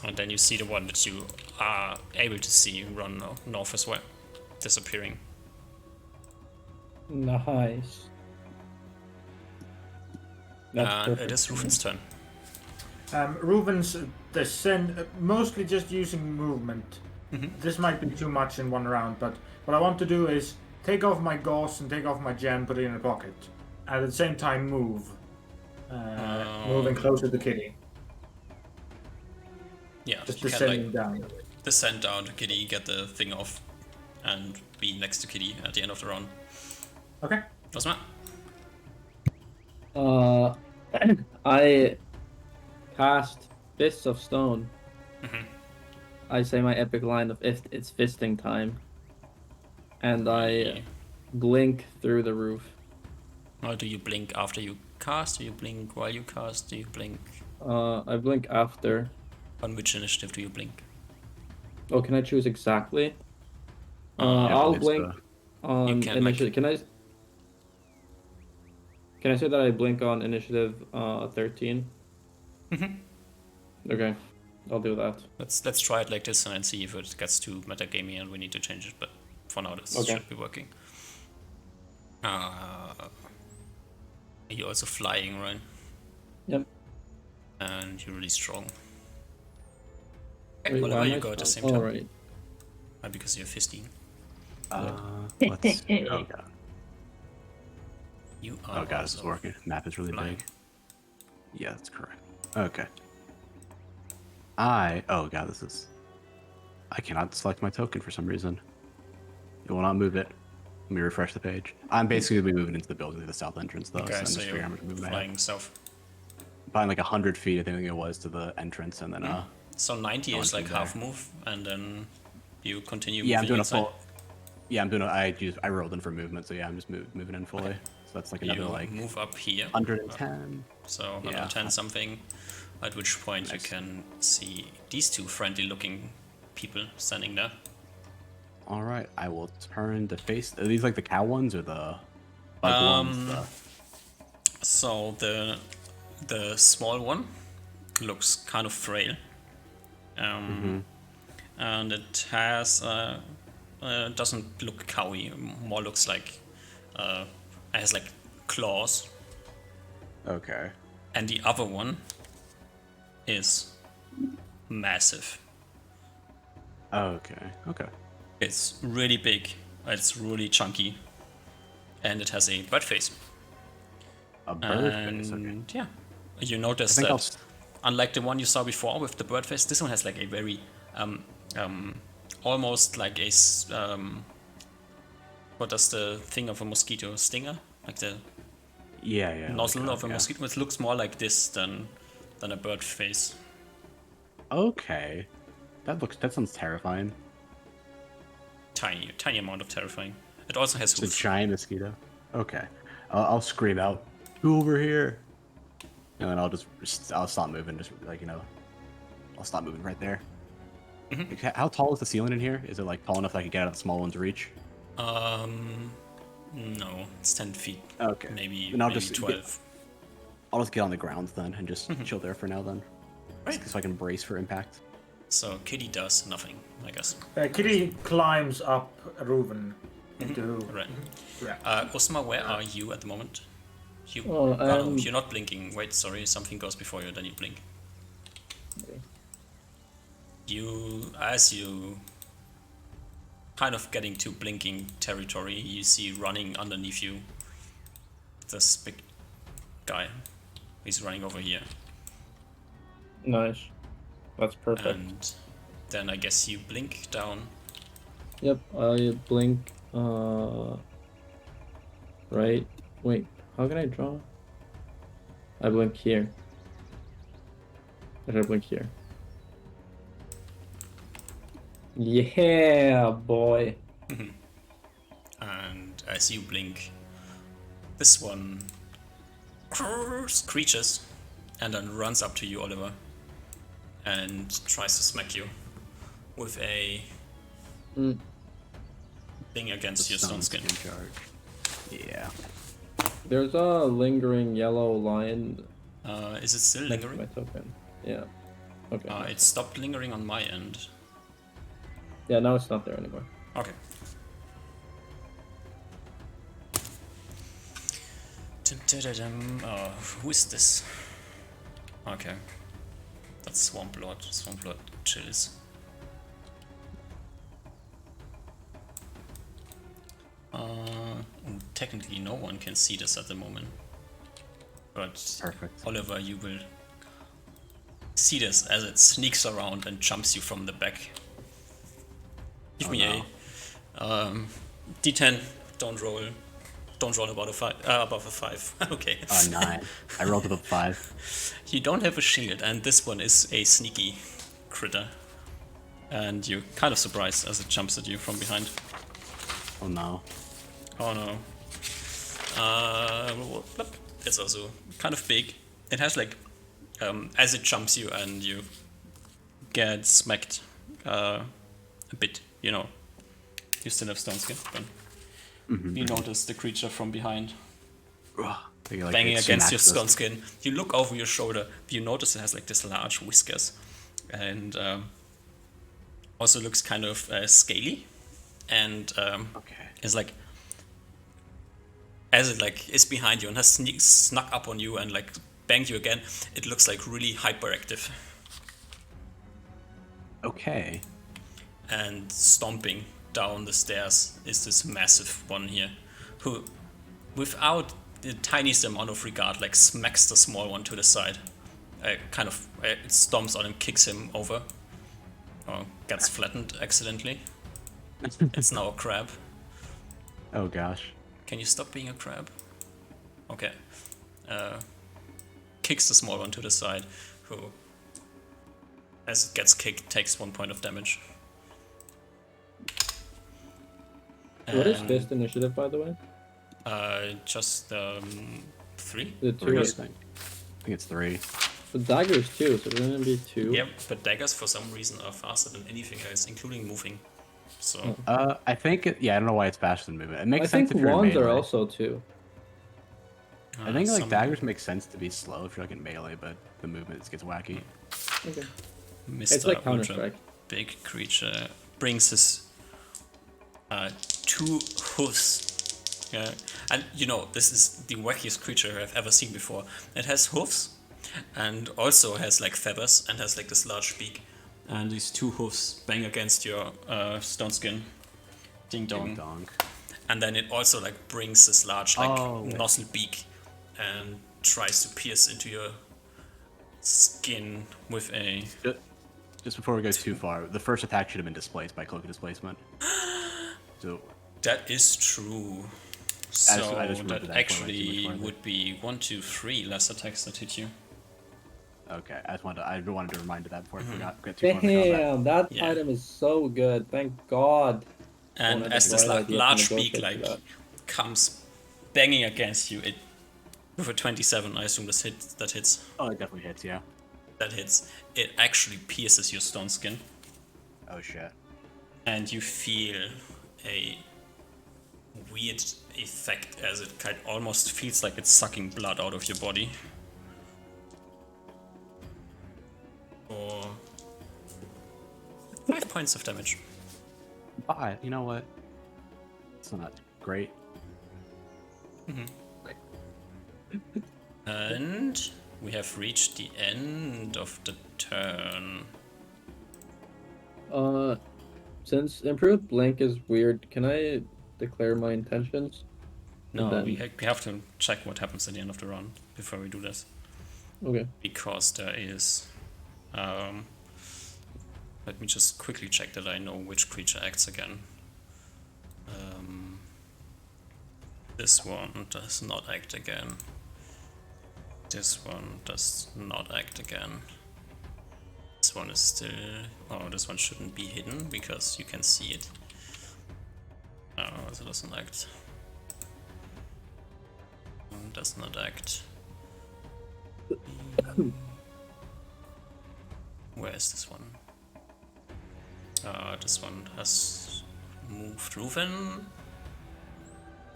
And then you see the one that you are able to see run north as well, disappearing. Nice. That's It perfect. is Rufin's turn. Reuven's descend, mostly just using movement. This might be too much in one round, but what I want to do is take off my gauze and take off my gem, put it in a pocket. At the same time, move. Moving closer to Kitty. Yeah, Just you can descending like down. descend down to Kitty, get the thing off, and be next to Kitty at the end of the round. Okay. Osma? I cast Fists of Stone. I say my epic line of if it's fisting time. And I blink through the roof. Or do you blink after you cast? Do you blink while you cast? Do you blink? I blink after. On which initiative do you blink? Oh, can I choose exactly? Yeah, I'll it's blink. on can, like- initiative. Can I say that I blink on initiative 13? Okay, I'll do that. Let's try it like this and then see if it gets too metagamey and we need to change it. But for now, this Okay. should be working. You're also flying, right? Yep. And you're really strong. Wait, why Oliver, am you I go at the strong? same time. Oh, right. Because you're 15. Let's see. Oh god. You are Oh god, this is also working. Map is really flying. big. Yeah, that's correct. Okay. Oh god, this is... I cannot select my token for some reason. It will not move it. Let me refresh the page. I'm basically moving into the building to the south entrance though, Okay, so I'm so just figuring you're how much movement I flying have. south. Probably like 100 feet, I think it was, to the entrance, and then So 90 Going is like from half there. move, and then you continue yeah, I'm moving doing a inside. full... Yeah, I'm doing a... I rolled in for movement, so yeah, I'm just moving in fully. Okay. So that's like another You like move up here. 110. So Yeah. 110 something, at which point you Nice. can see these two friendly looking people standing there. All right, I will turn to face... Are these like the cow ones or the bug ones? So the small one looks kind of frail, and it has doesn't look cowy. More looks like it has like claws, Okay. and the other one is massive. Okay. Okay. It's really big. It's really chunky, and it has a bird face. A bird And face. Okay. yeah, you I notice think that I'll... s- unlike the one you saw before with the bird face, this one has like a very almost like a what does the thing of a mosquito, stinger, like the Yeah. nozzle like, of a yeah. mosquito. It looks more like this than a bird face. Okay. That sounds terrifying. Tiny amount of terrifying. It also has It's a hooves. giant mosquito. Okay. I'll scream out, "Who over here?" And then I'll stop moving. Just like I'll stop moving right there. Like, how tall is the ceiling in here? Is it like tall enough that I can get out of the small one's reach? No, it's 10 feet. Okay. Maybe Then I'll maybe just 12. I'll just get on the ground then and just chill there for now then. Right. So I can brace for impact. So Kitty does nothing, I guess. Kitty climbs up Reuven into. Right. Yeah. Osma, where are you at the moment? You, Oh, no, you're not blinking. Wait, sorry, something goes before you, then you blink. Okay. As you kind of getting to blinking territory, you see running underneath you this big guy. He's running over here. Nice. That's perfect. And then I guess you blink down. Yep, I blink, right? Wait, how can I draw? I blink here. I should blink here. Yeah, boy. And as you blink, this one screeches and then runs up to you, Oliver, and tries to smack you with a thing against your stone skin. Charge. Yeah. There's a lingering yellow line Is it still next to my lingering? token. Yeah. Okay. It stopped lingering on my end. Yeah, now it's not there anymore. Okay. Oh, who is this? Okay. That's Swamp Lord. Swamp Lord chills. Technically no one can see this at the moment. But Perfect. Oliver, you will see this as it sneaks around and jumps you from the back. Give me a D10. Don't roll above a 5. Okay. 9. I rolled above 5. You don't have a shield, and this one is a sneaky critter. And you're kind of surprised as it jumps at you from behind. Oh no. Oh no. It's also kind of big. It has like, as it jumps you and you get smacked a bit, you still have stone skin, but Mhm. You notice the creature from behind They, like, banging it against your smacks stone skin. You look over your shoulder. You notice it has like this large whiskers, and also looks kind of scaly, and Okay. is like as it like is behind you and has snuck up on you and like banged you again. It looks like really hyperactive Okay. and stomping down the stairs is this massive one here, who, without the tiniest amount of regard, like smacks the small one to the side. It stomps on him, kicks him over, or gets flattened accidentally. It's now a crab. Oh gosh. Can you stop being a crab? Okay. Kicks the small one to the side, who, as it gets kicked, takes 1 point of damage. What is And, fist initiative, by the way? just 3? The Three, two. I think. I think it's 3. The daggers too, so it's gonna be 2. Yep, but daggers for some reason are faster than anything else, including moving. So I think I don't know why it's faster than movement. It makes I sense think if you're in wands are melee. also 2. I think like some daggers make sense to be slow if you're like in melee, but the movement just gets wacky. Okay. Mr. It's like Ultra Counter-Strike. Big creature brings his 2 hoofs. Yeah, and you know this is the wackiest creature I've ever seen before. It has hoofs, and also has like feathers, and has like this large beak. And these 2 hoofs bang against your stone skin. Ding dong. Ding dong. And then it also like brings this large like Oh. nozzle beak and tries to pierce into your skin with a Just before we go too far, the first attack should have been displaced by cloak of displacement. So that is true. So I just remembered that that actually point, would be 1, 2, 3 less attacks that hit you. okay, I wanted to remind you that before I forgot. Get too far into combat. Damn, that Yeah. item is so good. Thank God. And One of as the this Twilight, you have to large beak negotiate like for that. comes banging against you, it with a 27, I assume that hits. Oh, it definitely hits, yeah. That hits. It actually pierces your stone skin, Oh shit. and you feel a weird effect as it kind almost feels like it's sucking blood out of your body. For 5 points of damage. You know what? It's not great. And we have reached the end of the turn. Since improved blink is weird, can I declare my intentions? No, then- we have to check what happens at the end of the round before we do this. Okay. Because there is... let me just quickly check that I know which creature acts again. This one does not act again. This one does not act again. This one is still... Oh, this one shouldn't be hidden because you can see it. Oh, it doesn't act. Does not act. Where is this one? This one has moved. Ruven?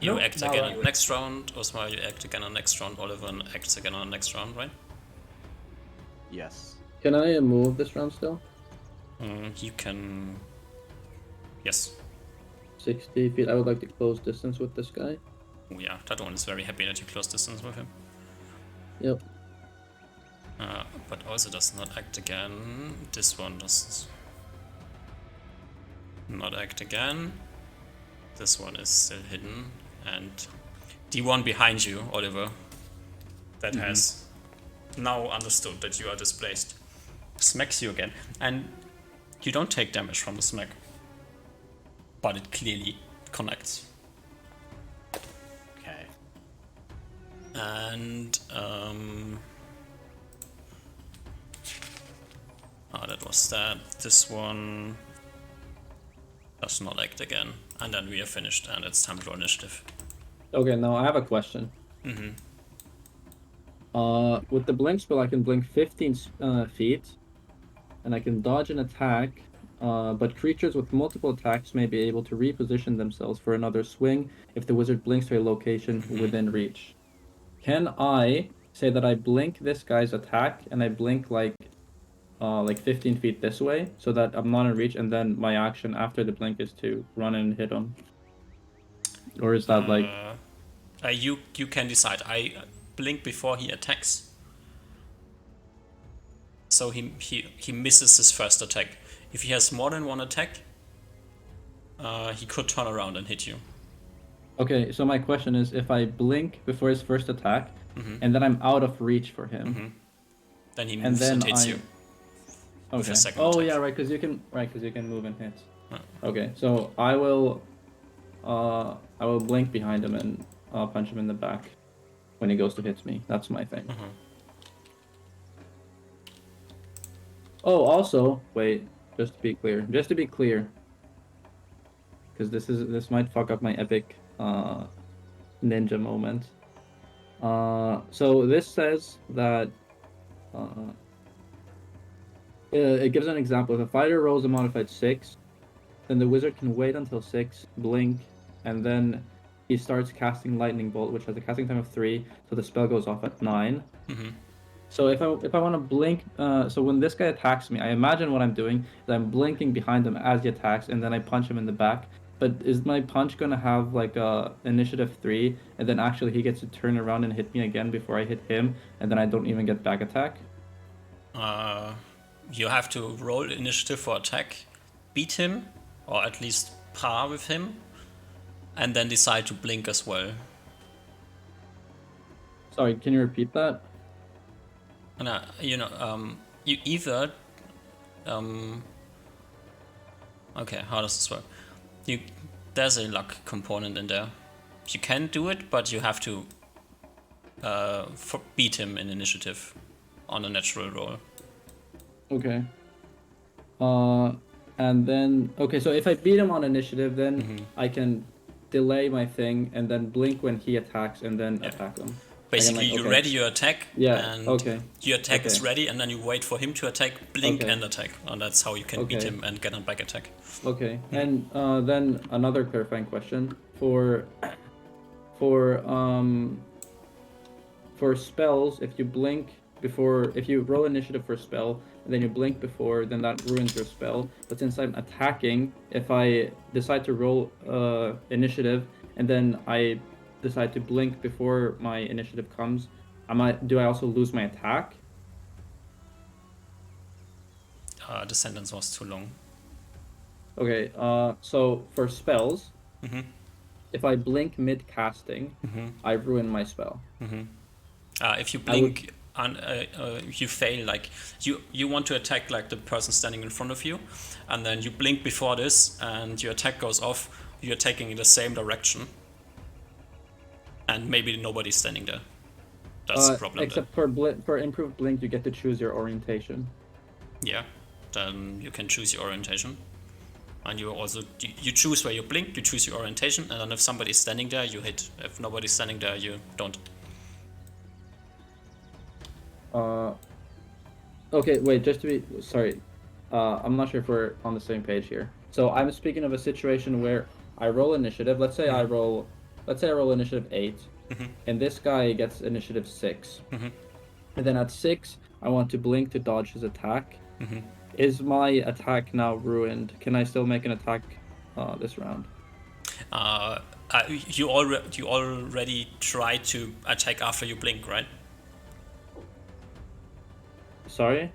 You Nope, act not again right. on next round. Osmar, you act again on next round. Oliver acts again on next round, right? Yes. Can I move this round still? You can... Yes. 60 feet. I would like to close distance with this guy. Oh, yeah, that one is very happy that you close distance with him. Yep. But also does not act again. This one does not act again. This one is still hidden. And the one behind you, Oliver, that has now understood that you are displaced, smacks you again. And you don't take damage from the smack, but it clearly connects. Okay. And that was that. This one does not act again, and then we are finished, and it's time to roll initiative. Okay, now I have a question. With the blink spell, I can blink 15 feet, and I can dodge an attack But creatures with multiple attacks may be able to reposition themselves for another swing if the wizard blinks to a location within reach. Can I say that I blink this guy's attack and I blink like 15 feet this way so that I'm not in reach, and then my action after the blink is to run and hit him? Or is that like... You can decide. I blink before he attacks. So he misses his first attack. If he has more than one attack, he could turn around and hit you. Okay, so my question is, if I blink before his first attack, and then I'm out of reach for him, then he moves and hits you. With Okay. a second Oh attack. yeah, right, because you can move and hit. Oh. Okay, so I will blink behind him and punch him in the back when he goes to hit me. That's my thing. Oh, also, wait, just to be clear, because this might fuck up my epic ninja moment. So this says that it gives an example. If a fighter rolls a modified 6, then the wizard can wait until 6, blink, and then he starts casting lightning bolt, which has a casting time of 3, so the spell goes off at 9. So if I want to blink, so when this guy attacks me, I imagine what I'm doing is I'm blinking behind him as he attacks, and then I punch him in the back. But is my punch gonna have like initiative 3, and then actually he gets to turn around and hit me again before I hit him, and then I don't even get back attack? You have to roll initiative for attack, beat him, or at least par with him, and then decide to blink as well. Sorry, can you repeat that? And you either okay, how does this work? There's a luck component in there. You can do it, but you have to beat him in initiative on a natural roll. Okay. And then so if I beat him on initiative, then I can delay my thing and then blink when he attacks and then attack him. Basically, you ready your attack, and your attack is ready, and then you wait for him to attack, blink, and attack. And that's how you can beat him and get a back attack. Okay, and then another clarifying question for spells. If you roll initiative for a spell and then you blink before, then that ruins your spell. But since I'm attacking, if I decide to roll initiative and then I decide to blink before my initiative comes, do I also lose my attack? The sentence was too long. Okay, so for spells, if I blink mid casting, I ruin my spell. If you blink you fail, like you want to attack like the person standing in front of you, and then you blink before this and your attack goes off, you're attacking in the same direction. And maybe nobody's standing there. That's the problem. Except for improved blink, you get to choose your orientation. Yeah, then you can choose your orientation, and you choose where you blink. You choose your orientation, and then if somebody's standing there, you hit. If nobody's standing there, you don't. Okay, wait. Just to be sorry, I'm not sure if we're on the same page here. So I'm speaking of a situation where I roll initiative. Let's say I roll initiative 8, and this guy gets initiative 6. And then at 6, I want to blink to dodge his attack. Is my attack now ruined? Can I still make an attack this round? You already tried to attack after you blink, right? Sorry?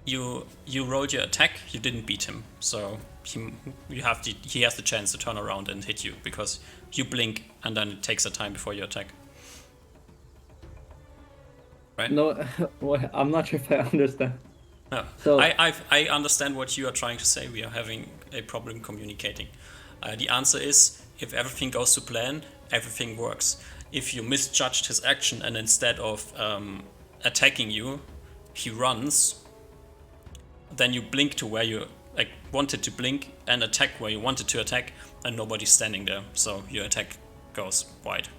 You rolled your attack, you didn't beat him, so he has the chance to turn around and hit you because you blink and then it takes a time before you attack. Right? No, I'm not sure if I understand. No. So I understand what you are trying to say. We are having a problem communicating. The answer is, if everything goes to plan, everything works. If you misjudged his action and instead of attacking you, he runs, then you blink to where you wanted to blink and attack where you wanted to attack, and nobody's standing there, so your attack goes wide.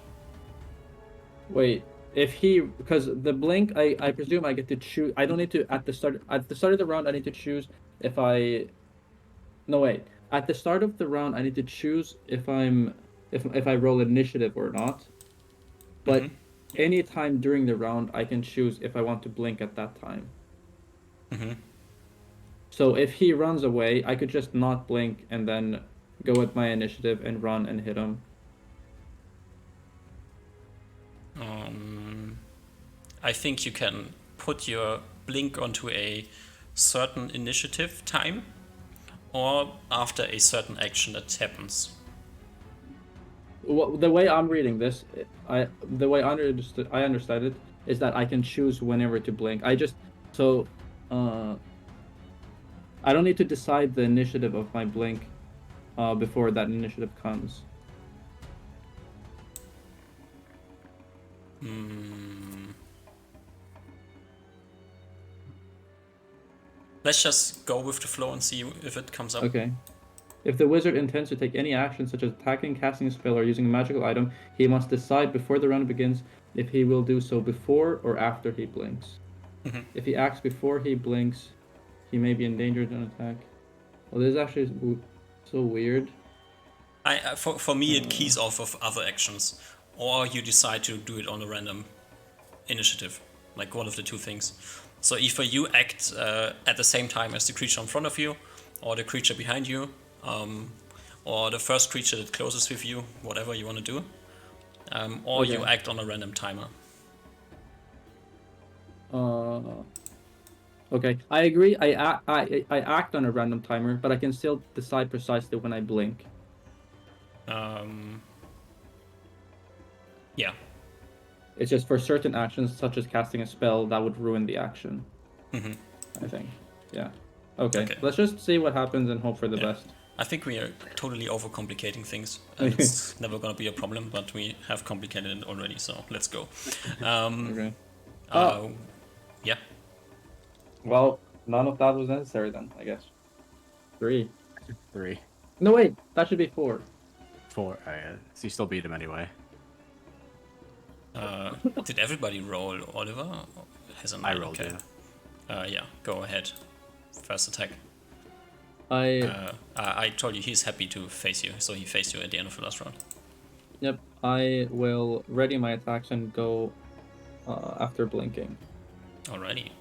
Wait, because the blink, I presume I get to choose. I don't need to at the start of the round. I need to choose if I No, wait. At the start of the round, I need to choose if I roll initiative or not. But Mhm. any time during the round, I can choose if I want to blink at that time. Mm-hmm. So if he runs away, I could just not blink and then go at my initiative and run and hit him. I think you can put your blink onto a certain initiative time, or after a certain action that happens. Well, the way I'm reading this, the way I understand it is that I can choose whenever to blink. Uh, I don't need to decide the initiative of my blink, before that initiative comes. Let's just go with the flow and see if it comes up. Okay. If the wizard intends to take any action, such as attacking, casting a spell, or using a magical item, he must decide before the round begins if he will do so before or after he blinks. Mhm. If he acts before he blinks, he may be endangered in attack. Well, this is actually so weird. For me, it keys off of other actions, or you decide to do it on a random initiative, like one of the two things. So either you act at the same time as the creature in front of you, or the creature behind you, or the first creature that closes with you, whatever you want to do, or you Okay. act on a random timer. Okay. I agree. I act on a random timer, but I can still decide precisely when I blink. Yeah. It's just for certain actions, such as casting a spell, that would ruin the action. Mhm. I think. Yeah. Okay. Okay. Let's just see what happens and hope for the Yeah. best. I think we are totally overcomplicating things, and it's never gonna be a problem, but we have complicated it already, so let's go. Okay. Yeah. Well, none of that was necessary then, I guess. 3. 3, No, wait. That should be 4. 4. So you still beat him anyway. Did everybody roll? Oliver has a 9. I rolled, okay. Yeah, go ahead. First attack. I told you he's happy to face you, so he faced you at the end of the last round. Yep. I will ready my attacks and go after blinking. Alrighty.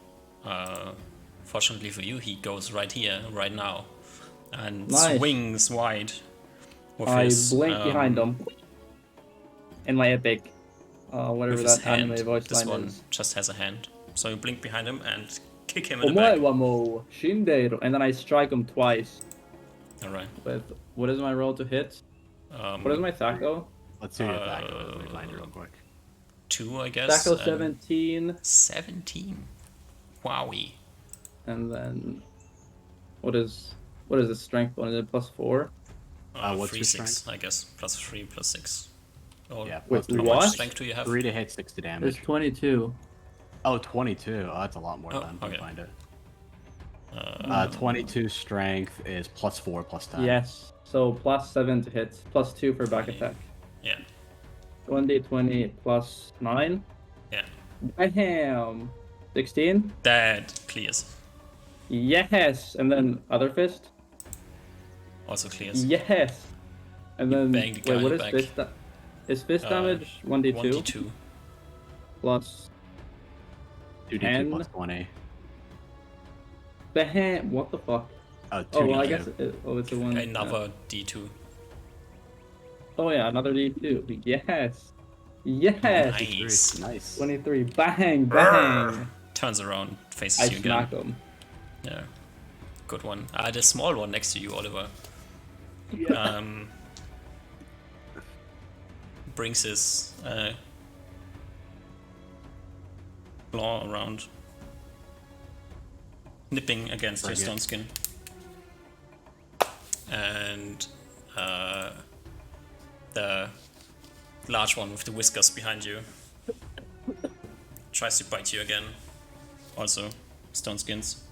Fortunately for you, he goes right here, right now, and Nice. swings wide. With I his, blink behind him. In my epic, whatever with his that anime hand. voice This line one is. just has a hand. So you blink behind him and kick him in the back. Omoe Shinderu. And then I strike him twice. Alright. With what is my roll to hit? What is my Thaco? Let's see your attack. Let me find it real quick. 2, I guess. Thaco and 17. 17. Wowie. And then what is the strength bonus? Is it +4? What's 3, your 6, strength? I guess. Plus 3, plus 6. Or Yeah. Wait, plus 3. how what? much strength do you have? 3 to hit, 6 to It's damage. 22. Oh, 22. Oh, that's a lot more Oh, then. Let me okay. find it. 22 strength is +4 plus 10. Yes. So +7 to hit, +2 for back 20. attack. Yeah. 1d20 plus 9. Yeah. Bam! 16. That clears. Yes! And then other fist. Also clears. Yes! And You then bang the guy wait, what in is the fist? Is fist damage 1d2 1d2. plus 2d2 10? plus 20. Bam! What the fuck? 2d2. Oh, well, I guess it's a one. Another d2. Oh yeah, another d2. Yes. Yes. Nice. Nice. 23. Bang! Bang! Turns around, faces I you smack again. him. Yeah. Good one. The small one next to you, Oliver. Yeah. Brings his claw around, nipping against your Bring it. stone skin. And the large one with the whiskers behind you tries to bite you again. Also, stone skins.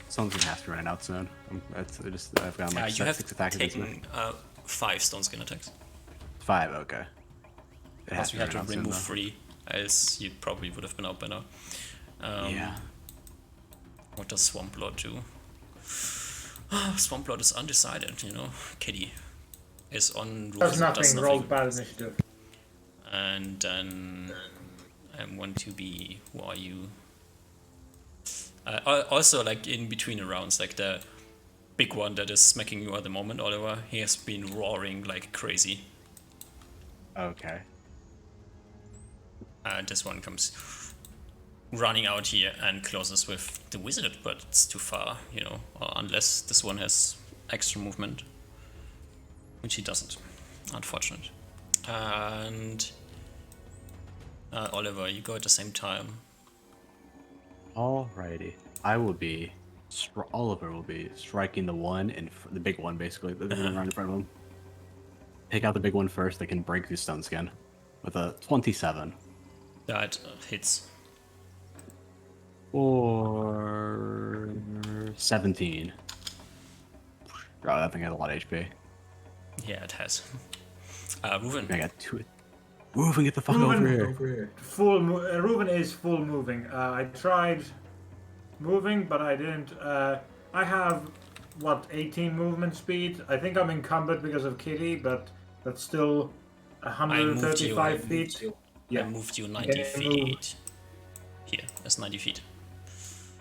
Someone's gonna have to run out soon. I've got my You have 6 attacks against me. taken 5 stone skin attacks. 5, okay. It Plus has you had run to out soon, remove though. 3, as you probably would have been out by now. Yeah. What does Swamp Lord do? Swampblood is undecided, you know. Kitty is on roof, Does so nothing. does Roll nothing. bad initiative. And then I want to be. Who are you? Also, like in between the rounds, like the big one that is smacking you at the moment, Oliver, he has been roaring like crazy. Okay. This one comes running out here and closes with the wizard, but it's too far, you know, or unless this one has extra movement, which he doesn't, unfortunate. And Oliver, you go at the same time. Alrighty. Oliver will be striking the one and the big one, basically, the one right in front of him. Take out the big one first. They can break through stone skin with a 27. That hits. Or 17. Oh, that thing has a lot of HP. Yeah, it has. Reuven. I got 2. Reuven, get the fuck over here. Reuven is full moving. I tried moving, but I didn't. I have, 18 movement speed? I think I'm encumbered because of Kitty, but that's still 135 feet. I moved you 90 feet. Here, that's 90 feet.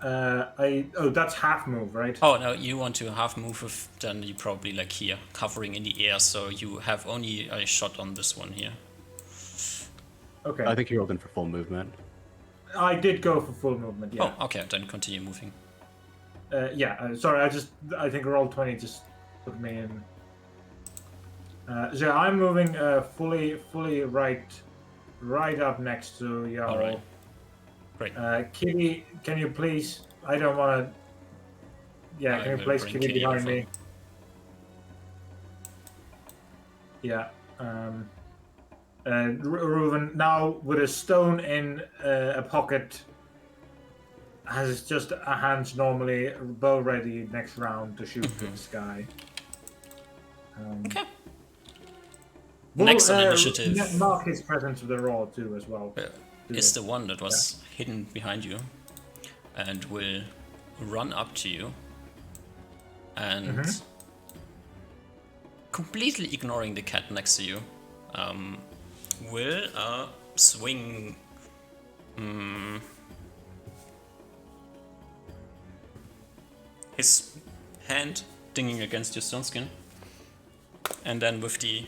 That's half move, right? Oh, no, you want to half move with, then you probably like here, covering in the air, so you have only a shot on this one here. Okay. I think you're open for full movement. I did go for full movement, yeah. Oh, okay, then continue moving. Sorry, I think roll 20 just put me in. So I'm moving fully right up next to Jarl. Alright. Great. Kitty, can you please? I don't want to. Yeah, can you will place bring Kitty Kitty behind over. me? Yeah. Reuven, now with a stone in a pocket, has just a hands normally, bow ready next round to shoot this guy. Okay. We'll, Next on initiative mark his presence with a roll too as well. is the one that was hidden behind you and will run up to you and completely ignoring the cat next to you, will swing his hand dinging against your stone skin, and then with the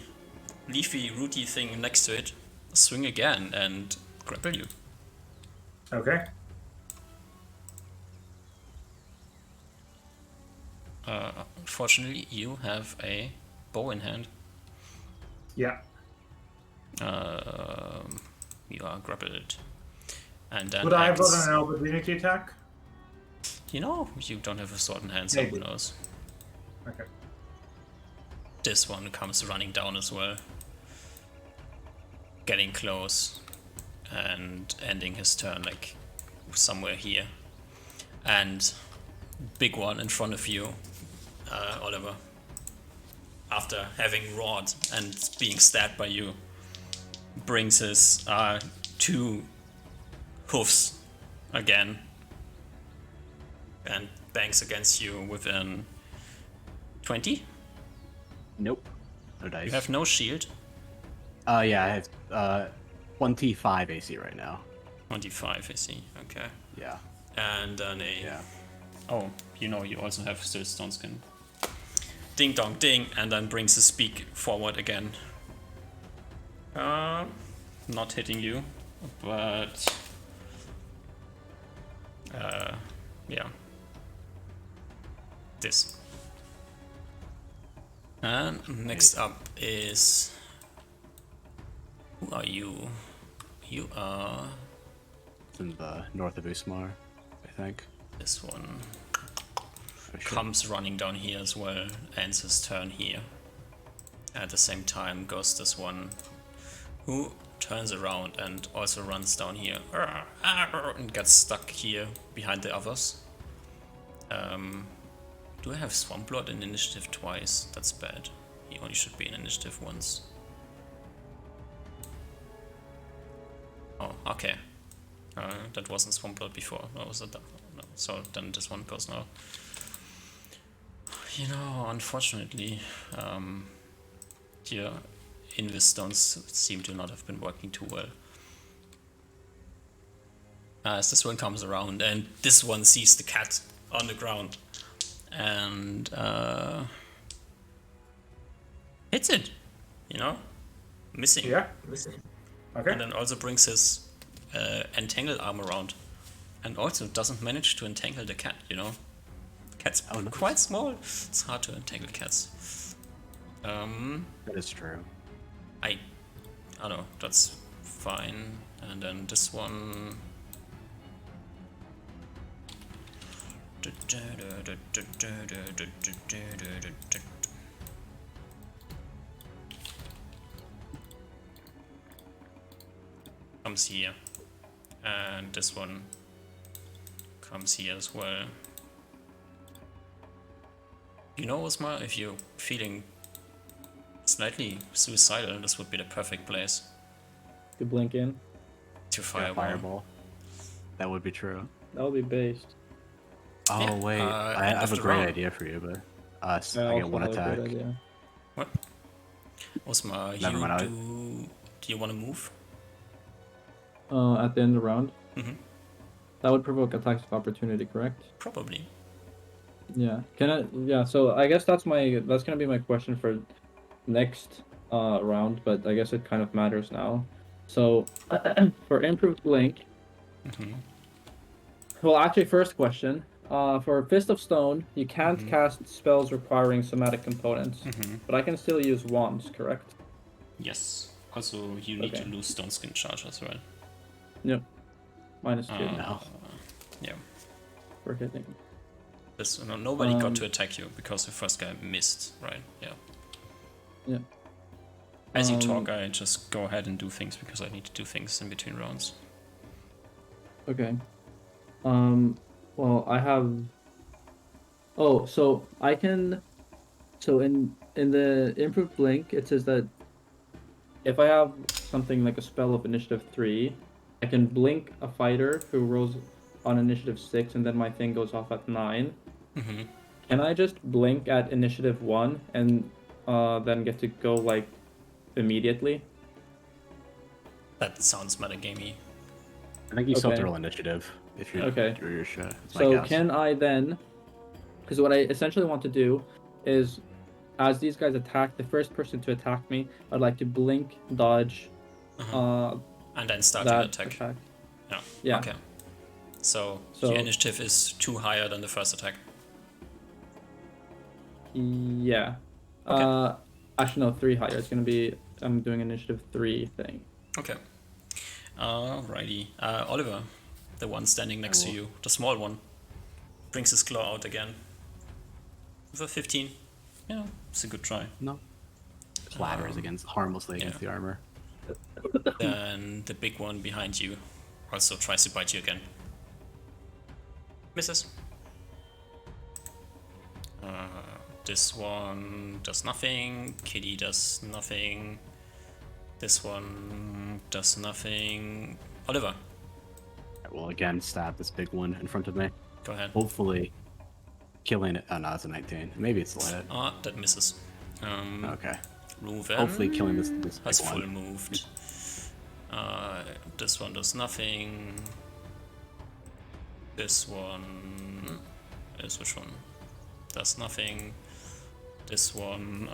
leafy rooty thing next to it, swing again and grapple you. Okay. Unfortunately, you have a bow in hand. Yeah. You are grappled. And then Would I have gotten an opportunity attack? You know, you don't have a sword in hand, so who Maybe. knows. Okay. This one comes running down as well. Getting close and ending his turn like somewhere here. And big one in front of you, Oliver, after having roared and being stabbed by you, brings his 2 hoofs again and bangs against you within 20. Nope. No dice. You have no shield. Yeah, I have 25 AC right now. 25, I see. Okay. Yeah. And then a... Yeah. Oh, you know, you also have still stone skin. Ding dong ding, and then brings his beak forward again. Not hitting you, but... yeah. This. And next up is... Who are you? You are... It's in the north of Usmar, I think. This one. For sure. Comes running down here as well, ends his turn here. At the same time goes this one, who turns around and also runs down here and gets stuck here behind the others. Do I have Swampblood in initiative twice? That's bad. He only should be in initiative once. Oh, okay. That wasn't Swampblood before. No, was it? No. So then this one goes now. You know, unfortunately, your invis stones seem to not have been working too well. As this one comes around, and this one sees the cat on the ground, and hits it, you know, missing. Yeah. Okay. And then also brings his entangle arm around, and also doesn't manage to entangle the cat, you know. The cat's Oh, nice. quite small. It's hard to entangle cats. That is true. I don't know, that's fine. And then this one. Comes here. And this one comes here as well. You know, Osmar, if you're feeling slightly suicidal, this would be the perfect place To blink in. to Yeah, fireball. fireball. That would be true. That would be based. Oh Yeah, wait, I end have of a the great round. idea for you, but I I get also one have a attack. good idea. What? Osmar, Never mind, do you want to move? At the end of the round. Mhm. That would provoke attacks of opportunity, correct? Probably. Yeah. Can I? Yeah. So I guess that's gonna be my question for next round, but I guess it kind of matters now. So for improved blink, Mhm. well, actually, first question. For Fist of Stone, you can't cast spells requiring somatic components, but I can still use wands, correct? Yes. Also, you need Okay. to lose stone skin charge as well. Yep. -2 No. Yeah. for hitting. This, no, nobody got Um, to attack you because the first guy missed, right? Yeah. Yeah. As you talk, I just go ahead and do things because I need to do things in between rounds. Okay. Well, I have. Oh, so I can. So in the improved blink, it says that if I have something like a spell of initiative 3, I can blink a fighter who rolls on initiative 6, and then my thing goes off at 9. Mm-hmm. Can I just blink at initiative 1 and then get to go like immediately? That sounds metagamey. I think you still have to Okay. roll initiative if you're Okay. your shit. So can I then? Because what I essentially want to do is, as these guys attack, the first person to attack me, I'd like to blink, dodge, And then start that your attack. Yeah. Yeah. Okay. So So- your initiative is 2 higher than the first attack. Yeah. Okay. Actually, no, 3 higher. It's gonna be. I'm doing initiative 3 thing. Okay. Alrighty. Oliver, the one standing next to will. you, the small one, brings his claw out again. With a 15. Yeah, it's a good try. No. Clatters harmlessly against the armor. Then the big one behind you also tries to bite you again. Misses. This one does nothing. Kitty does nothing. This one does nothing. Oliver, I will again stab this big one in front of me. go ahead. Hopefully killing it. Oh no, it's a 19. Maybe it's a hit. Ah, that misses. Okay. Reuven Hopefully killing this has big full one. moved. This one does nothing. This one is which one? Does nothing. This one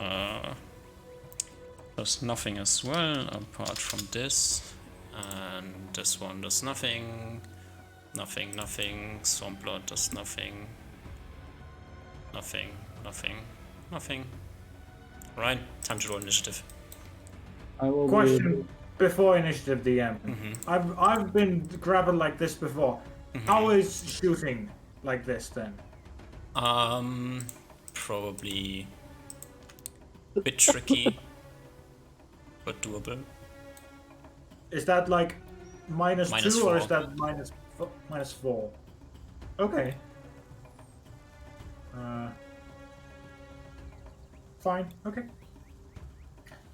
does nothing as well, apart from this. And this one does nothing. Nothing, nothing. Swampblood does nothing. Nothing, nothing, nothing. Right, time to roll initiative. I will. Question before initiative DM. I've been grappled like this before. How is shooting like this then? Probably a bit tricky, but doable. Is that like minus Minus 2 or is 4. that minus 4? Okay. Fine. Okay.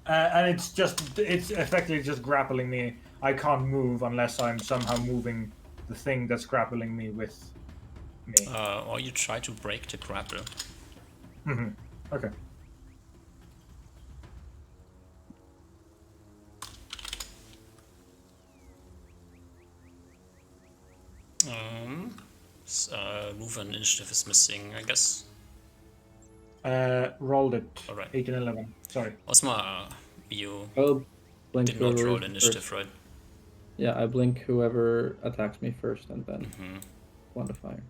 And it's effectively just grappling me. I can't move unless I'm somehow moving the thing that's grappling me with me. Or you try to break the grapple. Okay. Reuven initiative is missing, I guess. Rolled it. Alright. 8 and 11. Sorry. Osmar, you I'll blink did not whoever roll is initiative, first. right? Yeah, I blink whoever attacks me first and then quantifier.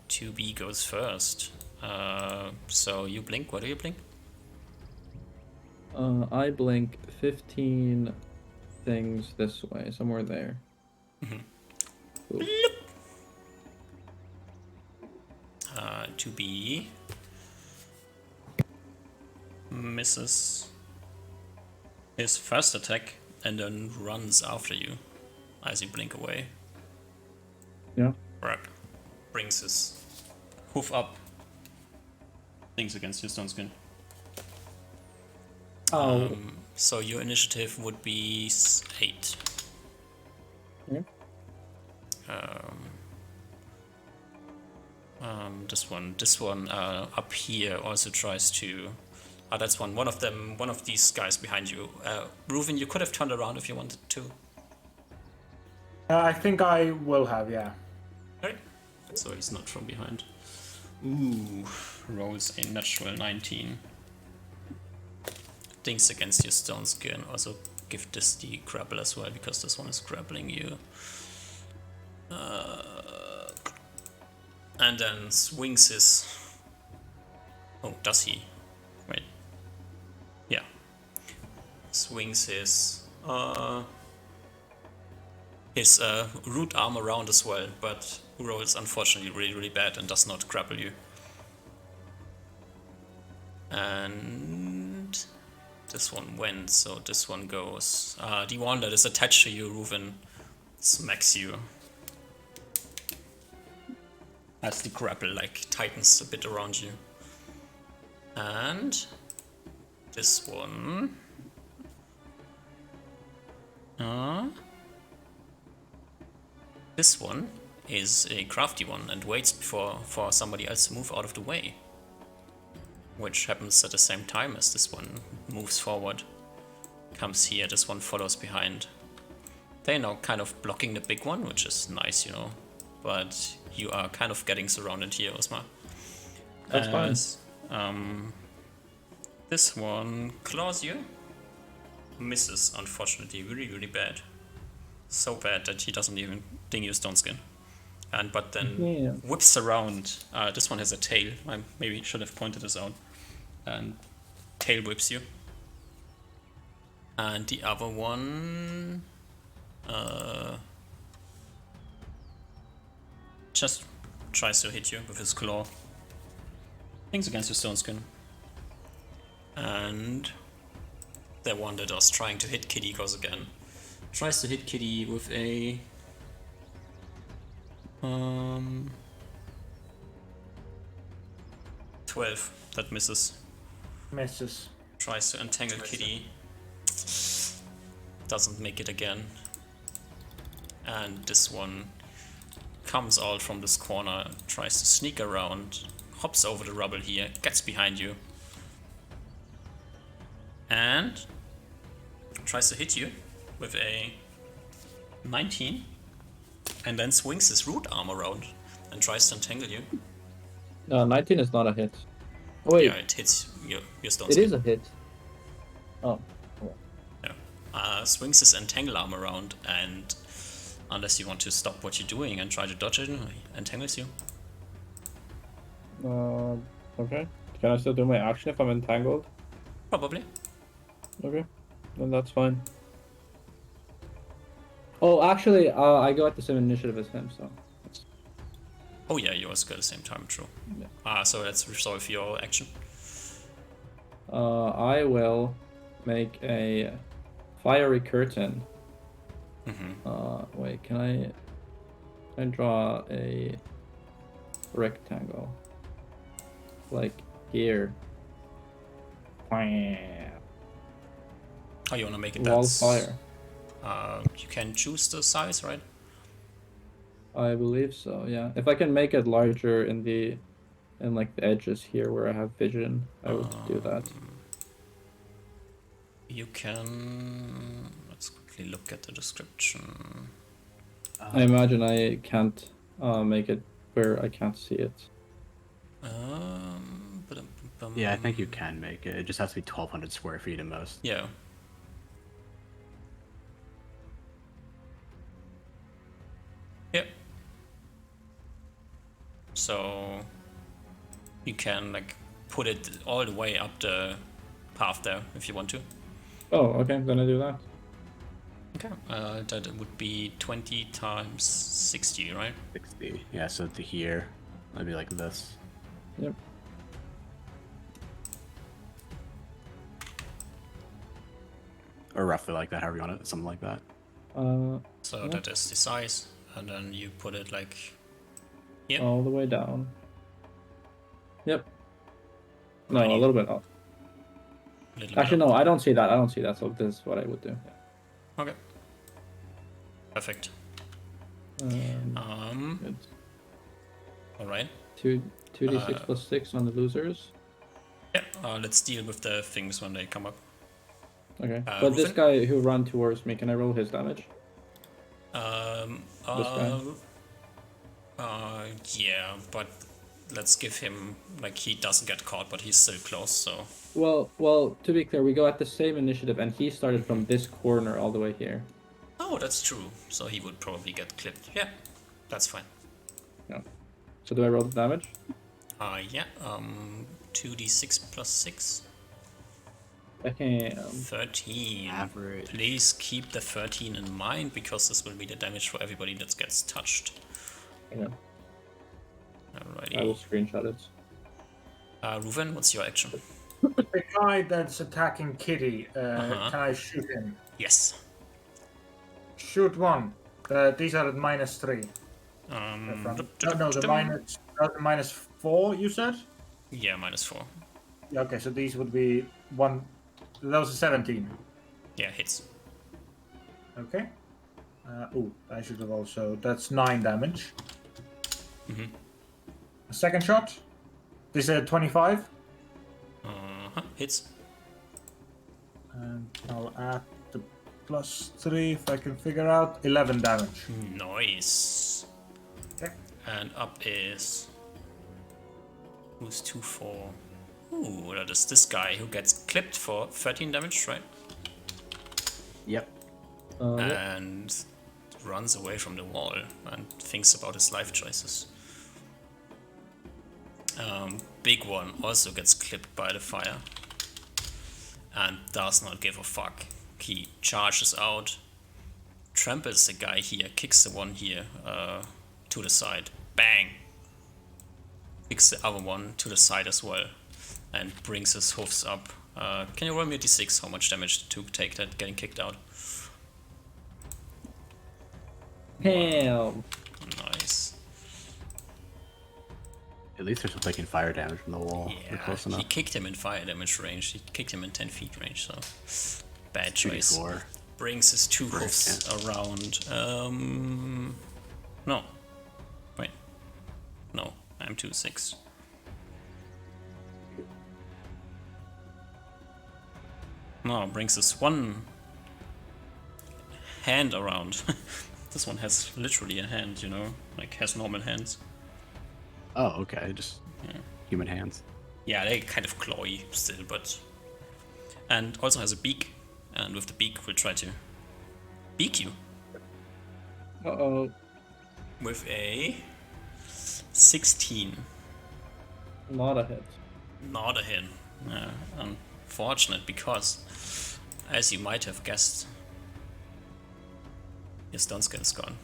2B goes first. So you blink. What do you blink? I blink 15 things this way, somewhere there. Cool. 2B misses his first attack and then runs after you as you blink away. Yeah. Brag brings his hoof up. Things against your stone skin. Oh. So your initiative would be 8. Yeah. This one up here also tries to. That's one. One of them. One of these guys behind you. Reuven, you could have turned around if you wanted to. I think I will have, yeah. Right. So he's not from behind. Ooh, rolls a natural 19. Things against your stone skin. Also give this the grapple as well because this one is grappling you. And then swings his. Oh, does he? Wait. Yeah. Swings his root arm around as well, but rolls unfortunately really bad and does not grapple you. And this one went, so this one goes. The one that is attached to you, Reuven, smacks you. As the grapple tightens a bit around you. And this one. This one is a crafty one and waits for somebody else to move out of the way. Which happens at the same time as this one moves forward. Comes here, this one follows behind. They're now kind of blocking the big one, which is nice, you know. But you are kind of getting surrounded here, Osmar. That's fine. This one claws you. Misses, unfortunately, really bad. So bad that he doesn't even ding you stone skin. But then whips around. This one has a tail. I maybe should have pointed this out. And tail whips you. And the other one just tries to hit you with his claw. Things against your stone skin. And the one that was trying to hit Kitty goes again. Tries to hit Kitty with a 12. That misses. Misses. Tries to entangle Kitty. Doesn't make it again. And this one comes out from this corner, tries to sneak around, hops over the rubble here, gets behind you. And tries to hit you with a 19. And then swings his root arm around and tries to entangle you. 19 is not a hit. Oh, wait. Yeah, it hits your stone It skin. is a hit. Oh. Yeah. Swings his entangle arm around, and unless you want to stop what you're doing and try to dodge it, entangles you. Okay. Can I still do my action if I'm entangled? Probably. Okay. Then that's fine. Oh, actually, I go at the same initiative as him, so. Oh yeah, you also go at the same time, true. Yeah. So let's resolve your action. I will make a fiery curtain. Wait, can I draw a rectangle? Like here. Oh, you wanna make it Wall that's fire. You can choose the size, right? I believe so, yeah. If I can make it larger in the in like the edges here where I have vision, I would do that. You can. Let's quickly look at the description. I imagine I can't make it where I can't see it. Yeah, I think you can make it. It just has to be 1,200 square feet at most. Yeah. Yep. So you can like put it all the way up the path there if you want to. Oh, okay, then I do that. Okay. That would be 20 times 60, right? 60. Yeah, so to here, that'd be like this. Yep. Or roughly like that, however you want it, something like that. So Yeah. that is the size, and then you put it like here. All the way down. Yep. No, Tiny. a little bit up. Little bit Actually, up. no, I don't see that. I don't see that. So this is what I would do. Okay. Perfect. Good. All right. 2d6 plus 6 on the losers. Yeah. Let's deal with the things when they come up. Okay. But this Rufin? guy who ran towards me, can I roll his damage? This guy? Yeah, but let's give him like he doesn't get caught, but he's still close. So Well, to be clear, we go at the same initiative, and he started from this corner all the way here. oh, that's true. So he would probably get clipped. Yeah, that's fine. Yeah. So do I roll the damage? Yeah. 2d6 plus 6. Okay. 13. Average. Please keep the 13 in mind because this will be the damage for everybody that gets touched. Yeah. Alrighty. I will screenshot it. Ruven, what's your action? The guy that's attacking Kitty, Uh-huh. can I shoot him? Yes. Shoot one. These are at -3. No, the -4 you said? Yeah, -4. Yeah, okay, so these would be one. Those are 17. Yeah, hits. Okay. I should have also. That's 9 damage. Mhm. A second shot. This is 25. Hits. And I'll add the +3 if I can figure out. 11 damage. Nice. Okay. And up is who's 2-4. Ooh, that is this guy who gets clipped for 13 damage, right? Yep. Yep. And runs away from the wall and thinks about his life choices. Big one also gets clipped by the fire and does not give a fuck. He charges out, tramples the guy here, kicks the one here to the side, bang! Kicks the other one to the side as well and brings his hoofs up. Can you roll me a d6 how much damage to take that getting kicked out? Damn. Nice. At least they're still taking fire damage from the wall. They're Yeah, close he enough. kicked him in fire damage range. He kicked him in 10 feet range, so bad choice. 2d4. Brings his two hoofs around. No. Wait. No, I'm 2-6. No, brings his one hand around. This one has literally a hand, you know, like has normal hands. Oh, okay. Just human hands. Yeah, they're kind of clawy still, but... And also has a beak, and with the beak we'll try to beak you. Uh-oh. With a 16. Not a hit. Not a hit. Unfortunate, because, as you might have guessed, your stun skill is gone.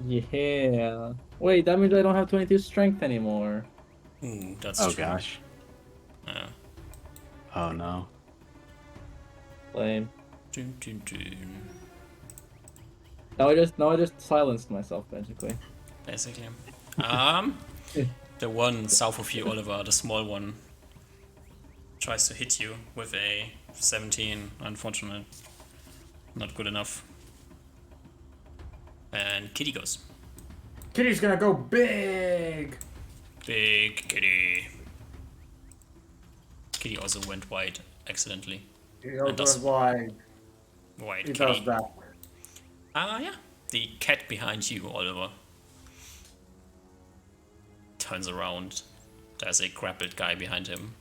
Yeah. Wait, that means I don't have 22 strength anymore. Ooh, that's Oh true. gosh. Oh no. Lame. Dun, dun, dun. Now I just silenced myself basically. Basically. The one south of you, Oliver, the small one, tries to hit you with a 17. Unfortunate. Not good enough. And Kitty goes. Kitty's gonna go big. Big kitty. Kitty also went wide accidentally. He And does- goes wide. Wide He kitty. does that. Yeah. The cat behind you, Oliver, turns around. There's a grappled guy behind him.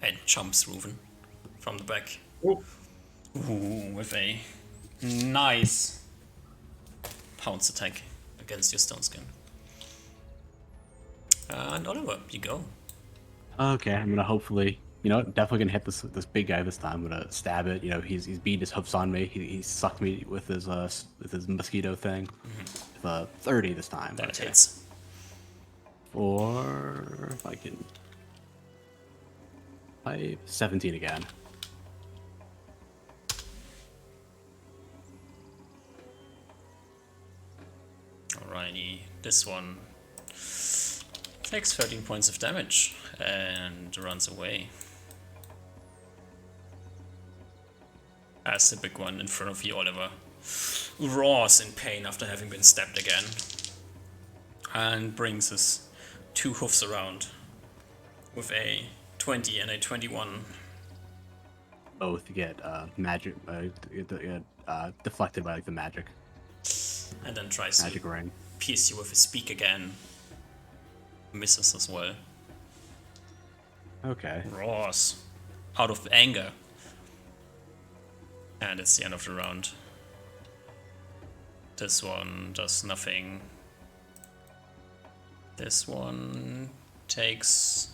And jumps Reuven from the back. Ooh. Ooh, with a nice pounce attack against your stone skin. And Oliver, you go. Okay, I'm gonna hopefully, definitely gonna hit this big guy this time. I'm gonna stab it. He's beat his hoofs on me. He sucked me with his mosquito thing. With a 30 this time. That Okay. hits. Or if I can, 17 again. Alrighty, this one takes 13 points of damage and runs away. As the big one in front of you, Oliver, roars in pain after having been stabbed again. And brings his 2 hoofs around with a 20 and a 21. Both get magic, deflected by like the magic And then tries magic to ring. pierce you with his beak again. Misses as well. Okay. Roars out of anger. And it's the end of the round. This one does nothing. This one takes...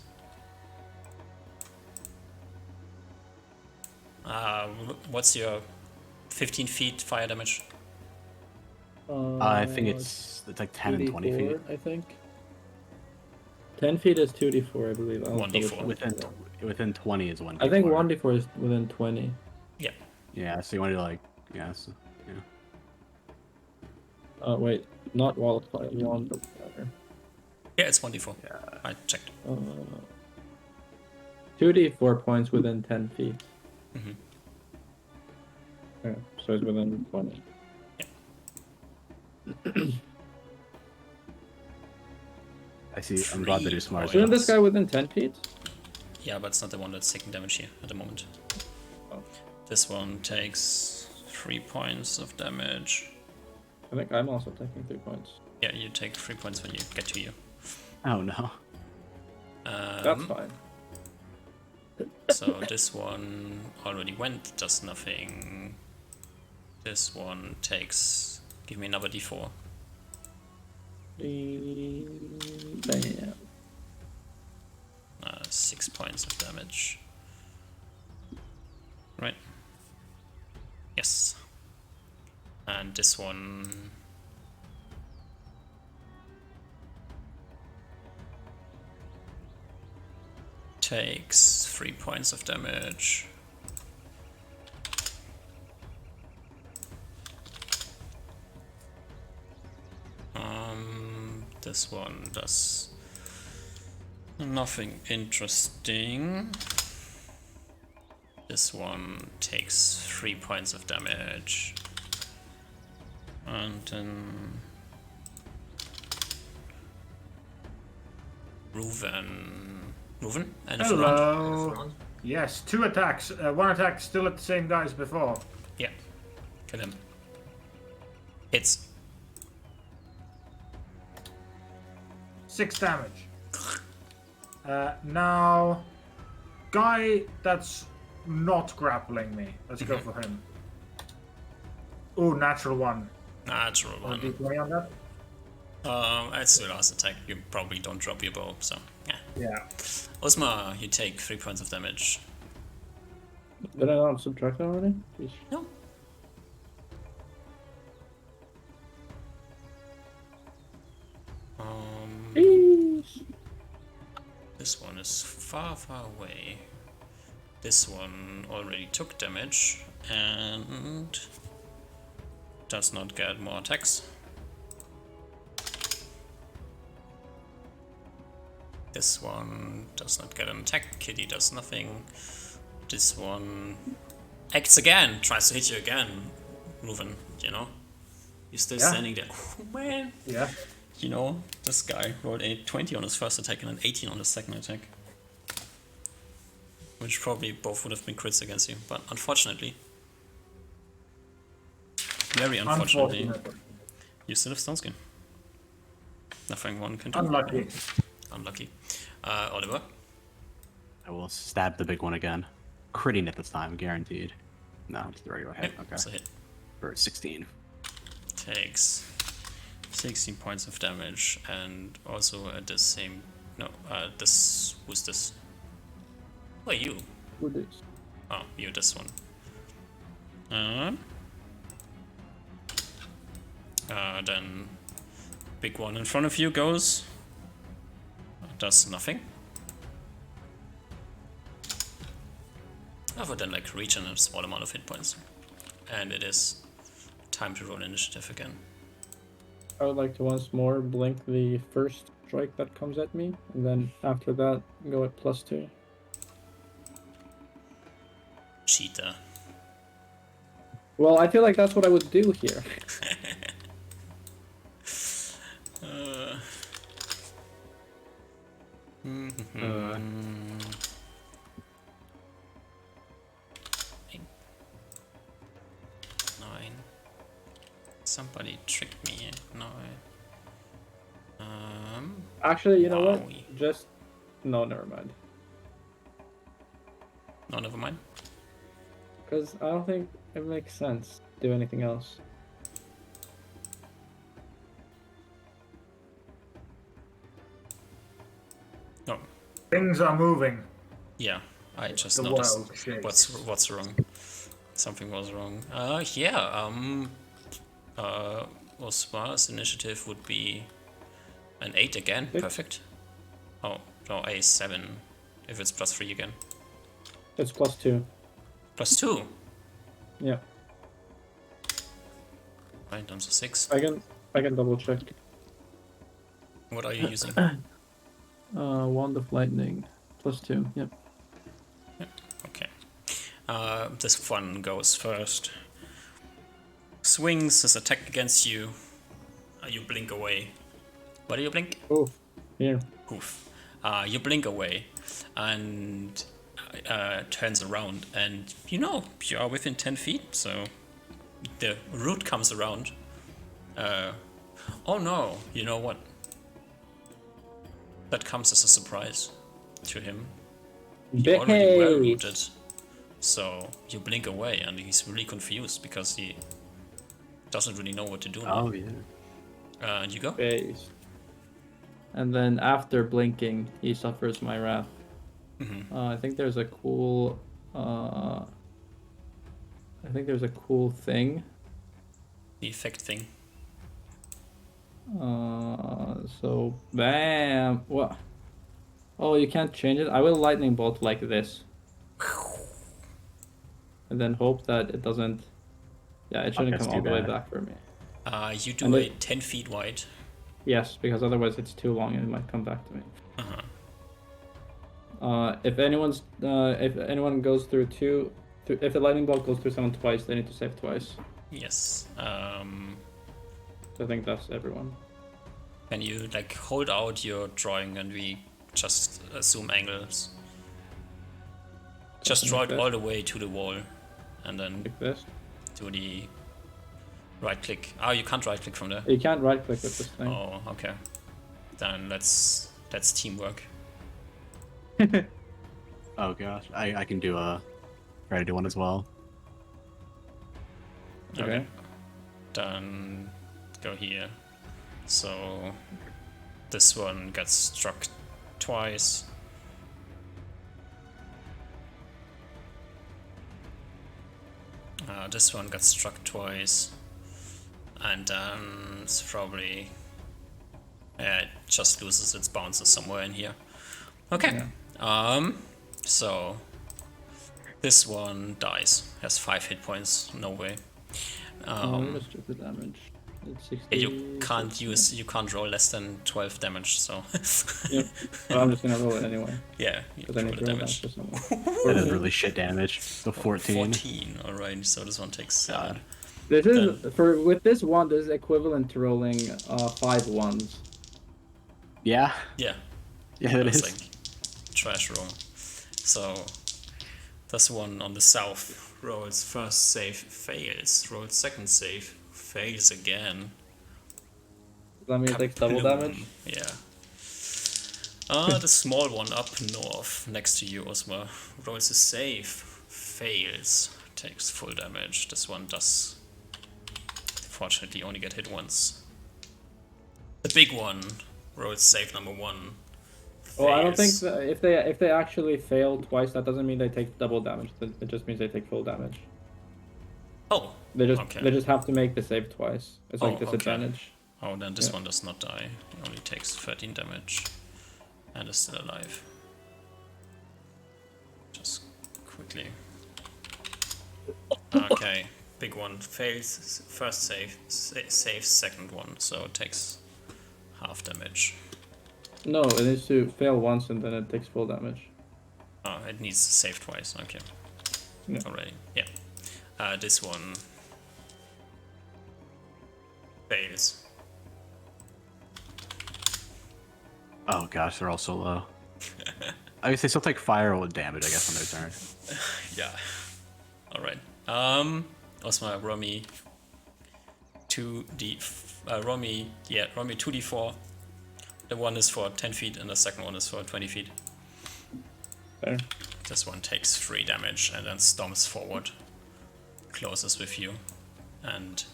what's your 15 feet fire damage? I think it's like 10 and 20 feet. 2d4, I think. 10 feet is 2d4, I believe. I'll 1d4. double check. Within 20 is 1d4. I think 1d4 is within 20. Yeah. Yeah, so you want to like, yeah, so, yeah. Wait, not wall of fire, wand of fire. Yeah, it's 1d4. Yeah. I checked. 2d4 points within 10 feet. Mhm. Yeah, so it's within 20. I see. I'm glad that you're smart. Three Isn't this guy within 10 feet? Yeah, but it's not the one that's taking damage here at the moment. Oh. This one takes 3 points of damage. I think I'm also taking 3 points. Yeah, you take 3 points when you get to you. Oh no. That's fine. So this one already went, does nothing. This one takes... Give me another d4. Bam. 6 points of damage. Right. Yes. And this one... takes 3 points of damage. This one does nothing interesting. This one takes 3 points of damage. And then Reuven, end of the round. Hello. Yes, 2 attacks. 1 attack still at the same guy as before. Yeah, kill him. Hits. 6 damage. Now, guy that's not grappling me. Let's go for him. Ooh, natural 1. Natural one. D20 on that? It's your last attack. You probably don't drop your bow, so yeah. Yeah. Osma, you take 3 points of damage. Did I not subtract that already? Jeez. No. Jeez. This one is far, far away. This one already took damage and does not get more attacks. This one does not get an attack. Kitty does nothing. This one acts again, tries to hit you again, Reuven, you know? You're still Yeah. standing there. Oh, man. Yeah. you know, this guy rolled a 20 on his first attack and an 18 on his second attack. Which probably both would have been crits against you, but unfortunately, very unfortunately, you still have Stone Skin. Nothing one can do. Unlucky. Unlucky. Oliver? I will stab the big one again. Critting it this time, guaranteed. No, it's the regular hit. Yep, Okay. it's a hit. For 16. Takes 16 points of damage, and also at the same... No, this... Who's this? Oh, you. Who this? Oh, you, this one. Then big one in front of you goes. Does nothing. Other than like reaching a small amount of hit points. And it is time to roll initiative again. I would like to once more blink the first strike that comes at me, and then after that go at +2. Cheetah. Well, I feel like that's what I would do here. Nine. Somebody tricked me. No. Actually, you know what? Wowie. Just no, never mind. No, never mind. Because I don't think it makes sense to do anything else. No. Things are moving. Yeah, I just The noticed world shakes. what's wrong. Something was wrong. Osmar's initiative would be an 8 again. Six. Perfect. Oh, no, a 7 if it's +3 again. It's +2. +2. Yeah, Right, down to 6. I can double check. What are you using? Wand of Lightning, +2. Yep. Okay. This one goes first. Swings his attack against you. You blink away. What do you blink? Oh, here. Poof. You blink away and turns around, and you know you are within 10 feet, so the root comes around. Oh no, you know what? That comes as a surprise to him. You already were rooted. So you blink away, and he's really confused because he doesn't really know what to do now. Oh, yeah. And you go? Base. And then after blinking, he suffers my wrath. I think there's a cool. I think there's a cool thing. The effect thing. So bam. What? Oh, you can't change it. I will lightning bolt like this, and then hope that it doesn't. Yeah, it shouldn't That's come all too the way bad. back for me. You do And a it- 10 feet wide. Yes, because otherwise it's too long and it might come back to me. Uh-huh. If anyone goes through if the lightning bolt goes through someone twice, they need to save twice. Yes. So I think that's everyone. Can you like hold out your drawing and we just assume angles? Just Something draw like it that. all the way to the wall, and then Like this. do the right click. Oh, you can't right click from there. You can't right click with this thing. Oh, okay. Then that's teamwork. Oh gosh, I can do try to do one as well. Okay. Then go here. So this one gets struck twice. This one got struck twice, and then it's probably it just loses its bounces somewhere in here. Okay. So this one dies. Has 5 hit points. No way. Let's check the damage. It's 60. You can't roll less than 12 damage. So Yep. But I'm just gonna roll it anyway. yeah, you Because I roll need the to roll that damage. for someone. That is really shit damage. So 14. 14. All right. So this one takes 7. This is with this one. This is equivalent to rolling 5 ones. Yeah. Yeah, Yeah, it it's is. like trash roll. So this one on the south rolls first save, fails. Rolls second save, fails again. Does that mean it takes double Kaploom. damage? Yeah. The small one up north next to you, Osma, rolls a save, fails, takes full damage. This one does, fortunately, only get hit once. The big one rolls save number 1. Well, I don't think fails. that if they actually fail twice, that doesn't mean they take double damage. It just means they take full damage. Oh, They okay. just have to make the save twice. It's like Okay. disadvantage. Oh, then this Yeah. one does not die. He only takes 13 damage and is still alive. Just quickly. Okay, big one fails first save, saves second one, so it takes half damage. No, it needs to fail once and then it takes full damage. Oh, it needs to save twice. Okay. Yeah. Already. Yeah. This one fails. Oh gosh, they're all so low. I guess they still take fire damage, I guess, on their turn. Yeah. Alright. Osma, Romy 2d4. The one is for 10 feet and the second one is for 20 feet. Fair. This one takes 3 damage and then stomps forward, closes with you, and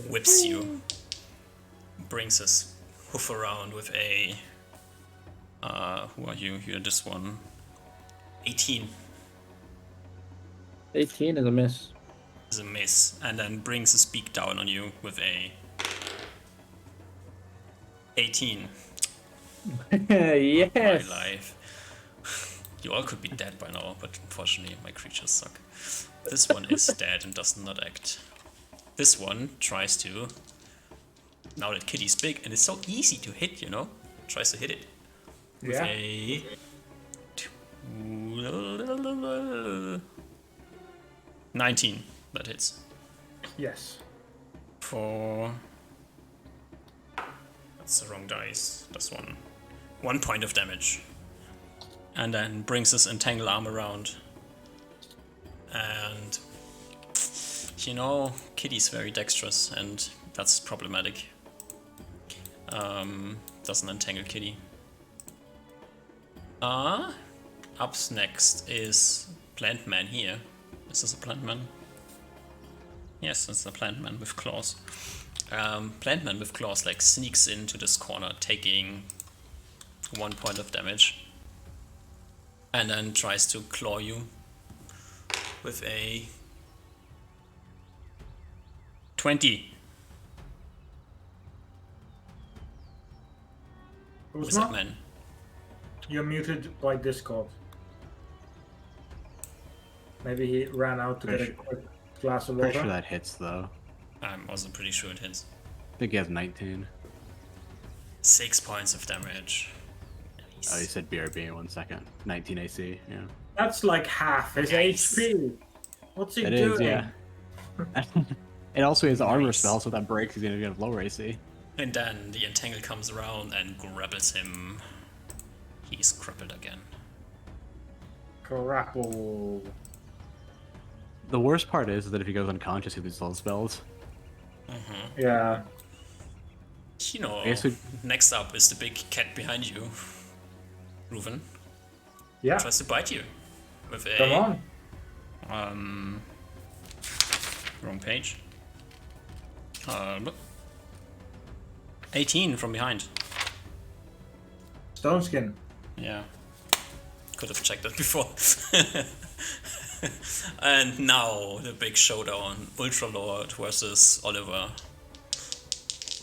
whips you. Brings his hoof around with a. Who are you? You're this one. 18 18 is a miss. is a miss, and then brings his beak down on you with a 18. Yes. My life. You all could be dead by now, but unfortunately my creatures suck. This one is dead and does not act. This one tries to. Now that Kitty's big and it's so easy to hit, you know, tries to hit it with Yeah. a 19. That hits Yes. for. That's the wrong dice. That's 1 point of damage. And then brings his entangle arm around. And you know, Kitty's very dexterous, and that's problematic. Doesn't entangle Kitty. Up next is Plant Man here. Is this a Plant Man? Yes, it's a Plant Man with claws. Plant Man with claws like sneaks into this corner, taking 1 point of damage. And then tries to claw you with a 20. Wizard Uzma, Man. you're muted by Discord. Maybe he ran out to get a Pretty quick glass of Pretty water. sure that hits though. I'm also pretty sure it hits. I think he has 19. 6 points of damage. Nice. Oh, you said BRB in 1 second. 19 AC, yeah. That's like half his Nice. HP. What's he It doing? is, yeah. It also has armor Nice. spell, so if that breaks, he's gonna get lower AC. And then the entangle comes around and grabbles him. He's crippled again. Grapple. The worst part is that if he goes unconscious, he loses all his spells. Yeah. You know, I guess we- next up is the big cat behind you. Reuven Yeah. tries to bite you with a Come on. Wrong page. Look. 18 from behind. Stone skin. Yeah. Could have checked that before. And now the big showdown. Ultra Lord versus Oliver.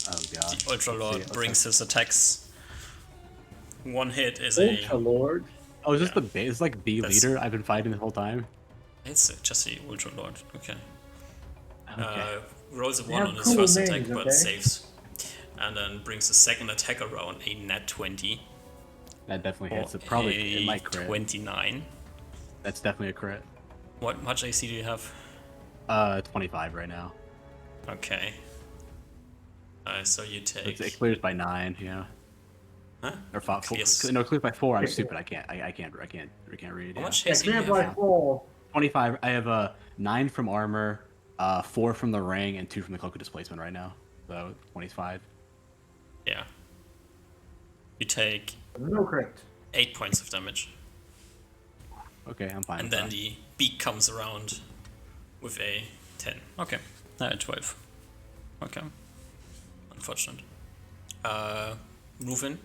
Oh god. The Ultra Lord Let's see, brings his attacks. One hit is Ultra a. Lord. Oh, is this the base? It's like the That's- leader I've been fighting the whole time? It's just a Ultra Lord. Okay. Okay. Rolls a 1 have on his cool first names, attack, but okay? saves. And then brings the second attack around, a nat 20. That definitely Or hits. It probably a it might crit. 29. That's definitely a crit. What much AC do you have? 25 right now. Okay. So you take. It clears by 9, yeah. Huh? Or four, Clears. no, clear by 4. I'm stupid. I can't read. How Yeah. much Yeah, haste do you clear by have? 4. 25. I have 9 from armor, 4 from the ring, and 2 from the cloak of displacement right now. So 25. Yeah. You take No crit. 8 points of damage. Okay, I'm fine. And with then that. the beak comes around with a 10. Okay. 12. Okay. Unfortunate. Reuven?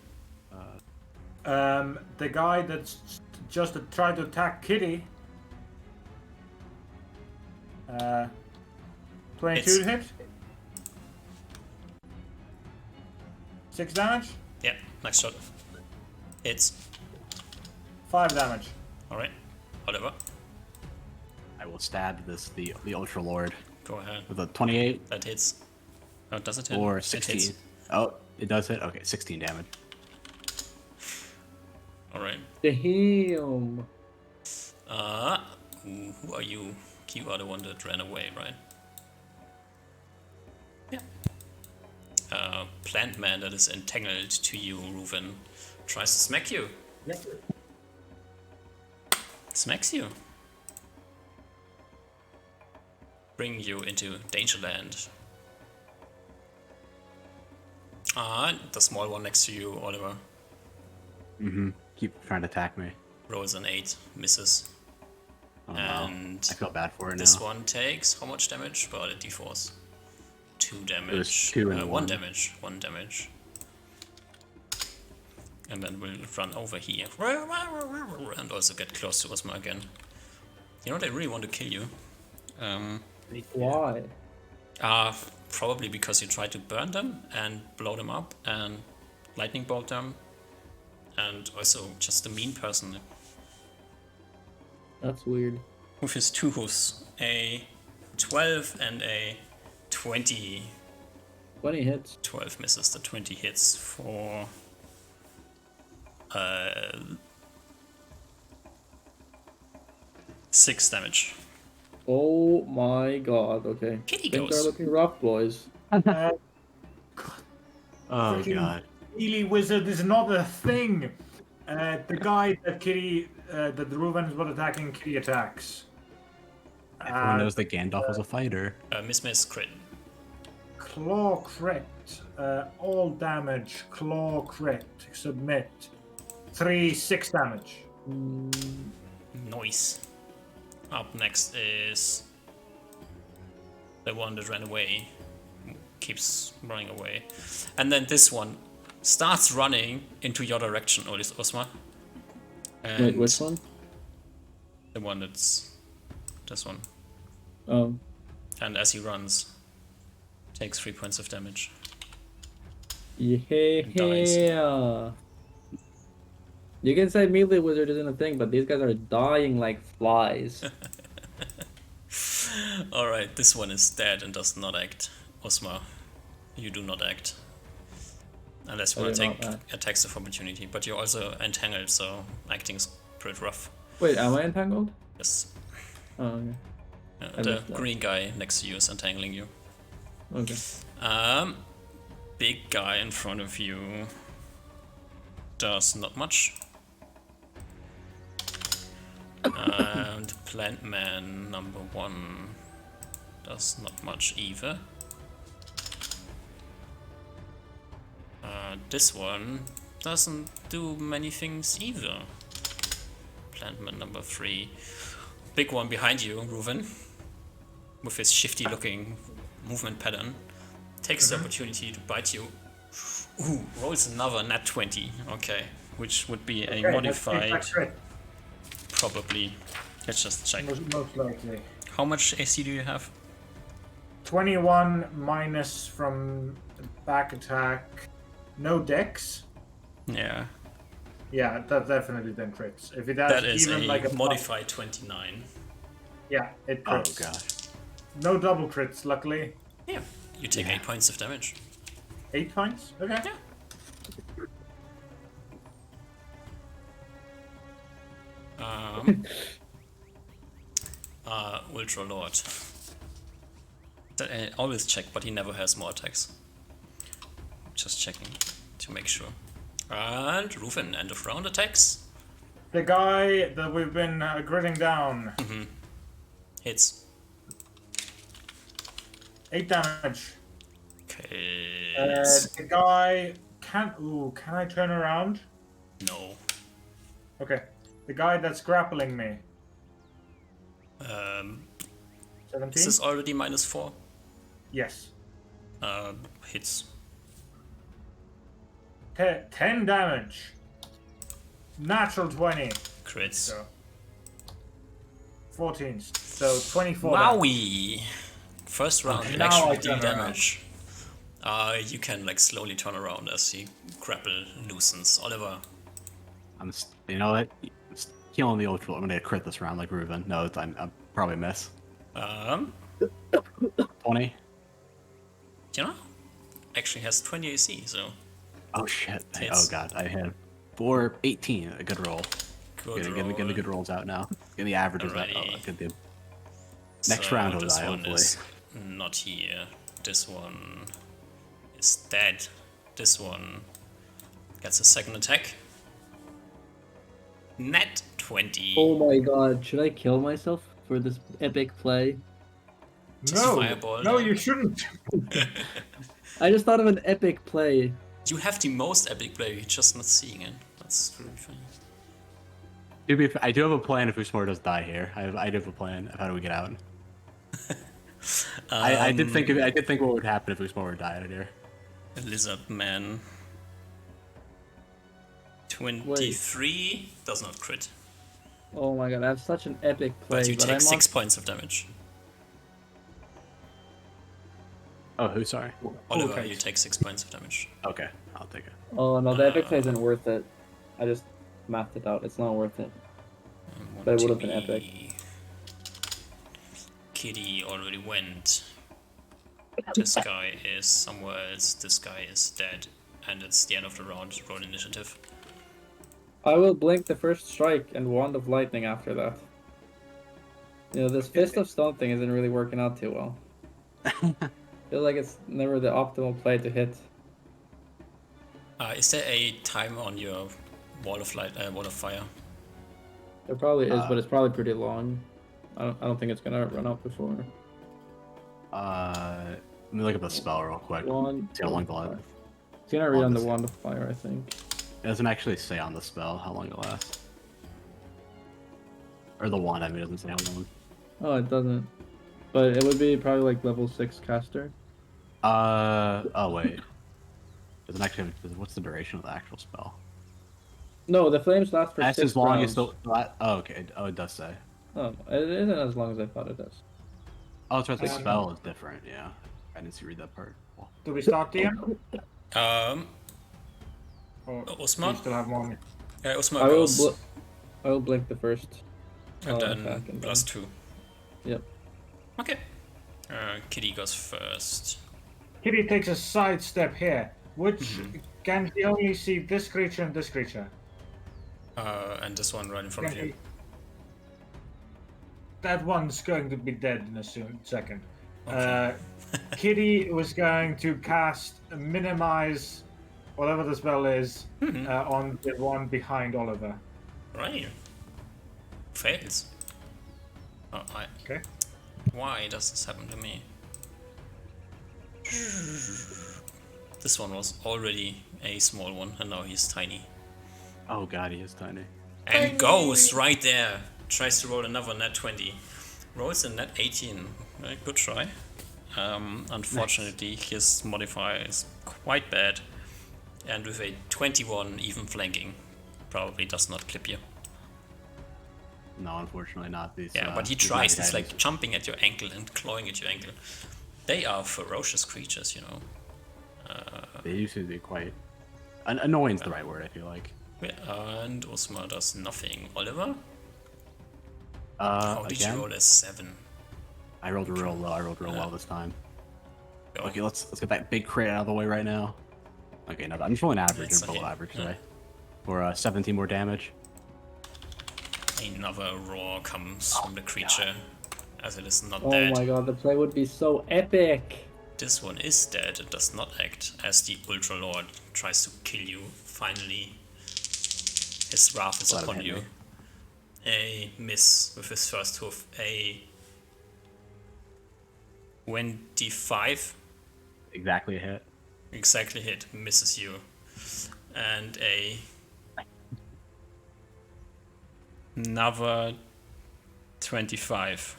The guy that's just tried to attack Kitty. 22 to hit. 6 damage. Yeah, nice shot. Hits. 5 damage. Alright. Whatever. I will stab the Ultra Lord Go ahead. with a 28 That hits. Oh, does it hit? or It 16. hits. Oh, it does hit. Okay, 16 damage. Alright. Damn. Who are you? You are the one that ran away, right? Yeah. Plant man that is entangled to you, Reuven, tries to smack you. Yep. Smacks you. Bring you into Dangerland. The small one next to you, Oliver, Keep trying to attack me. rolls an 8, misses. Oh, no. And I feel bad for it this now. one takes how much damage? Well, it d4s. 2 damage. It was 2 and 1 1. damage. 1 damage. And then we'll run over here. And also get close to Osma again. You know, they really want to kill you. Why? Probably because you tried to burn them and blow them up and lightning bolt them. And also just a mean person That's weird. with his 2 hoofs. A 12 and a 20. 20 hits. 12 misses, the 20 hits for 6 damage. Oh my god, okay. Kitty Things goes. are looking rough, boys. Oh Freaking god. Melee wizard is not a thing. The guy that Kitty, that the Reuven is about attacking, Kitty attacks. Everyone knows that Gandalf was a fighter. Miss crit. Claw crit. All damage. Claw crit. Submit. 6 damage. Noise. Up next is the one that ran away. Keeps running away. And then this one starts running into your direction, Osma. And Wait, which one? the one that's this one. And as he runs, takes 3 points of damage. dies. Yeah. You can say melee wizard isn't a thing, but these guys are dying like flies. Alright, this one is dead and does not act. Osma, you do not act. Unless you I want to do take not act. attacks of opportunity, but you're also entangled, so acting is pretty rough. Wait, am I entangled? Yes. Oh, okay. I The missed that. green guy next to you is entangling you. Okay. Big guy in front of you does not much. And Plant Man number 1 does not much either. This one doesn't do many things either. Plant Man number 3. Big one behind you, Reuven, with his shifty looking movement pattern, takes the opportunity to bite you. Ooh, rolls another nat 20. Okay, which would be a modified, probably. Let's just check. Most likely. How much AC do you have? 21 minus from back attack. No dex. Yeah, Yeah, that definitely then crits. If it has that is even a like a modified 29. Yeah, it Oh crits. gosh. No double crits, luckily. Yeah, you take 8 points of damage. 8 points? Okay. Yeah. Ultra Lord. I always check, but he never has more attacks. Just checking to make sure. And Reuven, end of round attacks. The guy that we've been gritting down. Hits. 8 damage. Okay. The guy can I turn around? No. Okay. The guy that's grappling me. 17? This is already -4. Yes. Hits. 10 damage. Natural 20. Crits. So 14. So 24 damage. Wowie! First round, Okay, you now actually I deal turn around. damage. You can like slowly turn around as he grapple loosens. Oliver. You know what? I'm killing the ultra. I'm gonna crit this round like Reuven. No, I'm probably miss. 20. You know, actually has 20 AC, so Oh shit. Oh Hits. god, I had 418. A good roll. good Getting the good rolls out now. Getting the averages out. Oh, Alrighty. good dude. Next So round he'll this die, one hopefully. is not here. This one is dead. This one gets a second attack. Net 20. Oh my god, should I kill myself for this epic play? Just No, fireball no, them. you shouldn't. I just thought of an epic play. You have the most epic play, you're just not seeing it. That's really funny. I do have a plan if Usmore does die here. I do have a plan of how do we get out. I did think what would happen if Usmore died here. Lizard Man. 23 does not crit, Oh my god, I have such an epic play, but you take I'm 6 points of damage. Oh, who? Sorry. Oliver, okay. you take 6 points of damage. Okay, I'll take it. Oh no, the epic play isn't worth it. I just mathed it out. It's not worth it. And But it one would've been to epic. me. Kitty already went. This guy is somewhere else. This guy is dead. And it's the end of the round. Roll initiative. I will blink the first strike and Wand of Lightning after that. You know, this Fist of Stone thing isn't really working out too well. Feel like it's never the optimal play to hit. Is there a timer on your wall of light, wall of fire? There probably is, but it's probably pretty long. I don't think it's gonna run out before. Let me look up the spell real quick. Wand. See how long the lasts. It's gonna read on the Wand Wand of Fire, I think. It doesn't actually say on the spell how long it lasts. Or the wand, I mean, it doesn't say how long. Oh, it doesn't. But it would be probably like level 6 caster. Oh wait. Doesn't actually. What's the duration of the actual spell? No, the flames last for That's 6 as long rounds. as the. Oh, okay. Oh, it does say. Oh, it isn't as long as I thought it is. Oh, that's right. The spell is different. Yeah, I didn't see read that part. Well, Do we start DM? Or do Osman? you still have more? Osman I will, goes. I will blink the first. And attack then and plus 2. Yep. Okay. Kitty goes first. Kitty takes a side step here. Which can he only see this creature and this creature? And this one right in front of Can you. he- That one's going to be dead in a second. Okay. Kitty was going to cast minimize whatever the spell is on the one behind Oliver. Right. Fails. Oh, Okay. Why does this happen to me? This one was already a small one, and now he's tiny. oh god, he is tiny. And goes right there. Tries to roll another net 20. Rolls a net 18. Good try. Unfortunately, his modifier is quite bad. And with a 21, even flanking, probably does not clip you. No, unfortunately not. These. Yeah, but he these tries. guys- He's like jumping at your ankle and clawing at your ankle. They are ferocious creatures, you know. They used to be quite. Annoying's the right word. I feel like. Yeah, and Osma does nothing. Oliver? How did Again, you roll a 7? I rolled real low. I rolled real well this time. Go. Okay, let's get that big crit out of the way right now. Okay, no, I'm just rolling average That's or below okay. average Yeah. today. For 17 more damage. Another roar comes from the creature, as it is not Oh dead. my god, the play would be so epic. this one is dead and does not act as the Ultra Lord tries to kill you. Finally, his wrath is Let him upon hit you. me. A miss with his first hoof. A 25 Exactly a hit. exactly hit, misses you. And another 25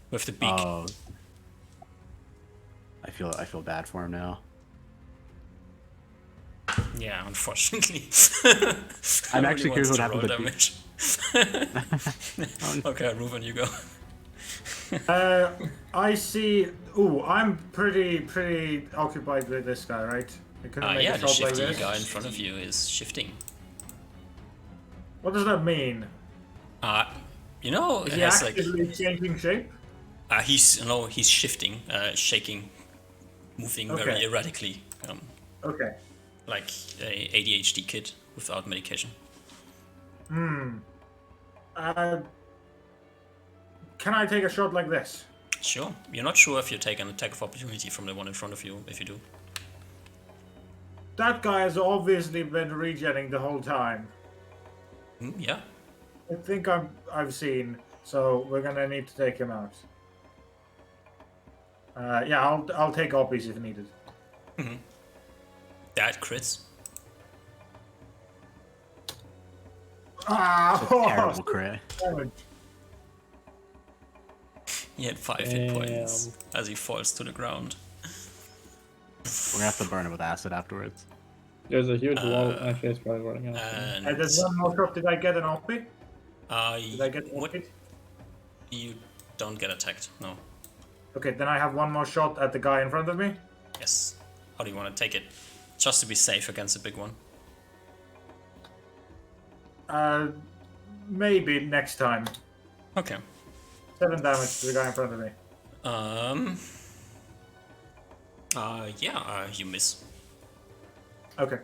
with the beak. Oh. I feel bad for him now. Yeah, unfortunately. I'm Only actually wants curious what to happened roll to damage. Okay, Reuven, you go. I see. Ooh, I'm pretty occupied with this guy, right? I couldn't make Yeah, a the shot like shifty this. guy in front of you is shifting. What does that mean? You know, Is it he has like actively changing shape? he's shifting, shaking, moving very Okay. erratically, Okay. like a ADHD kid without medication. Can I take a shot like this? Sure. You're not sure if you take an attack of opportunity from the one in front of you. If you do, That guy has obviously been regenning the whole time. Yeah. I think I've seen, so we're gonna need to take him out. Yeah, I'll take oppies if needed. That crits. Terrible crit. He had 5 hit points Damn. as he falls to the ground. We're gonna have to burn him with acid afterwards. There's a huge wall. Actually, it's probably running out. And There's one more shot. Did I get an oppie? Did I get what? oppied? You don't get attacked. No. Okay, then I have one more shot at the guy in front of me. Yes. How do you want to take it? Just to be safe against a big one. Maybe next time. Okay. 7 damage to the guy in front of me. You miss Okay.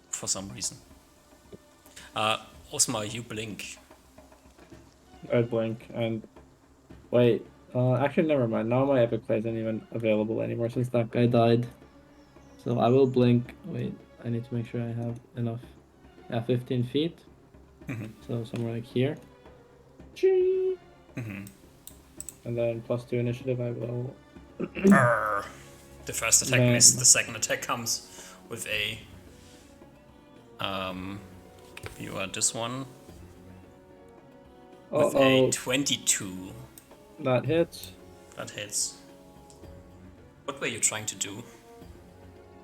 for some reason. Osmar, you blink. I'd blink and wait. Actually, never mind. Now my epic play isn't even available anymore since that guy died. So I will blink. Wait, I need to make sure I have enough. Yeah, 15 feet. So somewhere like here. Chee! And then +2 initiative, I will. The first attack Man. missed. The second attack comes with a. You are this one with a 22. That hits. That hits. What were you trying to do?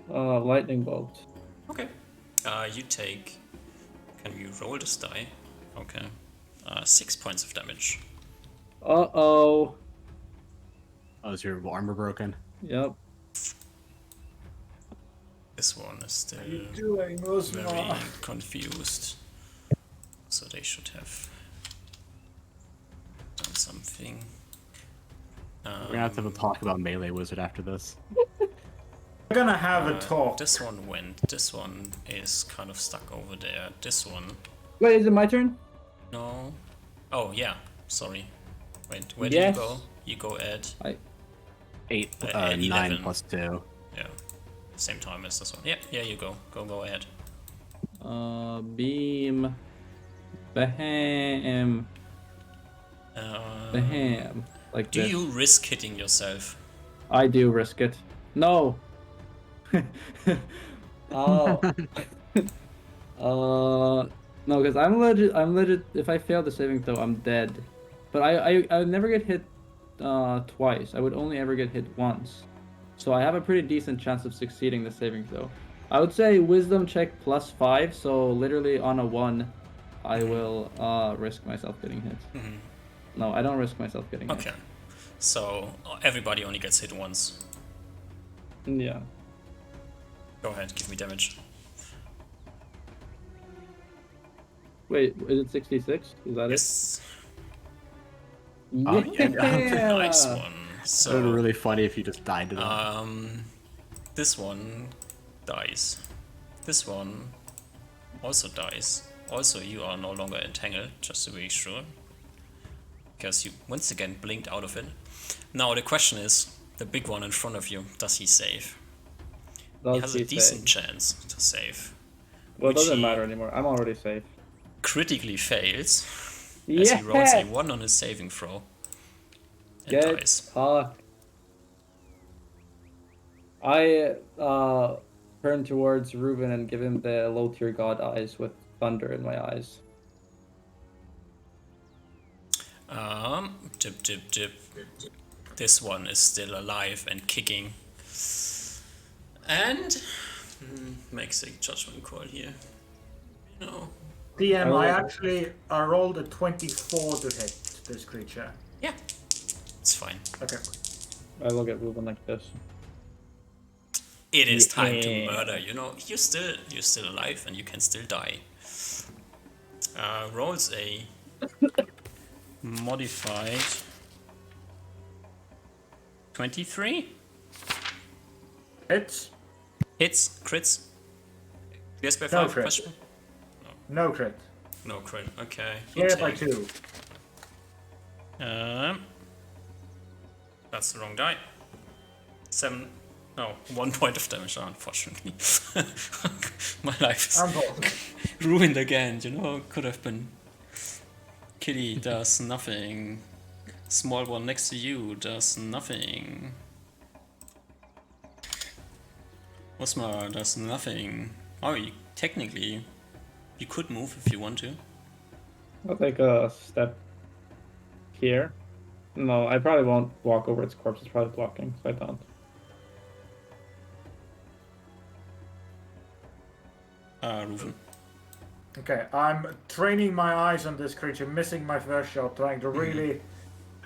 Lightning bolt. Okay. You take. Can you roll this die? Okay. 6 points of damage. Oh. Oh, is your armor broken? Yep. This one is still Doing very confused. So they should have done something. We're gonna have to have a talk about melee wizard after this. We're gonna have a talk. This one went. This one is kind of stuck over there. This one. Wait, is it my turn? No. Oh yeah. Sorry. Wait. Where Yes. do you go? You go at 8, 11. 9 plus 2. yeah. Same time as this one. Yeah. Yeah. You go. Go ahead. Beam. Bam. Bam. Like Do this. you risk hitting yourself? I do risk it. No. Oh. No, because I'm legit. If I fail the saving throw, I'm dead. But I would never get hit twice. I would only ever get hit once. So I have a pretty decent chance of succeeding the saving throw. I would say wisdom check +5. So literally on a 1, I will risk myself getting hit. No, I don't risk myself getting hit. Okay. So everybody only gets hit once. Yeah. Go ahead. Give me damage. Wait, is it 66? Is that Yes. it? Oh, Yeah. Nice one. It would be So really funny if you just died to that. this one dies. This one also dies. Also, you are no longer entangled, just to be sure. because you once again blinked out of it. Now the question is, the big one in front of you, does he save? He has a decent chance to save. Well, it which doesn't he matter anymore. I'm already safe. Critically fails, as he rolls a 1 on his saving throw. And Get dies. I turn towards Reuben and give him the low tier god eyes with thunder in my eyes. Dip, dip, dip. This one is still alive and kicking. And makes a judgment call here. You know. DM, I rolled a 24 to hit this creature. Yeah. It's fine. Okay. I look at Reuben like this. It is time to murder, you know. You're still alive and you can still die. Rolls a modified 23. Hits. Hits, crits. Yes, by No 5 crit. question? No crit. No crit, okay. Yeah, by 2. That's the wrong die. 7. No, 1 point of damage, unfortunately. My life is ruined again, you know. Could have been. Kitty does nothing. Small one next to you does nothing. Osmar does nothing. Oh, technically, you could move if you want to. I'll take a step here. No, I probably won't walk over its corpse. It's probably blocking, so I don't. Reuven. Okay, I'm training my eyes on this creature, missing my first shot, trying to really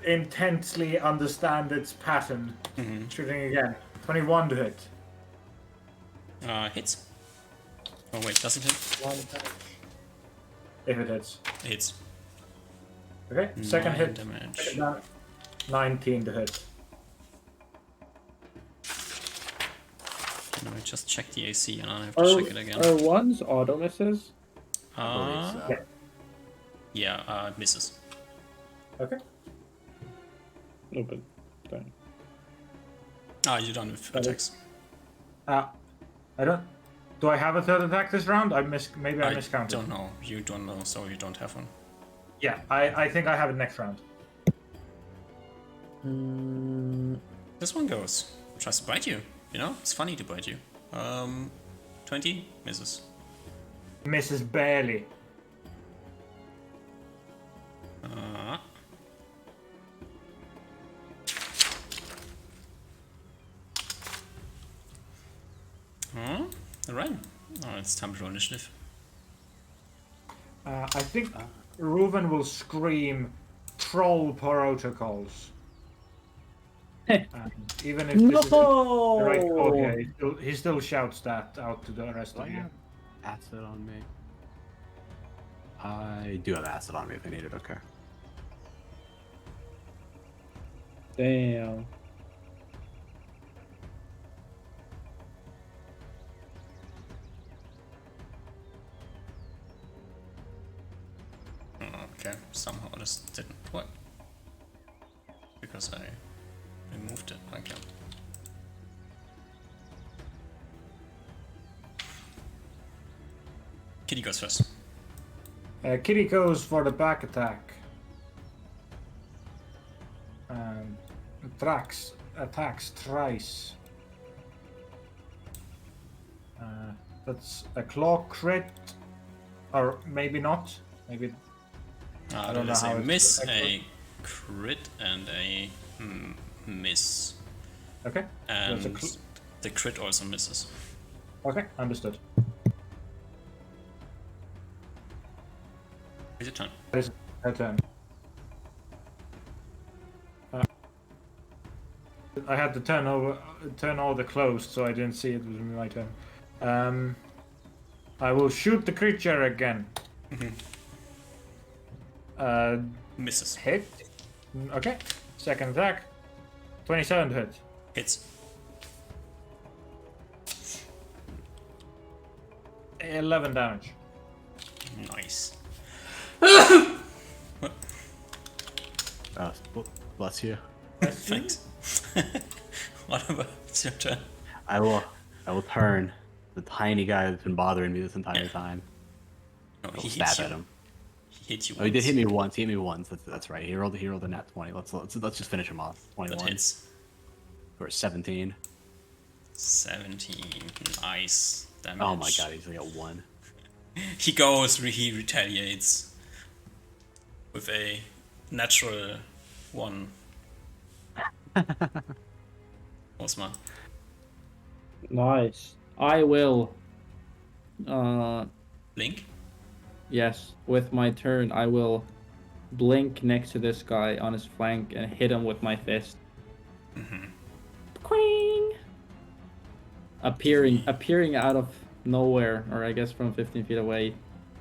intensely understand its pattern. Shooting again. 21 to hit. Hits. Oh wait, doesn't hit? If it hits. Hits. Okay, second 9 hit. damage. Second down. 19 to hit. Can I just check the AC and I have to check it again? Are ones auto misses? Yeah, misses. Okay. Open. Done. You're done with attacks. I don't. Do I have a third attack this round? Maybe I I miscounted. don't know. You don't know, so you don't have one. Yeah, I think I have it next round. This one goes. Tries to bite you. You know, it's funny to bite you. 20 misses. Misses barely. Alright. Oh, it's time to roll initiative. I think Reuven will scream troll protocols. Even if this is the right code here, he still shouts that out to the rest of you. Acid on me. I do have acid on me if I need it, okay. Damn. Okay, somehow this didn't work. Because I removed it. Okay. Kitty goes first. Kitty goes for the back attack. Attacks thrice. That's a claw crit, or maybe not. Maybe. I don't know There's how a it's miss, affected. a crit, and a miss. Okay. And That's a the crit also misses. Okay, understood. It's your turn. That is her turn. I had to turn all the closed, so I didn't see it was my turn. I will shoot the creature again. Misses. Hit. Okay. Second attack. 27 to hit. Hits. 11 damage. Nice. Bless you. Thanks. Whatever, it's your turn. I will turn the tiny guy that's been bothering me this entire time. No, I'll he stab hits at you. him. He hit you Oh, he did once. hit me once. He hit me once. That's right. He rolled a nat 20. Let's just finish him off. 21. That hits. Or 17. 17. Nice damage. Oh my god, he's like at 1. He retaliates with a natural 1. Osma. Nice. I will. Blink? Yes. With my turn, I will blink next to this guy on his flank and hit him with my fist. Quing! Appearing out of nowhere, or I guess from 15 feet away,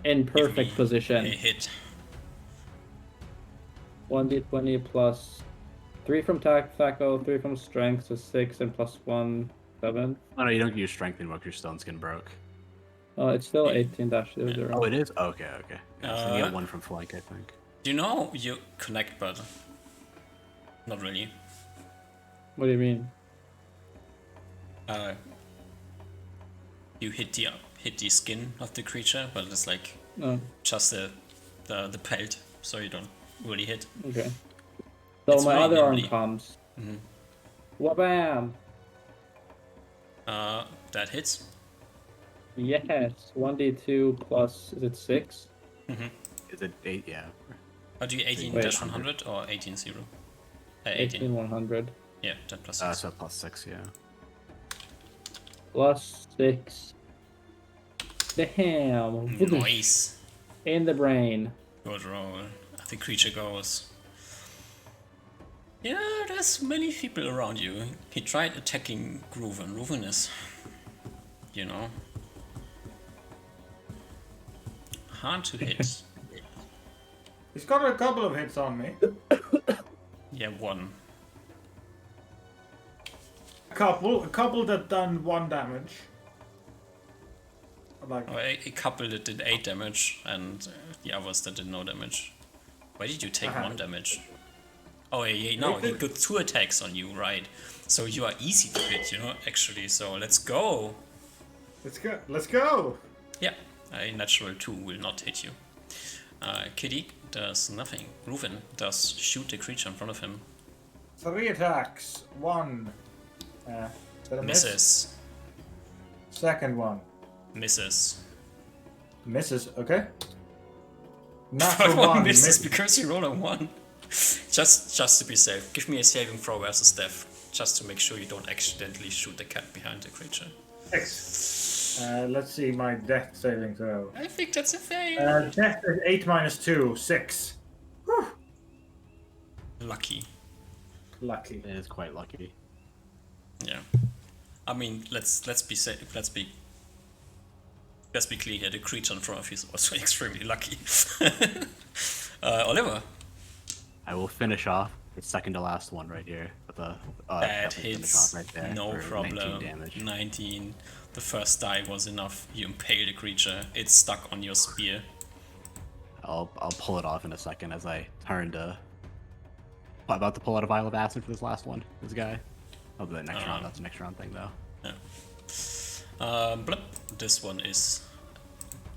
in perfect Give me position. A hit. 1d20 plus 3 from Thaco, 3 from Strength, so 6, and plus 1, 7. Oh no, you don't get your strength anymore because your stone skin broke. Oh, it's still 18-0. Oh, it is? Okay. Yeah, so you get 1 from flank, I think. Do you know you connect, but not really. What do you mean? You hit the skin of the creature, but it's like Oh, just the pelt, so you don't really hit. okay. So It's my really other arm nimbly. comes. Wabam! That hits. Yes. 1d2 plus, is it 6? Is it 8? Yeah. Or do you 18 Wait. dash 100 or 18 0? 18 100. Yeah, that plus 6. So plus 6, yeah. Plus 6. Damn! Nice. In the brain. Good roll. The creature goes. Yeah, there's many people around you. He tried attacking Grooven. Grooven is, hard to hit. He's got a couple of hits on me. Yeah, 1. A couple that done 1 damage. Like, Or a couple that did 8 damage, and the others that did no damage. Why did you take 1 damage? Oh, yeah, no, he got 2 attacks on you, right? So you are easy to hit, actually. So let's go. let's go. Yeah, a natural 2 will not hit you. Kitty does nothing. Reuven does shoot the creature in front of him. 3 attacks. 1. Is that a miss? Misses. Second one. Misses. Misses, okay. Third Natural one 1 misses misses. because you rolled a 1. Just to be safe, give me a saving throw versus death, just to make sure you don't accidentally shoot the cat behind the creature. 6. Let's see my death saving throw. I think that's a fail. Death is 8 minus 2, 6. Whew. Lucky. Lucky. It is quite lucky. Yeah. I mean, let's be safe. Let's be clear here. The creature in front of you is also extremely lucky. Oliver. I will finish off the second to last one right here. With the, That definitely finish hits. off right there No for problem. 19 damage. 19. The first die was enough. You impale the creature. It's stuck on your spear. I'll pull it off in a second as I turn to. I'm about to pull out a vial of acid for this last one. This guy. I'll do that next round. That's the next round thing though. Yeah. Blip. This one is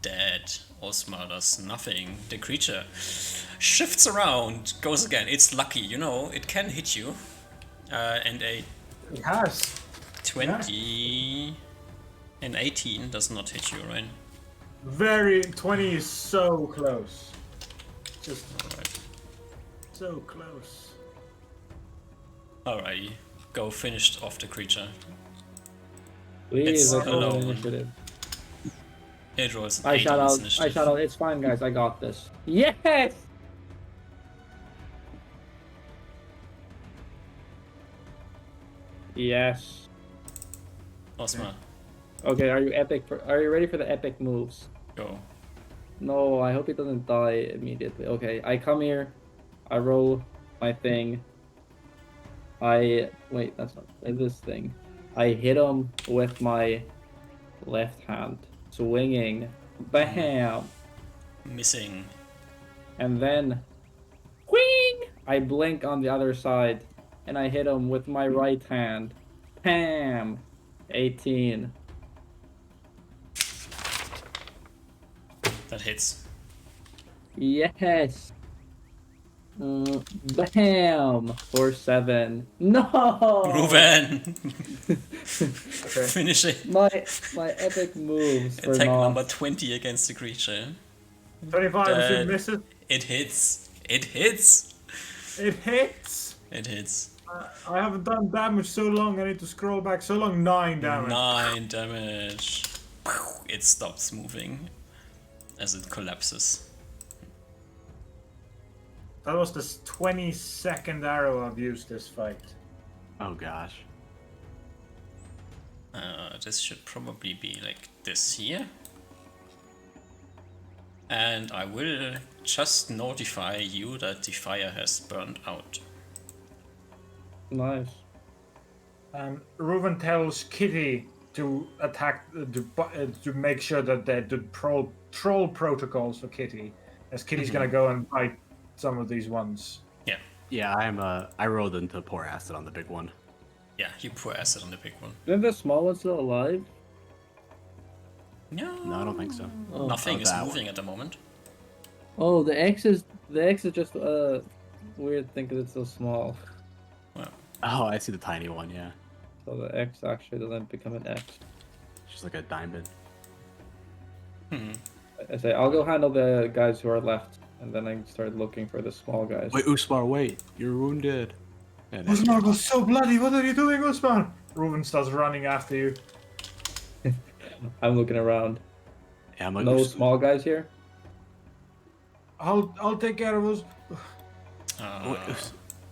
dead. Osma does nothing. The creature shifts around, goes again. It's lucky, it can hit you. And a It has. 20 and 18 does not hit you, right? 20 is so close. Just so close. Alrighty. Go finished off the creature. Please, It's let's roll alone. initiative. It rolls an I 8 shout on its out. initiative. I shout out. It's fine, guys. I got this. Yes. Yes. Osma, Okay. Are you epic? Are you ready for the epic moves? go. No, I hope he doesn't die immediately. Okay, I come here. I roll my thing. Wait. That's not this thing. I hit him with my left hand, swinging, bam, Missing. and then, wing! I blink on the other side, and I hit him with my right hand. Pam! 18. That hits. Yes! Bam! For 7. No! Ruben! Okay. Finish it. my epic moves for Attack number naught. 20 against the creature. 25 if Dead. you miss it. It hits. It hits. It hits. It hits. I haven't done damage so long. I need to scroll back so long. 9 damage. 9 damage. It stops moving as it collapses. That was the 22nd arrow I've used this fight. Oh gosh. This should probably be like this here. And I will just notify you that the fire has burned out. Nice. Reuven tells Kitty to attack, to make sure that they do troll protocols for Kitty, as Kitty's gonna go and fight some of these ones. Yeah, Yeah, I rolled into pour acid on the big one. yeah, you pour acid on the big one. Isn't the small one still alive? No, No, I don't think so. Oh. nothing Oh, is that moving at the moment. Oh, the X is just weird thing because it's so small. Oh, I see the tiny one. Yeah, So the X actually doesn't become an X. it's just like a diamond. I say I'll go handle the guys who are left, and then I start looking for the small guys. Wait, Usmar, wait! You're wounded. And Usman was so bloody. What are you doing, Usman? Reuven starts running after you. I'm looking around. yeah, I'm like, No "Us- small guys here. I'll take care of us.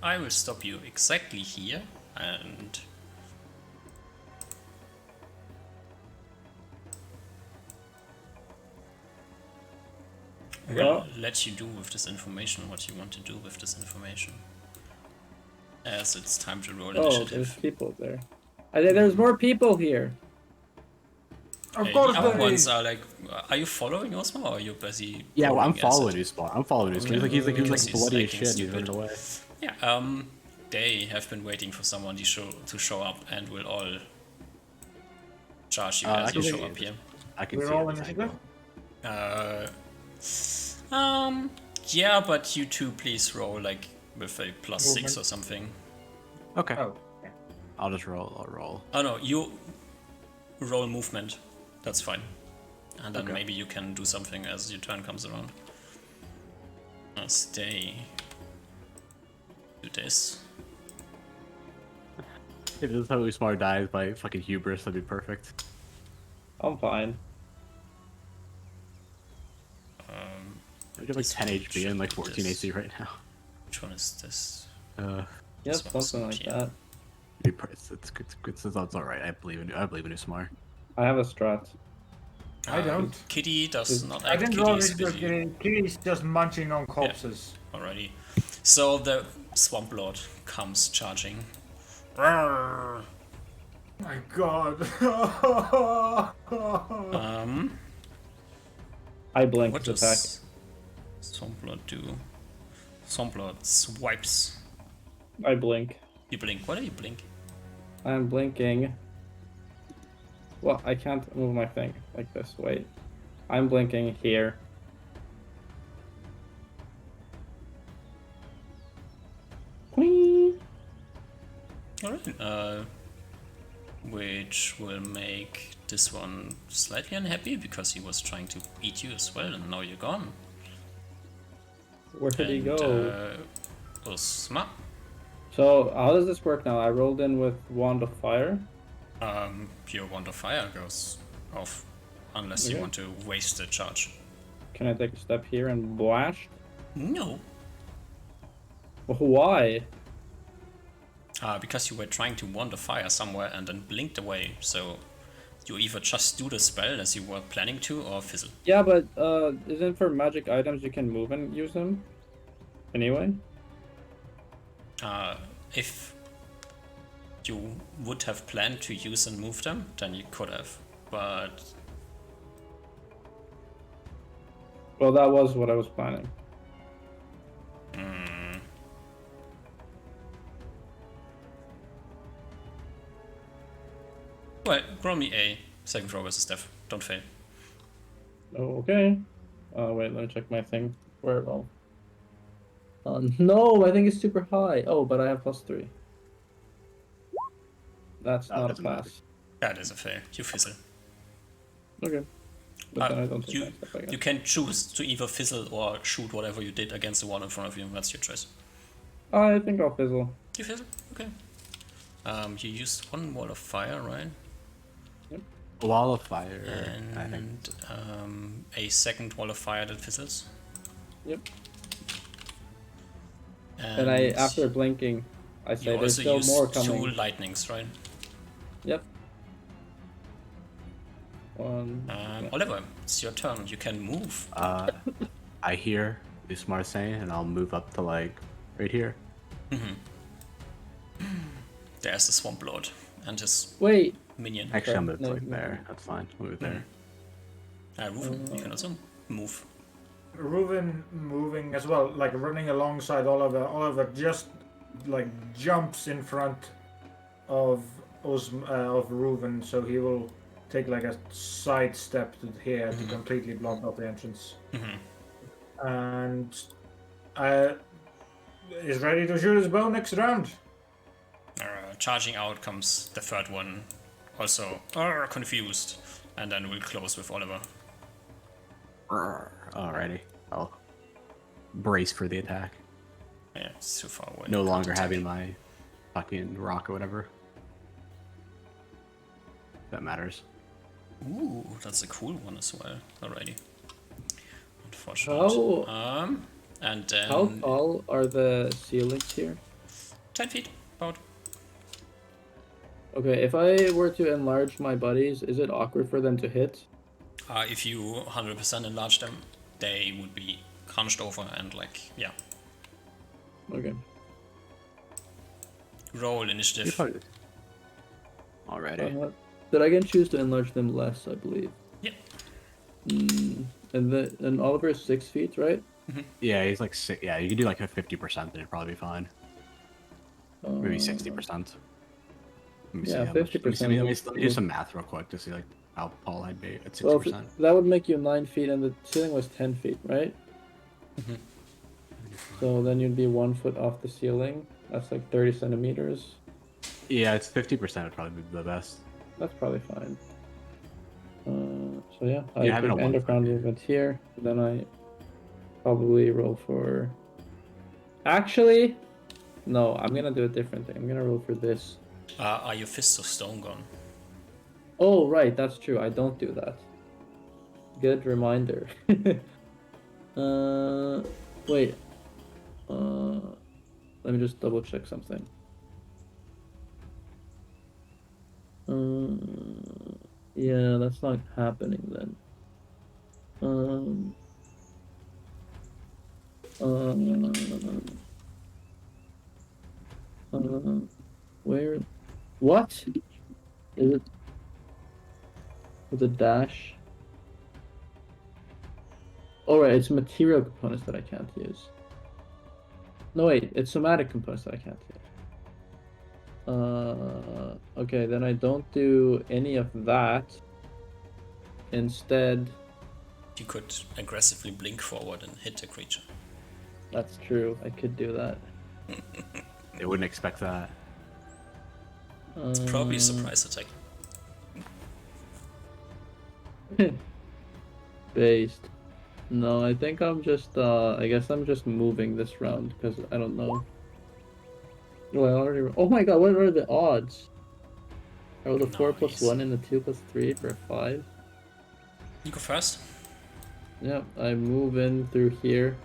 I will stop you exactly here and will let you do with this information what you want to do with this information. As it's time to roll Oh, there's initiative. people there. I think there's more people here. Of The course other there ones is. are like, are you following Osmo or are you busy? Yeah, well, I'm pouring following acid? Usmar. I'm following Usmar. He's like Because he's bloody as acting shit. And he's stupid. running away. Yeah, they have been waiting for someone to show up and will all charge you I as you can show see up it. here. I can We're see all it. initiative? Yeah, but you two please roll like with a +6 or something. Okay. Oh. I'll just roll. I'll roll. Oh no, you roll movement. That's fine. And then Okay. maybe you can do something as your turn comes around. Stay. Do this. If this is how Usmar dies by fucking hubris, that'd be perfect. I'm fine. I have like 10 HP and like 14 This. AC right now. Which one is this? Yep, This one's something like here. that. It's good. It's alright. I believe in Usmar. I have a strat. I don't. Kitty does not I act. didn't Kitty roll is it because busy Kitty's just munching on corpses. already. So the Swamp Lord comes charging. Roar. My god. I blink What to attack. does Swamp Lord do? Swamp Lord swipes. I blink. You blink. What do you blink? I'm blinking. Well, I can't move my thing like this. Wait. I'm blinking here. Whee! Alright. Which will make this one slightly unhappy because he was trying to eat you as well, and now you're gone. Where did he And, go? Osma. So, how does this work now? I rolled in with Wand of Fire. Your wand of fire goes off unless you Okay. want to waste the charge. Can I take a step here and blast? No. Why? Because you were trying to wand of fire somewhere and then blinked away, so you either just do the spell as you were planning to or fizzle. Yeah, but isn't for magic items you can move and use them? Anyway? If you would have planned to use and move them, then you could have. But Well, that was what I was planning. Well, roll me a second throw versus death. Don't fail. Okay. Wait, let me check my thing. Where roll? No, I think it's super high. Oh, but I have +3. That's Oh, not a doesn't matter. pass. That is a fail. You fizzle. Okay. But then I don't take you, that step, I guess. you can choose to either fizzle or shoot whatever you did against the one in front of you. That's your choice. I think I'll fizzle. You fizzle? Okay. You used one wall of fire, right? A wall of fire. I think. And a second wall of fire that fizzles. Yep. And I, after blinking, I you say there's also still use more 2 coming. lightnings, right? Yep. One. Oliver, it's your turn. You can move. I hear Usmar saying, and I'll move up to like right here. There's the Swamp Lord and his Wait. minion. Actually, I'll move No, like no. there. That's fine. I'll move there. Reuven, you can also move. Reuven moving as well, like running alongside Oliver. Oliver just like jumps in front of Reuven, so he will take like a side step to here to completely block out the entrance. And is ready to shoot his bow next round. Charging out comes the third one, also confused, and then we'll close with Oliver. Alrighty. I'll brace for the attack. Yeah, it's too far away. No Can't longer attack. having my fucking rock or whatever. That matters. Ooh, that's a cool one as well. Alrighty. Unfortunate. And then How tall are the ceilings here? 10 feet, about. Okay, if I were to enlarge my buddies, is it awkward for them to hit? If you 100% enlarge them, they would be hunched over and like, yeah. Okay. Roll initiative. Alrighty. Did I get choose to enlarge them less, I believe? Yeah. And Oliver is 6 feet, right? Yeah, he's like six. Yeah, you can do like a 50%, and it'd probably be fine. Maybe 60%. Yeah, how much- 50%. Let me do some math real quick to see like how tall I'd be at 60%. Well, that would make you 9 feet, and the ceiling was 10 feet, right? So then you'd be 1 foot off the ceiling. That's like 30 centimeters. Yeah, it's 50% would probably be the best. That's probably fine. So yeah, I Yeah, having take a 1 underground foot. movement here. Then I probably roll for. Actually, no. I'm gonna do a different thing. I'm gonna roll for this. Are your fists of stone gone? Oh right, that's true. I don't do that. Good reminder. Wait. Let me just double check something. Yeah, that's not happening then. Where? What? Is it? With a dash? Oh right, it's material components that I can't use. No wait, it's somatic components that I can't use. Okay, then I don't do any of that. Instead, You could aggressively blink forward and hit the creature. that's true. I could do that. They wouldn't expect that. Probably a surprise attack. Based. No, I think I'm just. I guess I'm just moving this round because I don't know. Oh, I already. Oh my god! What are the odds? I rolled a 4 + Nice. 1 and a 2 + 3 for a 5. You go first. Yep, I move in through here,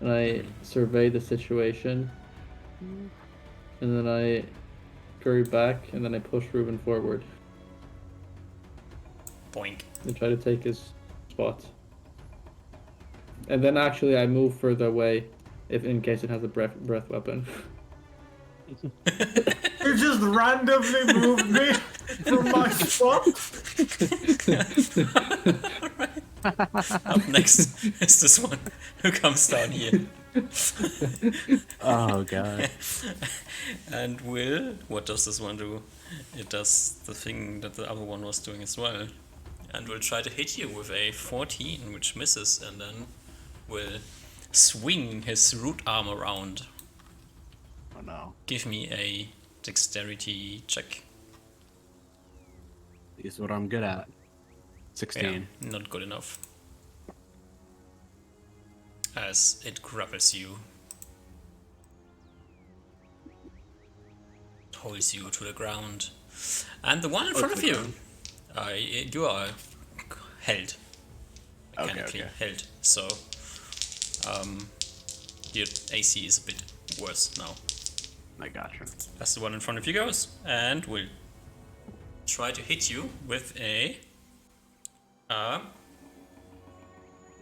and I survey the situation, and then I scurry back, and then I push Reuben forward Boink. and try to take his spot. And then actually I move further away, if in case it has a breath weapon. You just randomly moved me from my spot. Up next is this one who comes down here. Oh god. And Will, what does this one do? It does the thing that the other one was doing as well. And will try to hit you with a 14, which misses, and then will swing his root arm around. Oh no. Give me a dexterity check. This is what I'm good at. 16. Yeah, not good enough. As it grapples you, holds you to the ground, and the one in front of you, you are held, mechanically Okay. held. So, your AC is a bit worse now. I gotcha. As the one in front of you goes, and will try to hit you with a.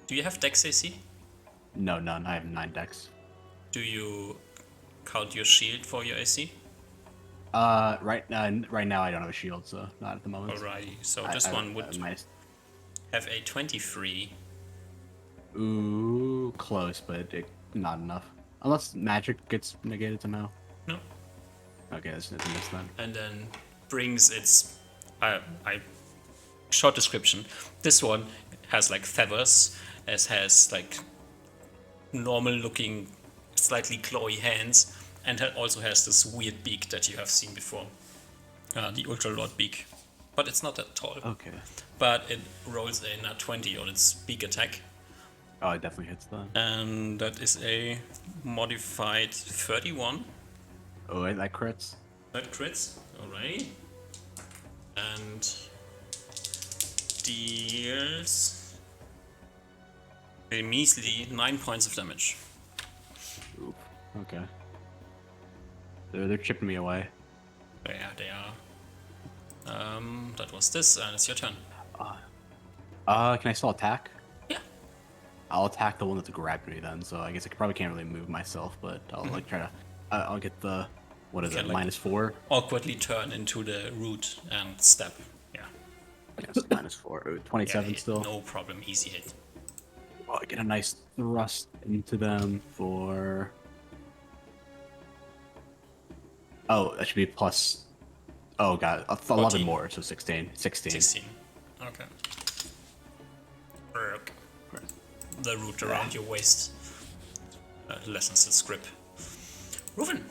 Do you have Dex AC? No, none. I have 9 dex. Do you count your shield for your AC? Right now I don't have a shield, so not at the moment. Alrighty, so this one would have a 23. Ooh, close, but not enough. Unless magic gets negated somehow. No. Okay, that's a miss then. And then brings its. Short description. This one has like feathers, as has like normal looking, slightly clawy hands, and also has this weird beak that you have seen before. The Ultra Lord beak. But it's not that tall. Okay. But it rolls a nat 20 on its beak attack. Oh, it definitely hits that. And that is a modified 31. Oh, that crits. That crits, alrighty. And deals a measly 9 points of damage. Oof. Okay. They're chipping me away. Yeah, they are. That was this, and it's your turn. Can I still attack? Yeah. I'll attack the one that's grabbed me then. So I guess I probably can't really move myself, but I'll like try to. I'll get the. What is Okay, it? like- -4. Awkwardly turn into the root and step. Yeah. Yes, -4. Oh, 27 Yeah, still. no problem, easy hit. Oh, I get a nice thrust into them for. Oh, that should be plus. Oh god, 11 14. more, so 16. 16. 16. Okay. Erk. The root around your waist lessens its grip. Reuven.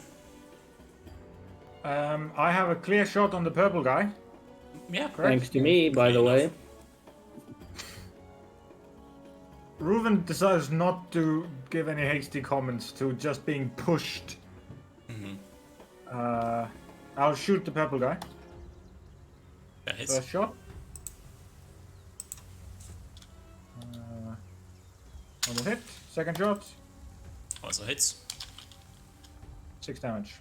I have a clear shot on the purple guy. Yeah, Correct. Thanks to me, by the Clean way. enough. Reuven decides not to give any hasty comments to just being pushed. I'll shoot the purple guy. That hits. First shot. Almost hit. Second shot. Also hits. 6 damage.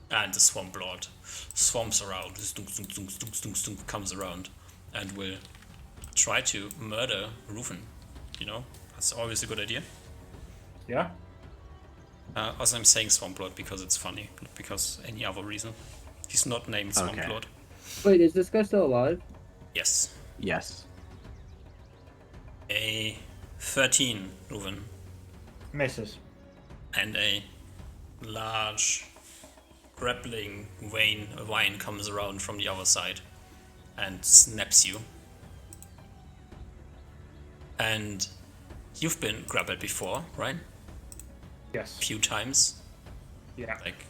And the swamp lord swarms around, stunk, stunk, stunk, stunk, stunk, stunk, comes around and will try to murder Reuven. You know, that's always a good idea. Yeah. Also, I'm saying swamp lord because it's funny, not because any other reason. He's not named swamp Okay. lord. Wait, is this guy still alive? Yes. Yes. A 13, Reuven, Misses. and a large grappling vine comes around from the other side and snaps you. And you've been grappled before, right? Yes. A few times, Yeah. like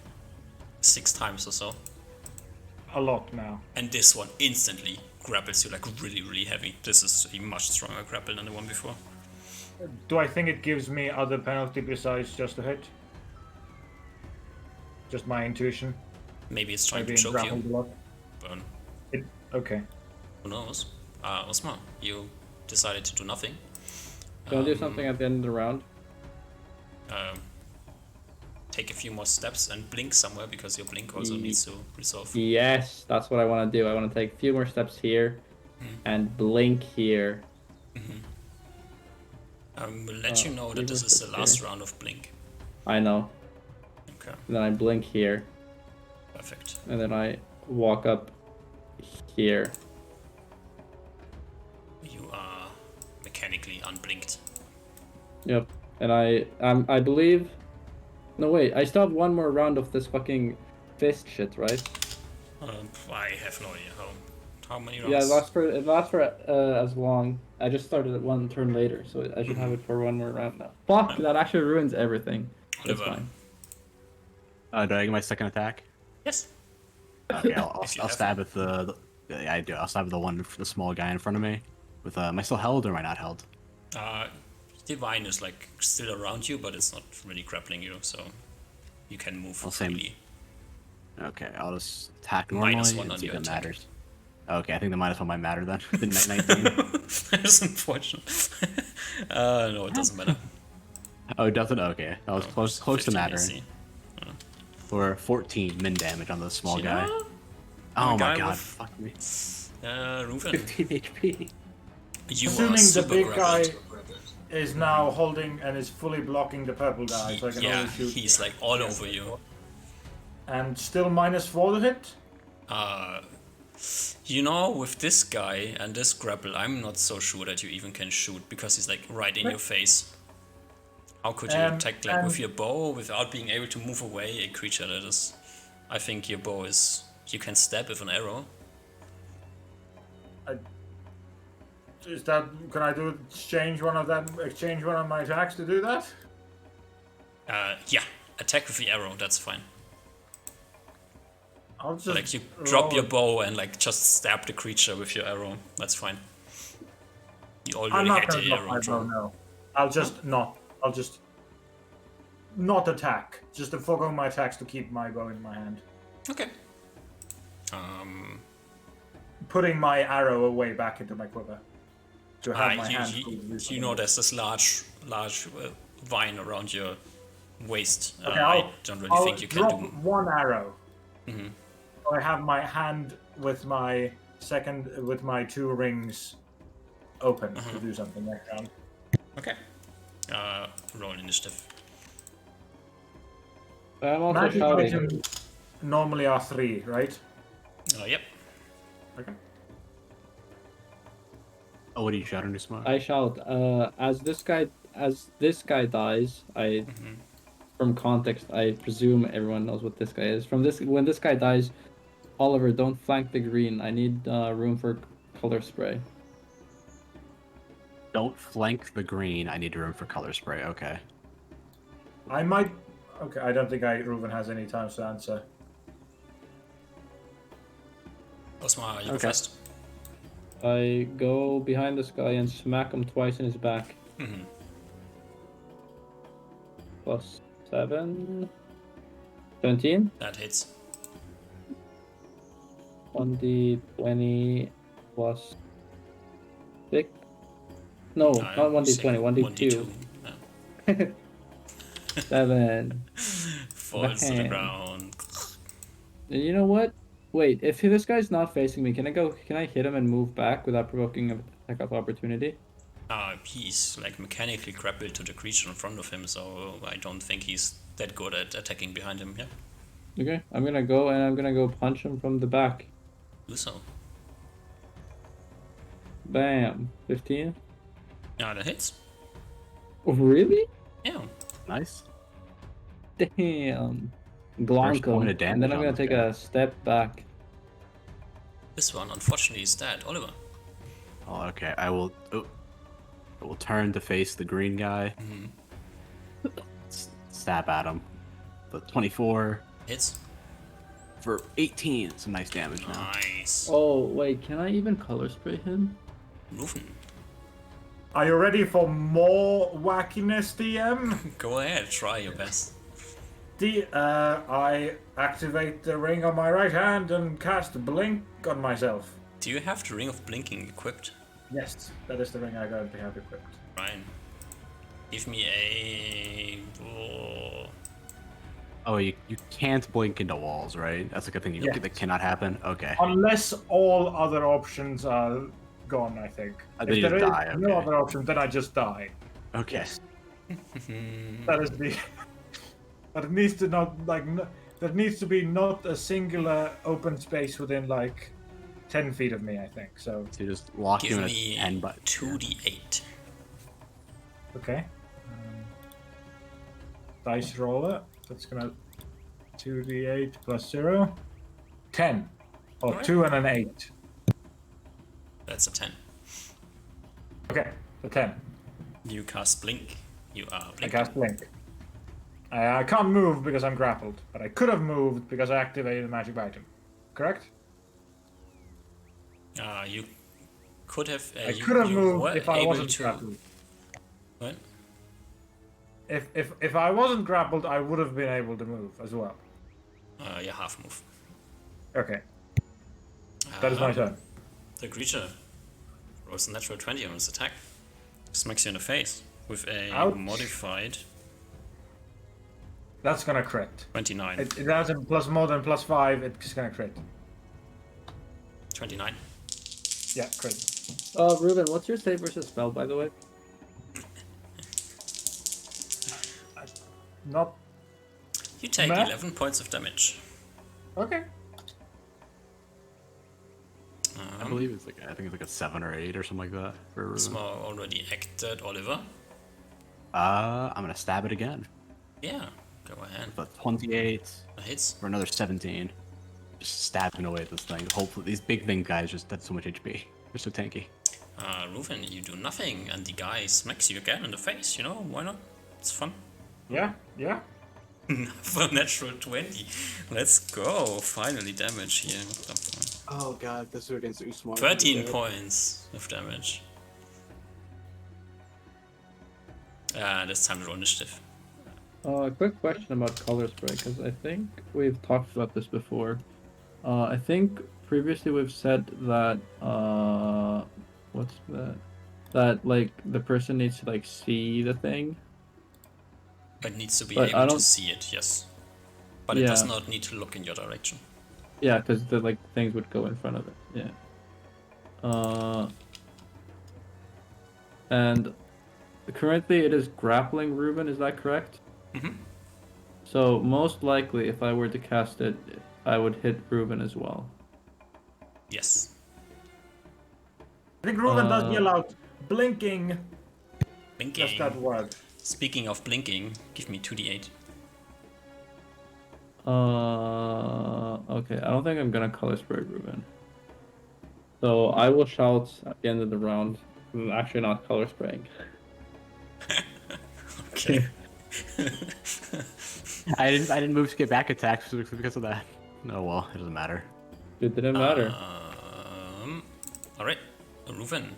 6 times or so. A lot now. And this one instantly grapples you like really, really heavy. This is a much stronger grapple than the one before. Do I think it gives me other penalty besides just a hit? Just my intuition. Maybe it's By trying to being choke grappled you. a lot. But Okay. who knows? Osma, you decided to do nothing. Do I do something at the end of the round? Take a few more steps and blink somewhere because your blink also needs to resolve. Yes, that's what I want to do. I want to take a few more steps here and blink here. We'll let you know that this is the last round of blink. I know. Okay, And then I blink here, perfect. and then I walk up here. You are mechanically unblinked. Yep. and I believe. No wait, I still have one more round of this fucking fist shit, right? I have no idea how many rounds. Yeah, it lasts for as long. I just started it one turn later, so I should have it for one more round now. Fuck, that actually ruins everything. That's Oliver. fine. Do I get my second attack? Yes. Okay, I'll If you have stab at yeah, I do. I'll stab at the small guy in front of me. With am I still held or am I not held? Divine is like still around you, but it's not really grappling you, so you can move I'll say- freely. Okay, I'll just attack normally -1 and on see your if it attack. matters. Okay, I think the -1 might matter then. The 19. That's unfortunate. No, it doesn't matter. Oh, it doesn't? Okay, that was close to 15 mattering. AC. For 14 min damage on the small guy. Yeah. Oh guy my god, with- fuck me. Ruven, 15 HP. you are Assuming the super big guy grappled. is now holding and is fully blocking the purple guy, so I can Yeah, only shoot. he's like all over you. And still -4 to hit. You know, with this guy and this grapple, I'm not so sure that you even can shoot because he's like right in your face. How could you attack like with your bow without being able to move away a creature that is? I think your bow is. You can stab with an arrow. Is that? Can I do exchange one of my attacks to do that? Yeah, attack with the arrow. That's fine. I'll just Like you drop roll. your bow and like just stab the creature with your arrow. That's fine. You I'm already not had gonna the drop arrow my bow. drawn. No, I'll just not attack. Just to forego my attacks to keep my bow in my hand. Okay. Putting my arrow away back into my quiver. To have my hand. you know there's this large vine around your waist. Okay, I don't really I'll think you can drop do. one arrow. So I have my hand with my two rings open to do something next round. Okay. Roll initiative. I'm also Magic shouting. items normally are 3, right? Yep. Okay. Oh, what are you shouting, Nusma? I shout, as this guy dies, from context, I presume everyone knows what this guy is. When this guy dies, Oliver, don't flank the green. I need room for color spray. Don't flank the green. I need room for color spray. Okay. I might. Okay, I don't think Reuven has any time to answer. Osmar, you go Okay. first. I go behind this guy and smack him twice in his back. Plus 7. 17. That hits. 1d20 plus 6. No, not 1d20, 1d2. 1d2. 7. Falls to the Bam. ground. And you know what? Wait, if this guy's not facing me, can I hit him and move back without provoking an attack of opportunity? He's like mechanically grappled to the creature in front of him, so I don't think he's that good at attacking behind him. Yeah, Okay, I'm gonna go punch him from the back. do so. Bam. 15. Yeah, that hits. Oh, really? Yeah. Nice. Damn. Glonk point him. of damage And then I'm on gonna this take guy. a step back. This one, unfortunately, is dead. Oliver. Oh, okay. I will turn to face the green guy. Stab at him. The 24 Hits. for 18. Some nice damage now. Nice. Oh, wait, can I even color spray him? Rufen. Are you ready for more wackiness, DM? Go ahead, try your best. I activate the ring on my right hand and cast Blink on myself. Do you have the Ring of Blinking equipped? Yes, that is the ring I currently have equipped. Ryan. Give me a. Oh, you can't blink into walls, right? That's like a thing Yes. that cannot happen. Okay. Unless all other options are gone, I think. Then If you there just is die, no okay. other option, then I just die. Okay. That is the. But it needs to not there needs to be not a singular open space within like 10 feet of me, I think. So So you just lock you Give in a me 10 but 2d8. okay. dice roller. That's gonna 2d8 plus 0. 10. Or Alright. 2 and an 8. That's a 10. Okay, the 10. You cast Blink. You are I Blink. cast Blink. I can't move because I'm grappled, but I could have moved because I activated a magic item. Correct? You could have. I could have you moved were if I able wasn't to. grappled. What? If I wasn't grappled, I would have been able to move as well. Your half move. Okay, that is my turn. The creature rolls a natural 20 on its attack. Smacks you in the face with a Ouch. modified That's gonna crit. 29. It has a plus more than plus 5. It's gonna crit. 29. Yeah, crit. Ruben, what's your save versus spell, by the way? Not You take Matt? 11 points of damage. okay. I believe it's like, I think it's like a 7 or 8 or something like that. For Ruben. Small already acted, Oliver. I'm gonna stab it again. Yeah, go ahead. But 28 That hits. for another 17. Just stabbing away at this thing. Hopefully, these big thing guys just have so much HP. They're so tanky. Ruven, you do nothing, and the guy smacks you again in the face, you know? Why not? It's fun. Yeah, yeah. For natural 20. Let's go. Finally damage here. What the fuck? Oh god, this is against Usman. 13 points of damage. This time roll initiative. Quick question about color spray, because I think we've talked about this before. I think previously we've said that what's that? That like the person needs to like see the thing. But needs to be But I able to don't- see it, yes. But it does Yeah. not need to look in your direction. Yeah, because the like things would go in front of it. Yeah. And currently it is grappling Ruben. Is that correct? Mhm. So most likely, if I were to cast it, I would hit Ruben as well. Yes. I think Ruben does yell out, blinking. Blinking. Just that word. Speaking of blinking, give me 2d8. Okay. I don't think I'm gonna color spray Ruben. So I will shout at the end of the round. I'm actually not color spraying. Okay. I didn't move to get back attacks because of that. No, well, it doesn't matter. It didn't matter. Alright. Ruven.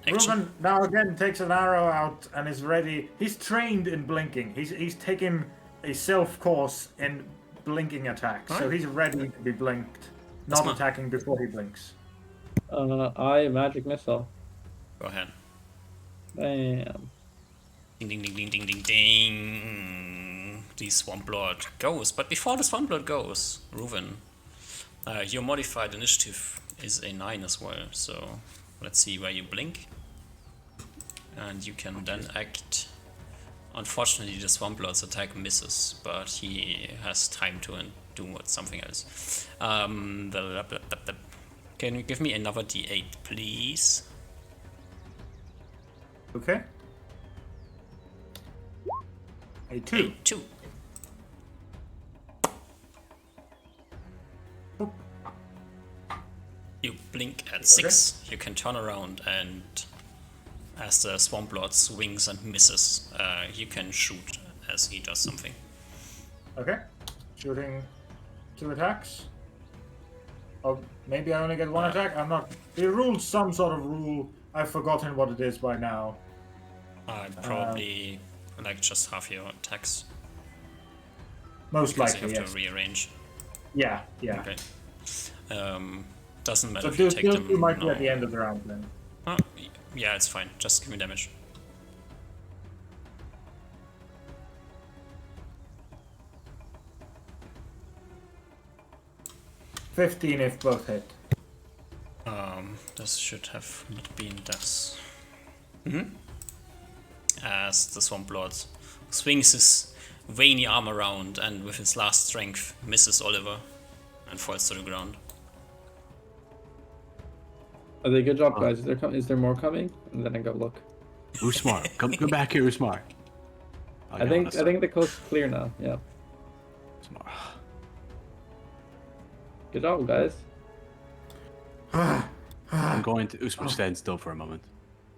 Action. Ruben now again takes an arrow out and is ready. He's trained in blinking. He's taken a self course in blinking attacks, so he's ready to be blinked, not smart. attacking before he blinks. I magic missile. Go ahead. Bam. Ding ding ding ding ding ding ding. The Swamp Lord goes, but before the Swamp Lord goes, Ruven, your modified initiative is a 9 as well, so let's see where you blink. And you can then act. Unfortunately, the Swamp Lord's attack misses, but he has time to do something else. Can you give me another d8, please? Okay. A 2. A 2. Boop. You blink at 6, you can turn around, and as the Swamp Lord swings and misses, you can shoot as he does something. Okay. Shooting 2 attacks. Oh, maybe I only get 1 attack? I'm not... He ruled some sort of rule. I've forgotten what it is by now. Probably like just half your attacks. Most Because likely, you have yes. to rearrange. Yeah, yeah. Okay. Doesn't matter So if you those take them. two might be now. at the end of the round then. Yeah, it's fine. Just give me damage. $15 if both hit. This should have not been this. As the Swamp Lord swings his veiny arm around and with his last strength misses Oliver and falls to the ground. Okay, good job, guys. Is there more coming? And then I go look. Usmar, come back here, Usmar. I think the coast is clear now. Yeah. Good job, guys. I'm going to stand still for a moment.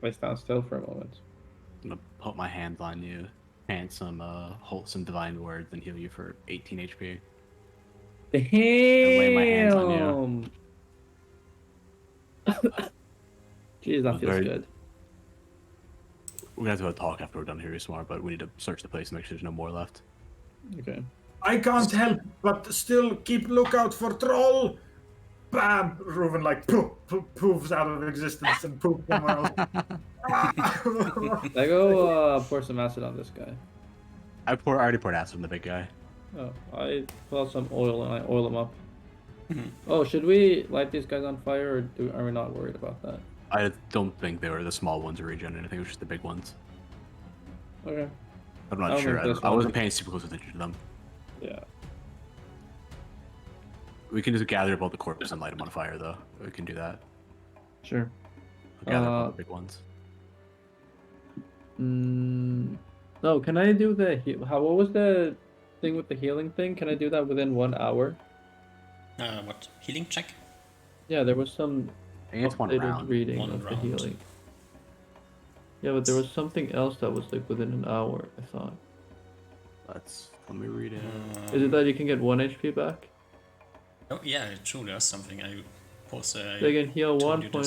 Wait, stand still for a moment. I'm gonna put my hands on you, chant some wholesome divine words, and heal you for 18 HP. Damn. And lay my hands on you. Jeez, that feels good. We're gonna have to have a talk after we're done here, Smart, but we need to search the place and make sure there's no more left. Okay. I can't help but still keep lookout for troll. Bam! Reuven like poofs out of existence and poofs somewhere else. I go pour some acid on this guy. I already poured acid on the big guy. Oh, I pull out some oil and I oil them up. Oh, should we light these guys on fire, or are we not worried about that? I don't think they were the small ones regen. I think it was just the big ones. Okay. I'm not sure. I wasn't paying super close attention to them. Yeah. We can just gather up all the corpses and light them on fire, though. We can do that. Sure. Gather up all the big ones. No, can I do the what was the thing with the healing thing? Can I do that within 1 hour? What? Healing check? Yeah, there was some I think it's one round. reading One of round. the healing. Yeah, but there was something else that was like within an hour, I thought. Let me read it. Is it that you can get 1 HP back? Oh yeah, it truly is something. I pause. They can heal 1 point.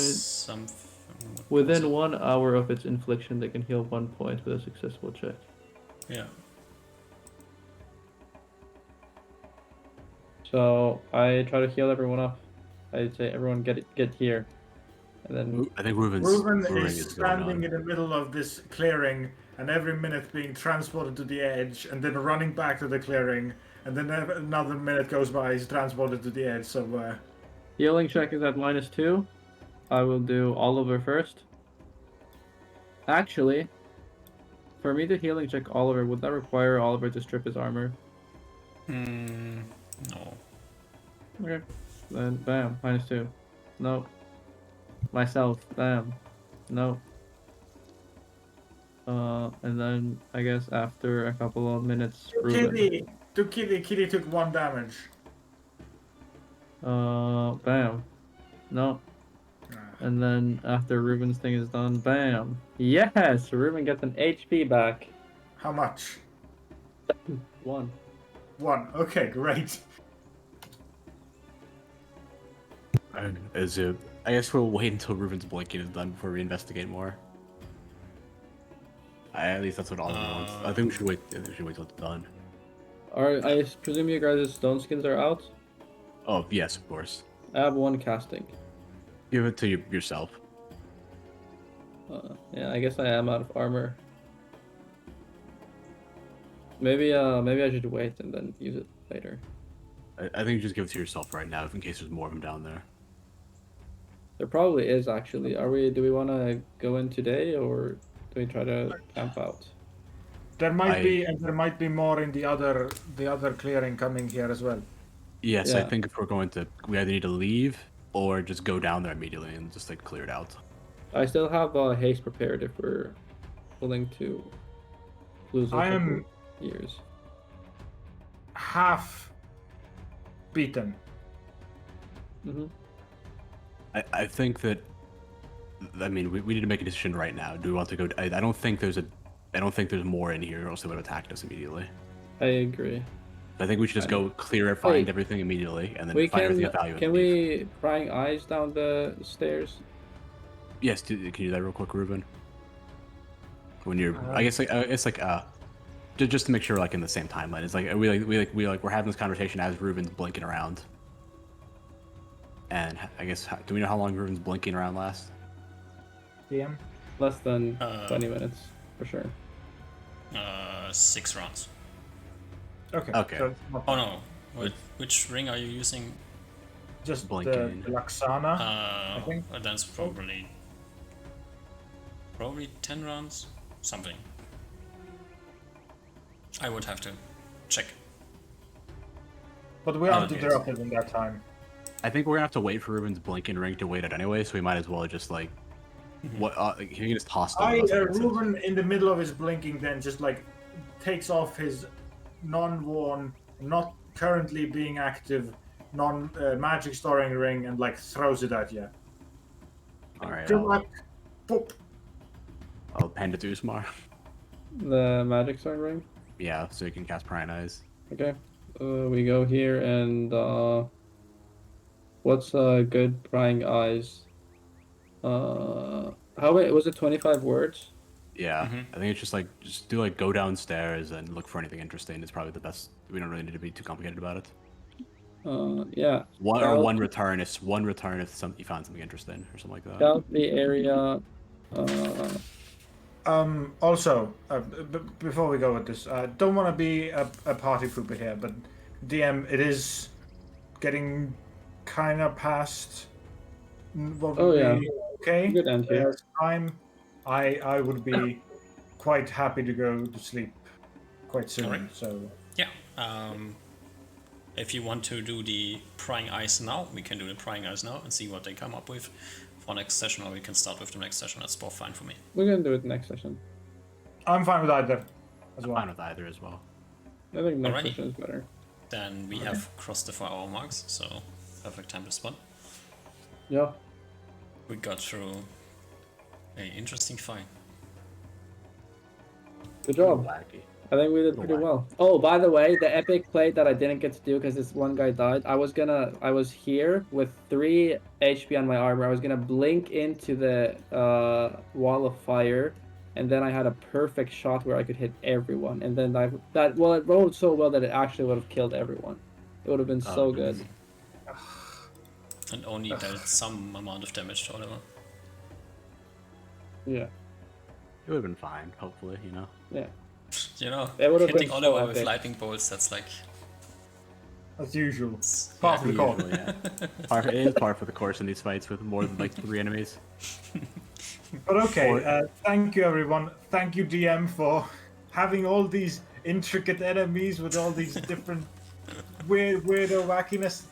Within 1 hour of its infliction, they can heal 1 point with a successful check. Yeah. So I try to heal everyone up. I say everyone get here, and then I think Reuven is standing in the middle of this clearing, and every minute being transported to the edge, and then running back to the clearing, and then another minute goes by, he's transported to the edge. So healing check is at -2. I will do Oliver first. Actually, for me to healing check Oliver, would that require Oliver to strip his armor? No. Okay. Then bam, -2. No. Myself, bam. No. And then I guess after a couple of minutes, Reuven. Kitty took 1 damage. Bam. No. And then after Reuven's thing is done, bam. Yes, Reuven gets an HP back. How much? 1. 1. Okay, great. I guess we'll wait until Reuven's blinking is done before we investigate more. At least that's what Oliver wants. I think we should wait. I think we should wait till it's done. I presume you guys' stone skins are out? Oh yes, of course. I have 1 casting. Give it to yourself. Yeah, I guess I am out of armor. Maybe I should wait and then use it later. I think you just give it to yourself right now, in case there's more of them down there. There probably is actually. Do we want to go in today, or do we try to camp out? There might be, and there might be more in the other clearing coming here as well. Yes, Yeah. I think if we're going to, we either need to leave or just go down there immediately and just like clear it out. I still have haste prepared if we're willing to lose a couple years. Half beaten. Mm-hmm. I think that, I mean, we need to make a decision right now. Do we want to go? I don't think there's more in here, or else they would have attacked us immediately. I agree. I think we should just go clear it, find everything immediately, and then find everything of value. Can we prying eyes down the stairs? Yes, can you do that real quick, Reuven? When you're, I guess it's like just to make sure we're like in the same timeline. It's like we're having this conversation as Reuven's blinking around. And I guess, do we know how long Reuven's blinking around lasts? DM? Less than 20 minutes, for sure. 6 rounds. Okay. Okay. Oh no. Which ring are you using? Just blinking. the Laxana, I think. That's probably 10 rounds, something. I would have to check. But we aren't interrupted in that time. I think we're gonna have to wait for Reuven's blinking ring to wait it anyway, so we might as well just like, he can just toss them. Reuven in the middle of his blinking then just like takes off his non-worn, not currently being active, magic storing ring and like throws it at you. All right, Good luck. Boop. I'll hand it to Usmar. The magic sword ring. Yeah, so you can cast Prying Eyes. Okay. We go here and what's good prying eyes? How many was it? 25 words? Yeah, Mhm. I think it's just do like go downstairs and look for anything interesting. It's probably the best. We don't really need to be too complicated about it. Yeah. One return if you found something interesting or something like that. Scout the area. Also, before we go with this, don't want to be a party pooper here, but DM, it is getting kind of past what Oh, would yeah. be okay. Good end here. Time, I would be quite happy to go to sleep quite soon. Alright. So Yeah. If you want to do the prying eyes now, we can do the prying eyes now and see what they come up with for next session, or we can start with the next session. That's both fine for me. We're gonna do it next session. I'm fine with either as I'm well. fine with either as well. I think next Alrighty. session is better. Then we have crossed the 4-hour marks, so perfect time to spawn. Yeah. We got through a interesting fight. Good job. Wacky. I think we did pretty well. Oh, by the way, the epic play that I didn't get to do because this one guy died. I was here with 3 HP on my armor. I was gonna blink into the wall of fire, and then I had a perfect shot where I could hit everyone. And then it rolled so well that it actually would have killed everyone. It would have been so good. And only dealt some amount of damage to Oliver. Yeah. It would have been fine, hopefully, you know. Yeah. You know, It would have hitting been so Oliver with epic. lightning bolts, that's like... As usual. it's- Part of the course. Usually, yeah. It is par for the course in these fights with more than like 3 enemies. But okay, thank you everyone. Thank you DM for having all these intricate enemies with all these different weirdo wackiness.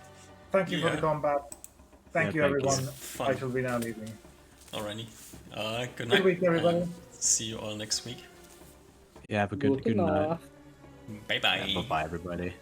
Thank you for Yeah. the combat. Thank Yeah, you thank you. everyone. Fun. I shall be now leaving. Alrighty. Good Good night. week, everybody. and see you all next week. Yeah, have a good Good night. night. Bye bye. Yeah, bye-bye, everybody.